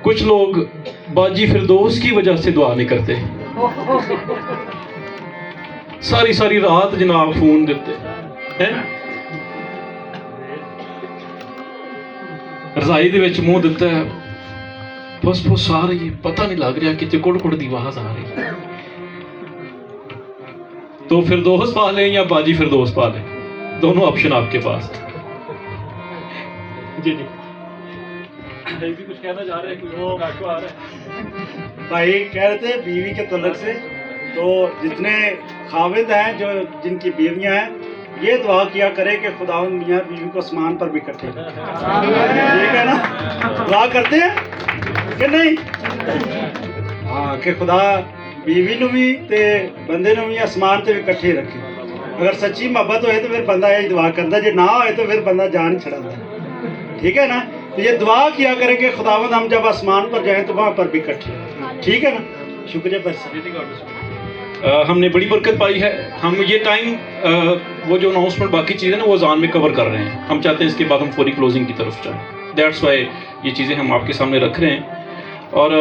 कुछ लोग बाजी फिरदौस की वजह से दुआ नहीं करते, सारी सारी रात जनाब फोन देते हैं, रजाई दे विच मुंह दिता है, फुस फुस आ रही है, पता नहीं लग रहा कि कुड़ कुड़ दी आवाज आ रही है। तो फिरदौस पा लें या बाजी फिरदौस पा लें, दोनों ऑप्शन आपके पास। जी जी भी कुछ कहना चाह रहे हैं, कुछ आपको आ रहा है? भाई कह रहे थे बीवी के तलक से, तो जितने खाविद हैं, जो जिनकी बीवियां हैं, ये दुआ किया करे कि खुदावंद मियाँ बीवी को आसमान पर भी इकट्ठे करें। ठीक है ना? दुआ करते हैं कि नहीं? हाँ, कि खुदा बीवी नू भी ते बंदे नू भी आसमान से भी इकट्ठे रखे। अगर सच्ची मोहब्बत होए तो फिर बंदा यही दुआ करता, जो ना होए तो फिर बंदा जान छड़ाता। ठीक है ना? तो ये दुआ किया करें कि खुदावंद हम जब आसमान पर जाएं तो वहाँ पर भी इकट्ठे। ठीक है ना? शुक्रिया बस। हमने बड़ी बरकत पाई है। हम ये टाइम वो जो अनाउंसमेंट बाकी चीज़ें ना वो अज़ान में कवर कर रहे हैं। हम चाहते हैं इसके बाद हम पूरी क्लोजिंग की तरफ जाएं। दैट्स वाई ये चीज़ें हम आपके सामने रख रहे हैं। और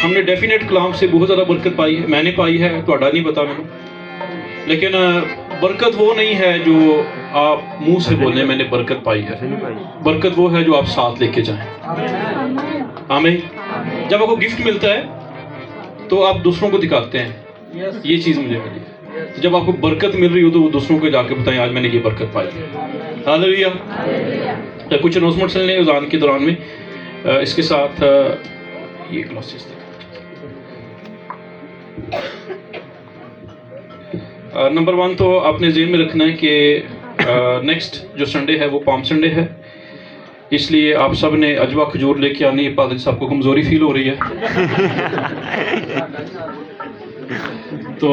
हमने डेफिनेट कलाम से बहुत ज़्यादा बरकत पाई है। मैंने पाई है, ਤੁਹਾਡਾ नहीं पता मैंने, लेकिन बरकत वो नहीं है जो आप मुंह से बोलें मैंने बरकत पाई है। बरकत वो है जो आप साथ लेके जाएं। आमीन। जब आपको गिफ्ट मिलता है तो आप दूसरों को दिखाते हैं, ये चीज़ मुझे मिली है। तो जब आपको बरकत मिल रही हो तो वो दूसरों को जाके बताएं आज मैंने ये बरकत पाई है। हालेलुया। तो कुछ अनाउंसमेंट्स लें अज़ान के दौरान में। इसके साथ ये ग्लासेस नंबर 1 तो आपने ज़हन में रखना है कि नेक्स्ट जो संडे है वो पाम संडे है, इसलिए आप सब ने अजवा खजूर लेके आनी है। पादरी साहब को कमज़ोरी फील हो रही है तो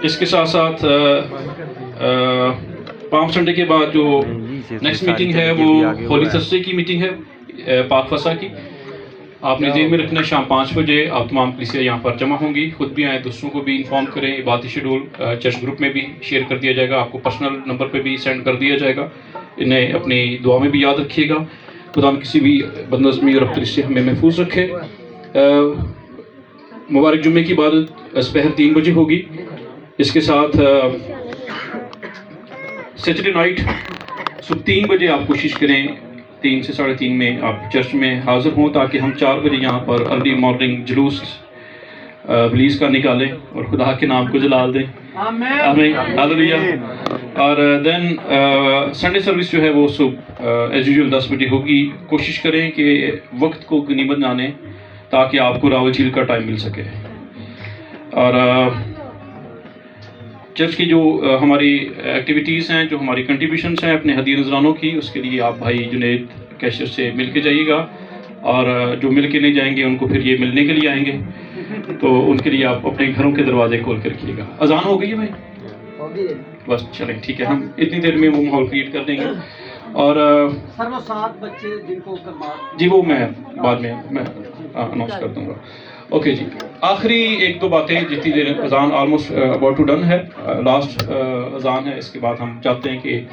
इसके साथ साथ पाम संडे के बाद जो नेक्स्ट मीटिंग है वो होली थर्सडे की मीटिंग है पाक फसा की। आपने ज़हन में रखना है शाम 5 बजे आप तमाम कलीसिया यहाँ पर जमा होंगी। खुद भी आएँ, दूसरों को भी इन्फॉर्म करें। इबादती शेड्यूल चर्च ग्रुप में भी शेयर कर दिया जाएगा, आपको पर्सनल नंबर पे भी सेंड कर दिया जाएगा। इन्हें अपनी दुआ में भी याद रखिएगा। खुदा किसी भी बदनज़मी और अब्तरी से हमें महफूज रखे। मुबारक जुम्मे की इबादत सुबह 3 बजे होगी। इसके साथ सैटरडे नाइट सुबह 3 बजे आप कोशिश करें 3 से 3:30 में आप चर्च में हाज़िर हों, ताकि हम 4 बजे यहाँ पर अर्ली मॉर्निंग जुलूस रिलीज़ का निकालें और खुदा के नाम को जलाल दें। आमीन। हालेलुया। और देन संडे सर्विस जो है वो सुबह एज यूजुअल 10 बजे होगी। कोशिश करें कि वक्त को गनीमत जाने ताकि आपको रावल झील का टाइम मिल सके। और चर्च की जो हमारी एक्टिविटीज़ हैं, जो हमारी कंट्रीब्यूशंस हैं अपने हदीया नजरानों की, उसके लिए आप भाई जुनेद कैशियर से मिल के जाइएगा। और जो मिल के नहीं जाएंगे उनको फिर ये मिलने के लिए आएंगे, तो उनके लिए आप अपने घरों के दरवाजे खोल कर रखिएगा। अजान हो गई है भाई? बस चलें, ठीक है, हम इतनी देर में वो माहौल क्रिएट कर देंगे। और सर वो 7 बच्चे जिनको जी वो मैं बाद में मैं अनाउंस कर दूंगा। ओके जी, आखिरी 1-2 बातें जितनी देर अजान ऑलमोस्ट अबाउट टू डन है, लास्ट अजान है। इसके बाद हम चाहते हैं कि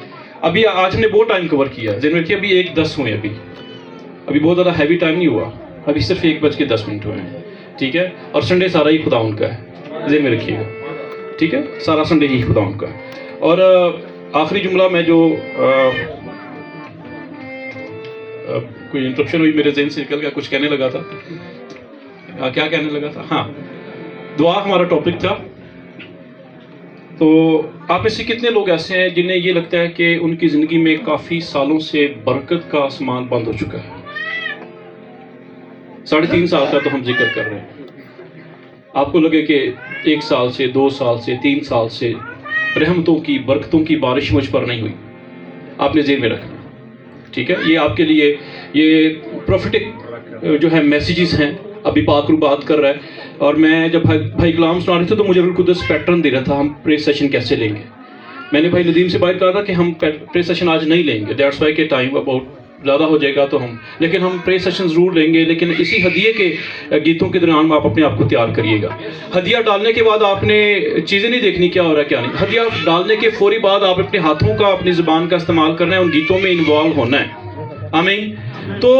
अभी आज हमने बहुत टाइम कवर किया, जिनमें रखिए अभी 1:10 हुए, अभी बहुत ज़्यादा हैवी टाइम नहीं हुआ, अभी सिर्फ 1:10 हुए हैं। ठीक है, और संडे सारा ही खुदा उनका है, जेन में रखिएगा। ठीक है, सारा संडे ही खुदा उनका है। और आखिरी जुमला मैं जो कोई इंटरप्शन हुई, मेरे जेन से निकल गया, कुछ कहने लगा था। क्या कहने लगा था? हाँ, दुआ हमारा टॉपिक था। तो आप में से कितने लोग ऐसे हैं जिन्हें ये लगता है कि उनकी ज़िंदगी में काफ़ी सालों से बरकत का आसमान बंद हो चुका है? 3.5 साल का तो हम जिक्र कर रहे हैं। आपको लगे कि 1 साल से, 2 साल से, 3 साल से रहमतों की, बरकतों की बारिश मुझ पर नहीं हुई। आपने जेब में रखना, ठीक है? ये आपके लिए ये प्रोफेटिक जो है मैसेजेस हैं। अभी पाकरू बात कर रहा है, और मैं जब भाई कलाम सुना रहे थे तो मुझे बिल्कुल पैटर्न दे रहा था, हम प्रे सेशन कैसे लेंगे। मैंने भाई नदीम से बात कहा था कि हम प्रे सेशन आज नहीं लेंगे, दैट्स वाई के टाइम अबाउट ज़्यादा हो जाएगा, तो लेकिन हम प्रे सेशन ज़रूर लेंगे। लेकिन इसी हदिये के गीतों के दौरान आप अपने आप को तैयार करिएगा। हदिया डालने के बाद आपने चीज़ें नहीं देखनी क्या हो रहा है क्या नहीं। हदिया डालने के फौरी बाद आप अपने हाथों का, अपनी ज़ुबान का इस्तेमाल करना है, उन गीतों में इन्वॉल्व होना है। आमीन। तो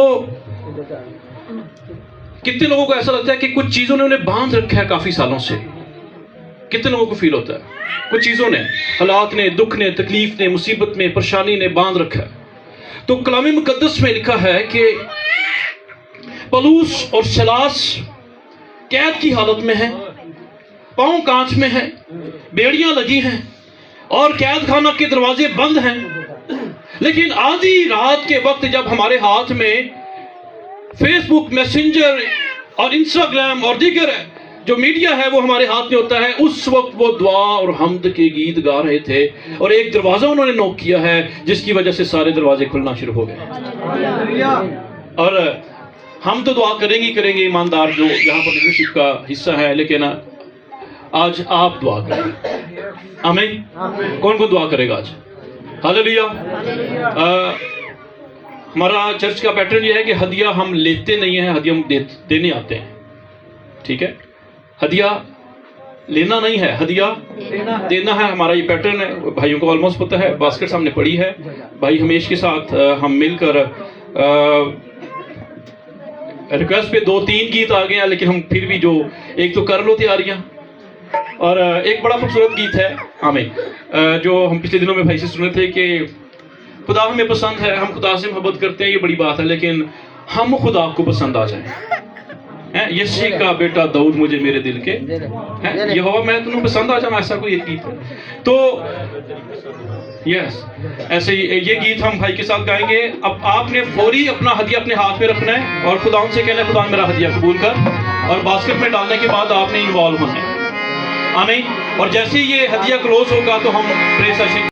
कितने लोगों को ऐसा लगता है कि कुछ चीज़ों ने उन्हें बांध रखा है काफ़ी सालों से? कितने लोगों को फील होता है कुछ चीज़ों ने, हालात ने, दुख ने, तकलीफ ने, मुसीबत में, परेशानी ने बांध रखा है? तो कलाम मुकद्दस में लिखा है कि पलूस और सलास कैद की हालत में है, पांव कांच में है, बेड़ियां लगी हैं और कैद खाना के दरवाजे बंद हैं। लेकिन आधी रात के वक्त जब हमारे हाथ में फेसबुक, मैसेंजर और इंस्टाग्राम और दीगर जो मीडिया है वो हमारे हाथ में होता है, उस वक्त वो दुआ और हमद के गीत गा रहे थे और एक दरवाजा उन्होंने नॉक किया है जिसकी वजह से सारे दरवाजे खुलना शुरू हो गए। और हम तो दुआ करेंगे ही करेंगे, ईमानदार जो यहाँ पर लीडरशिप का हिस्सा है, लेकिन आज आप दुआ करें। आमीन। कौन कौन दुआ करेगा आज? हालेलुया। हमारा चर्च का पैटर्न ये है कि हदिया हम लेते नहीं है, हदिया हम देने आते हैं। ठीक है, हदिया लेना नहीं है, हदिया देना है। हमारा ये पैटर्न है, भाइयों को ऑलमोस्ट पता है, बास्केट सामने पड़ी है। भाई हमेश के साथ हम मिलकर रिक्वेस्ट पे 2-3 गीत आ गए हैं, लेकिन हम फिर भी जो एक तो कर लो तैयारियां, और एक बड़ा खूबसूरत गीत है आमीन, जो हम पिछले दिनों में भाई से सुने थे कि खुदा हमें पसंद है, हम खुदा से मोहब्बत करते हैं, ये बड़ी बात है, लेकिन हम खुदा को पसंद आ जाए। यसी का बेटा दाऊद मुझे मेरे दिल के यहोवा मैं तुम्हें पसंद आ जाऊं, ऐसा कोई एक गीत है। तो यस, ऐसे ही ये गीत हम भाई के साथ गाएंगे। अब आपने फौरी अपना हदिया अपने हाथ में रखना है और खुदा उनसे कहना है, खुदा मेरा हदिया कबूल कर, और बास्केट में डालने के बाद आपने इन्वॉल्व होना है। आमीन। और जैसे ये हदिया क्लोज होगा तो हम प्रे सेशन